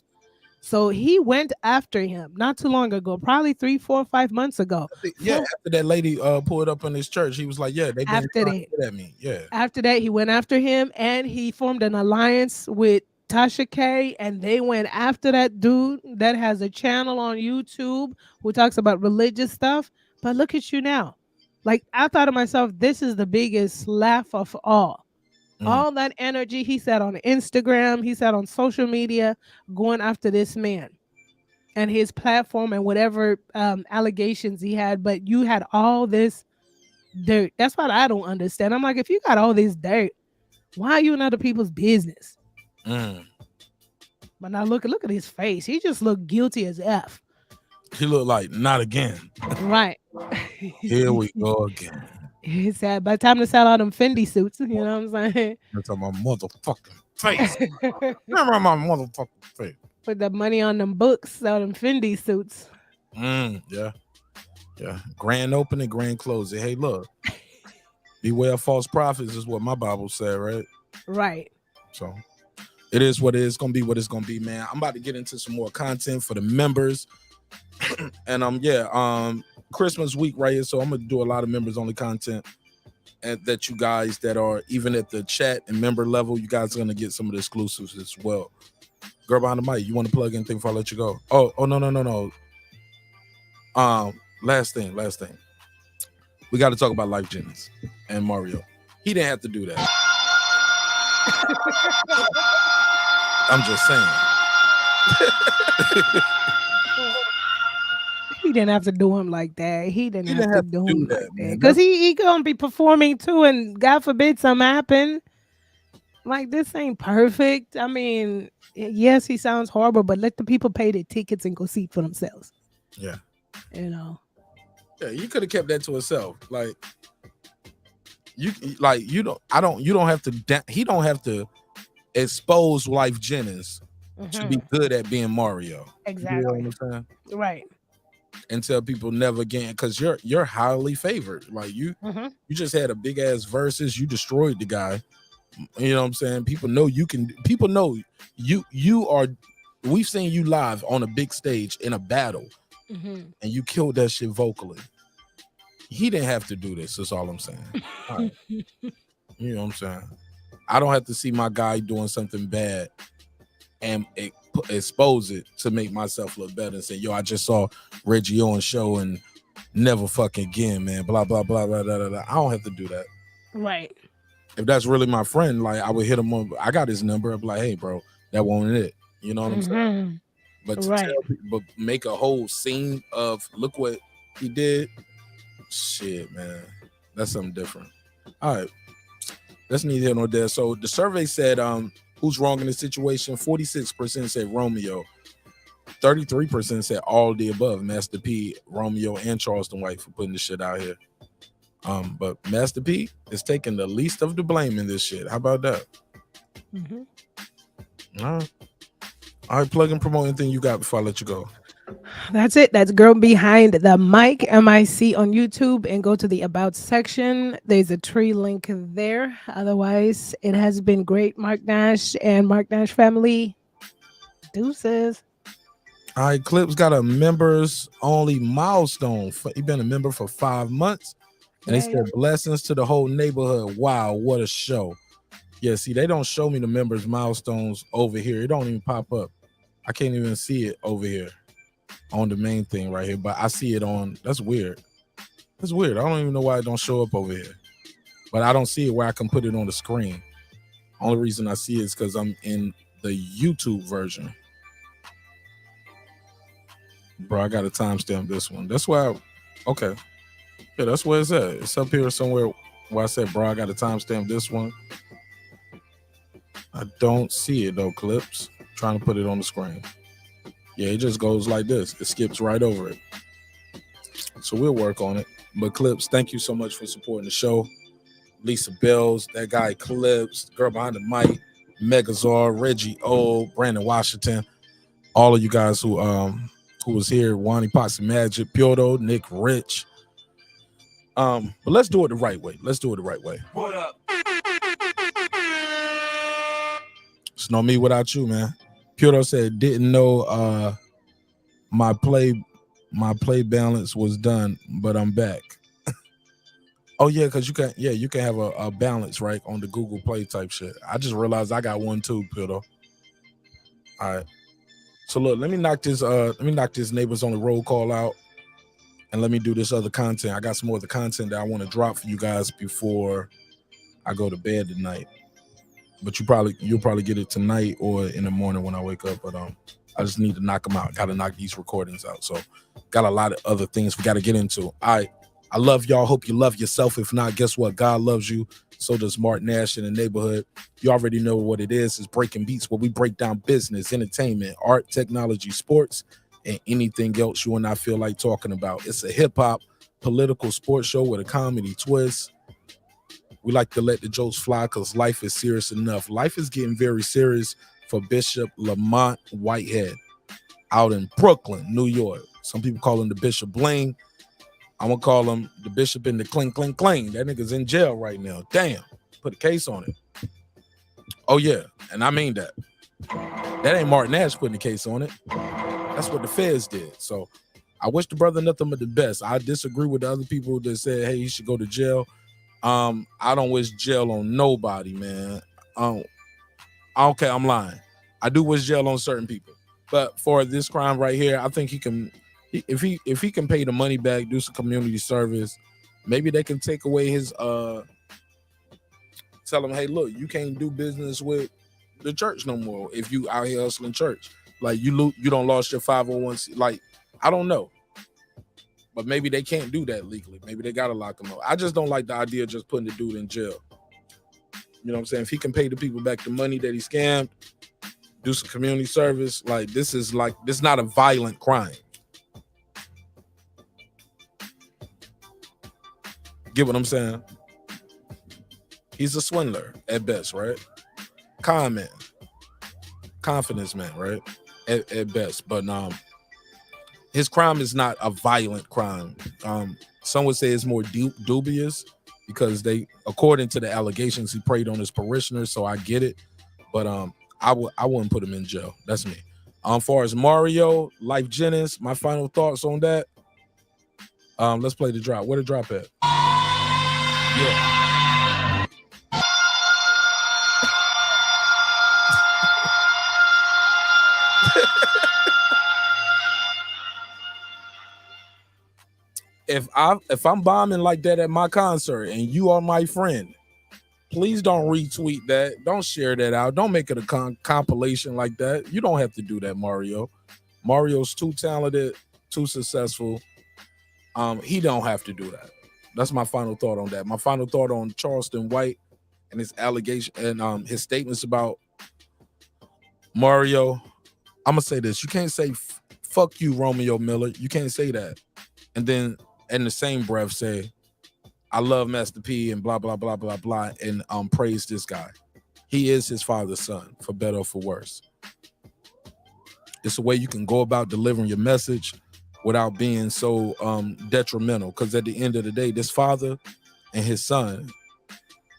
So he went after him not too long ago, probably 3, 4, 5 months ago. Yeah, after that lady pulled up in his church, he was like, "Yeah, they been trying to get at me." Yeah. After that, he went after him, and he formed an alliance with Tasha K, and they went after that dude that has a channel on YouTube who talks about religious stuff. But look at you now. Like, I thought to myself, this is the biggest laugh of all. All that energy he said on Instagram, he said on social media, going after this man and his platform and whatever allegations he had. But you had all this dirt. That's what I don't understand. I'm like, if you got all this dirt, Why are you in other people's business? Mm. But now look at his face. He just looked guilty as F. He looked like not again. Right. Here we go again. He said by the time to sell all them Fendi suits, you know what I'm saying? That's on my motherfucking face. Remember my motherfucking face. Put the money on them books, sell them Fendi suits. Yeah. Yeah. Grand opening, grand closing. Hey, look. Beware of false prophets is what my Bible said, right? Right. So it is what it is. Gonna be what it's gonna be, man. I'm about to get into some more content for the members. And Christmas week right here. So I'm gonna do a lot of members only content. And that you guys that are even at the chat and member level, you guys are gonna get some of the exclusives as well. Girl behind the mic, you want to plug anything before I let you go? Oh, no. Last thing. We got to talk about Life Jennings and Mario. He didn't have to do that. I'm just saying. He didn't have to do him like that. He didn't have to do him that, like man. that. Because he gonna be performing too, and God forbid something happen. Like, this ain't perfect. I mean, yes, he sounds horrible, but let the people pay their tickets and go see it for themselves. Yeah. You know. Yeah, you could have kept that to himself. You don't have to. He don't have to expose Life Jennings to be good at being Mario. Exactly. You know what I'm saying? Right. And tell people never again, because you're highly favored. Like you just had a big ass versus. You destroyed the guy. You know what I'm saying? People know you can. People know you are. We've seen you live on a big stage in a battle, and you killed that shit vocally. He didn't have to do this. That's all I'm saying. All right. You know what I'm saying? I don't have to see my guy doing something bad and expose it to make myself look better and say, yo, I just saw Reggie Owens show and never fucking again, man. Blah, blah, blah, blah, blah, blah, blah. I don't have to do that. Right. If that's really my friend, like I would hit him on, I got his number. I'm like, hey, bro, that wasn't it. You know what I'm saying? But to tell people, but make a whole scene of look what he did. Shit, man. That's something different. All right. That's neither here nor there. So the survey said, who's wrong in this situation? 46% said Romeo. 33% said all the above. Master P, Romeo, and Charleston White for putting this shit out here. But Master P is taking the least of the blame in this shit. How about that? All right, plug and promote anything you got before I let you go. That's it. That's Girl Behind the Mic, MIC on YouTube, and go to the About section. There's a tree link there. Otherwise, it has been great. Marq Nash and Marq Nash family. Deuces. All right, Clips got a members only milestone. He been a member for 5 months. And they said blessings to the whole neighborhood. Wow, what a show. Yeah, see, they don't show me the members milestones over here. It don't even pop up. I can't even see it over here on the main thing right here, but I see it on. That's weird. That's weird. I don't even know why it don't show up over here. But I don't see it where I can put it on the screen. Only reason I see it is because I'm in the YouTube version. Bro, I got to timestamp this one. That's why okay. Yeah, that's where it's at. It's up here somewhere where I said, bro, I got to timestamp this one. I don't see it though, Clips. Trying to put it on the screen. Yeah, it just goes like this. It skips right over it. So we'll work on it. But Clips, thank you so much for supporting the show. Lisa Bells, that guy Clips, Girl Behind the Mic, Megazord, Reggie O, Brandon Washington, all of you guys who was here, Wani Potsy Magic, Pyoto, Nick Rich. But let's do it the right way. Let's do it the right way. What up? It's no me without you, man. Pyoto said didn't know my play balance was done, but I'm back. Oh yeah, because you can have a balance right on the Google Play type shit. I just realized I got one too, Pyoto. All right. So look, let me knock this neighbors on the roll call out. And let me do this other content. I got some more of the content that I want to drop for you guys before I go to bed tonight. But you'll probably get it tonight or in the morning when I wake up. But I just need to knock them out. Got to knock these recordings out. So got a lot of other things we got to get into. All right, I love y'all. Hope you love yourself. If not, guess what? God loves you. So does Marq Nash in the neighborhood. You already know what it is. It's Breaking Beats, where we break down business, entertainment, art, technology, sports, and anything else you and I feel like talking about. It's a hip-hop, political sports show with a comedy twist. We like to let the jokes fly because life is serious enough. Life is getting very serious for Bishop Lamar Whitehead out in Brooklyn, New York. Some people call him the Bishop Bling. I'm going to call him the Bishop in the cling, cling, cling. That nigga's in jail right now. Damn. Put a case on it. Oh, yeah. And I mean that. That ain't Marq Nash putting the case on it. That's what the feds did. So I wish the brother nothing but the best. I disagree with the other people that said, hey, he should go to jail. I don't wish jail on nobody, man. Okay, I'm lying. I do wish jail on certain people. But for this crime right here, I think he can... If he can pay the money back, do some community service, maybe they can take away his tell him, hey, look, you can't do business with the church no more if you out here hustling church. Like you don't lost your 501c. Like, I don't know. But maybe they can't do that legally. Maybe they gotta lock him up. I just don't like the idea of just putting the dude in jail. You know what I'm saying? If he can pay the people back the money that he scammed, do some community service, like this is not a violent crime. Get what I'm saying? He's a swindler at best, right? Con man. Confidence man, right? At best. But his crime is not a violent crime. Some would say it's more dubious because according to the allegations, he preyed on his parishioners, so I get it. But I wouldn't put him in jail. That's me. Far as Mario, Life Jennings, my final thoughts on that. Let's play the drop. Where the drop at? Yeah. If I'm bombing like that at my concert and you are my friend, please don't retweet that. Don't share that out. Don't make it a compilation like that. You don't have to do that, Mario. Mario's too talented, too successful. He don't have to do that. That's my final thought on that. My final thought on Charleston White and his allegation and his statements about Mario. I'm gonna say this: you can't say "fuck you, Romeo Miller." You can't say that, and then in the same breath say, "I love Master P" and blah blah blah blah blah, and praise this guy. He is his father's son, for better or for worse. It's a way you can go about delivering your message without being so detrimental. Because at the end of the day, this father and his son,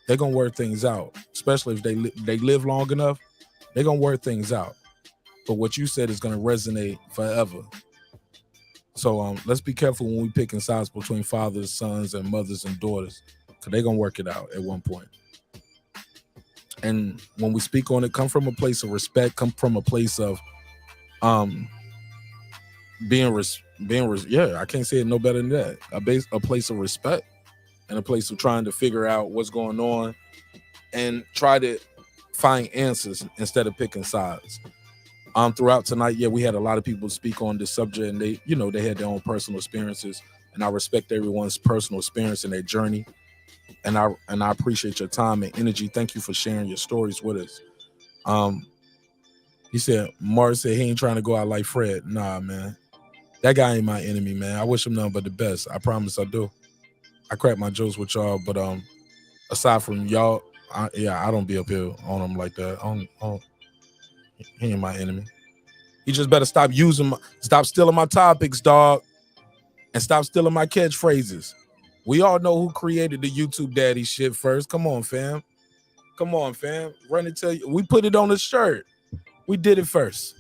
they're gonna work things out. Especially if they live long enough, they're gonna work things out. But what you said is gonna resonate forever. So let's be careful when we picking sides between fathers, sons, and mothers and daughters, because they're gonna work it out at one point. And when we speak on it, come from a place of respect, come from a place of yeah, I can't say it no better than that. A place of respect and a place of trying to figure out what's going on and try to find answers instead of picking sides. Throughout tonight, yeah, we had a lot of people speak on this subject, and they had their own personal experiences, and I respect everyone's personal experience and their journey, and I appreciate your time and energy. Thank you for sharing your stories with us. He said, Mark said he ain't trying to go out like Fred. Nah, man. That guy ain't my enemy, man. I wish him nothing but the best. I promise I do. I crack my jokes with y'all, but aside from y'all, I don't be up here on him like that. He ain't my enemy. He just better stop stealing my topics, dog, and stop stealing my catchphrases. We all know who created the YouTube daddy shit first. Come on, fam. Run it till you. We put it on the shirt. We did it first.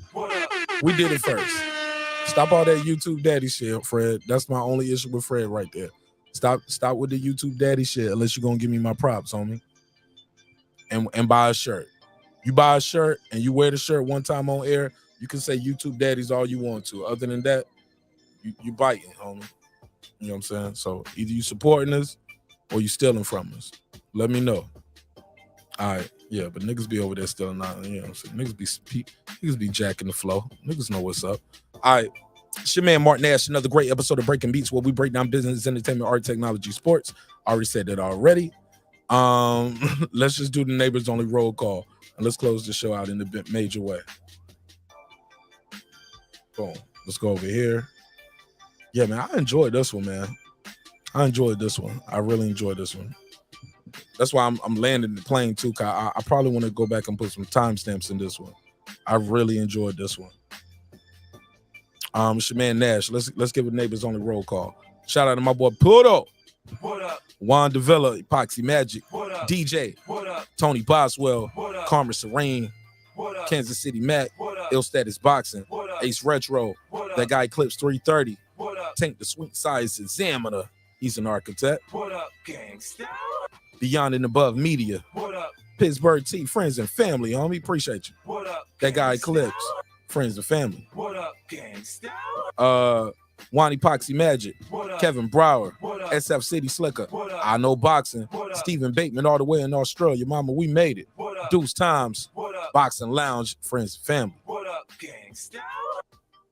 Stop all that YouTube daddy shit, Fred. That's my only issue with Fred right there. Stop with the YouTube daddy shit unless you're gonna give me my props, homie. And buy a shirt. You buy a shirt and you wear the shirt one time on air, you can say YouTube daddies all you want to. Other than that, you biting, homie. You know what I'm saying? So either you supporting us or you stealing from us. Let me know. All right. Yeah, but niggas be over there stealing out. You know what I'm saying? Niggas be jacking the flow. Niggas know what's up. All right. It's your man Marq Nash, another great episode of Breaking Beats, where we break down business, entertainment, art, technology, sports. I already said that already. Let's just do the neighbors only roll call, and let's close the show out in a major way. Boom. Let's go over here. Yeah, man, I enjoyed this one, man. I enjoyed this one. I really enjoyed this one. That's why I'm landing the plane too. Cause I probably want to go back and put some timestamps in this one. I really enjoyed this one. It's your man Nash. Let's give it neighbors only roll call. Shout out to my boy Pluto. What up? Juan Davila, Epoxy Magic, What up? DJ, What up? Tony Boswell, What up? Karma Serene, What up? Kansas City Mac, What up? Ill Status Boxing, What up? Ace Retro, What up? that guy Clips 330, What up? Tank the Sweet Size Examiner. He's an architect. What up, gangsta? Beyond and Above Media. What up? Pittsburgh T, friends and family, homie. Appreciate you. What up? That guy Clips, friends and family. What up, gangsta? Juan Epoxy Magic, What up? Kevin Brower, What up? SF City Slicker, What up? I Know Boxing, What up? Stephen Bateman all the way in Australia. Mama, we made it. What up? Deuce Times, What up? Boxing Lounge, friends and family. What up, gangsta?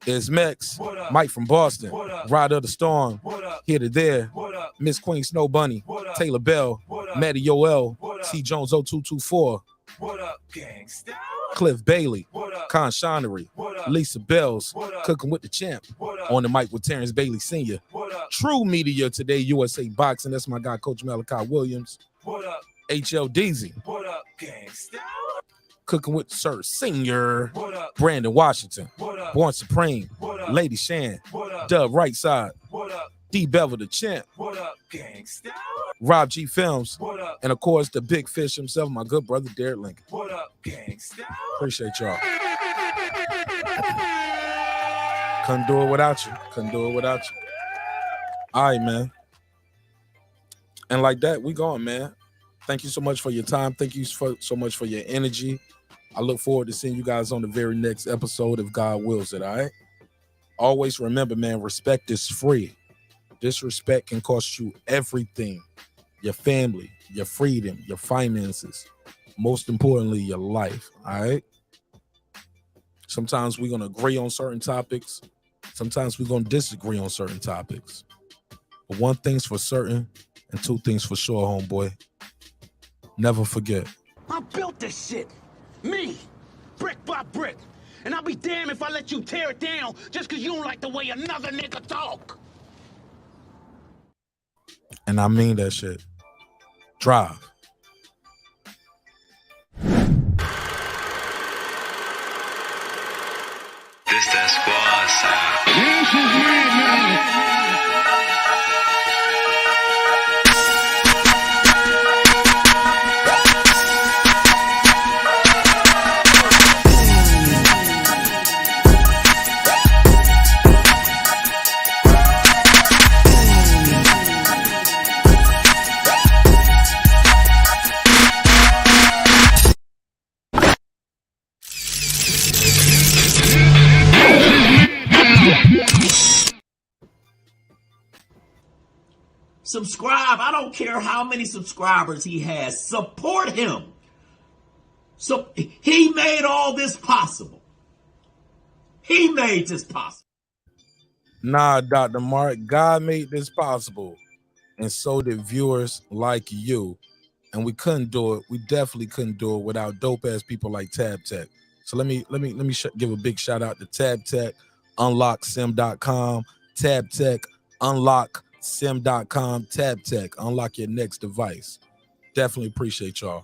Is Mex, What up? Mike from Boston, What up? Ride of the Storm, What up? Here to There, What up? Miss Queen Snow Bunny, What up? Taylor Bell, What up? Matty Yoel, What up? C Jones 0224, What up, gangsta? Cliff Bailey, What up? Con Shonery, What up? Lisa Bells, What up? Cooking with the Champ, What up? on the mic with Terrence Bailey Sr. What up? True Media Today, USA Boxing. That's my guy, Coach Malachi Williams. What up? HL Deezy, What up, gangsta? Cooking with Sir Senior, What up? Brandon Washington, What up? Born Supreme, What up? Lady Shan, What up? Dub Right Side, What up? D Bevel the Champ, What up, gangsta? Rob G Films, What up? and of course the big fish himself, my good brother Derek Lincoln. What up, gangsta? Appreciate y'all. Couldn't do it without you. Couldn't do it without you. All right, man. And like that, we going, man. Thank you so much for your time. Thank you so much for your energy. I look forward to seeing you guys on the very next episode if God wills it, all right? Always remember, man, respect is free. Disrespect can cost you everything. Your family, your freedom, your finances. Most importantly, your life, all right? Sometimes we're going to agree on certain topics. Sometimes we're going to disagree on certain topics. But one thing's for certain and two things for sure, homeboy. Never forget. I built this shit. Me. Brick by brick. And I'll be damned if I let you tear it down just because you don't like the way another nigga talk. And I mean that shit. Drive. This that squad sound. Subscribe. I don't care how many subscribers he has. Support him. So he made all this possible. He made this possible. Nah, Dr. Mark, God made this possible. And so did viewers like you. And we couldn't do it. We definitely couldn't do it without dope ass people like Tab Tech. So let me give a big shout out to Tab Tech, unlocksim.com, Tab Tech, unlocksim.com, Tab Tech, unlock your next device. Definitely appreciate y'all.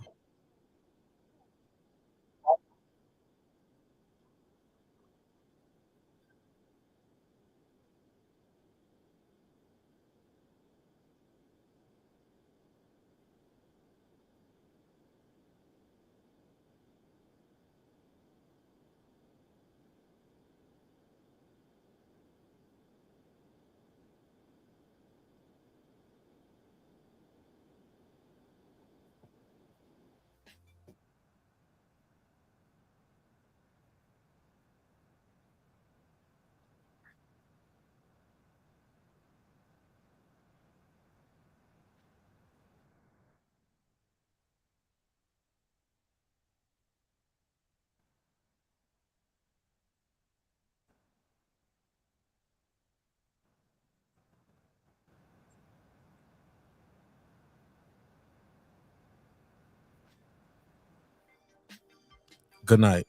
Good night.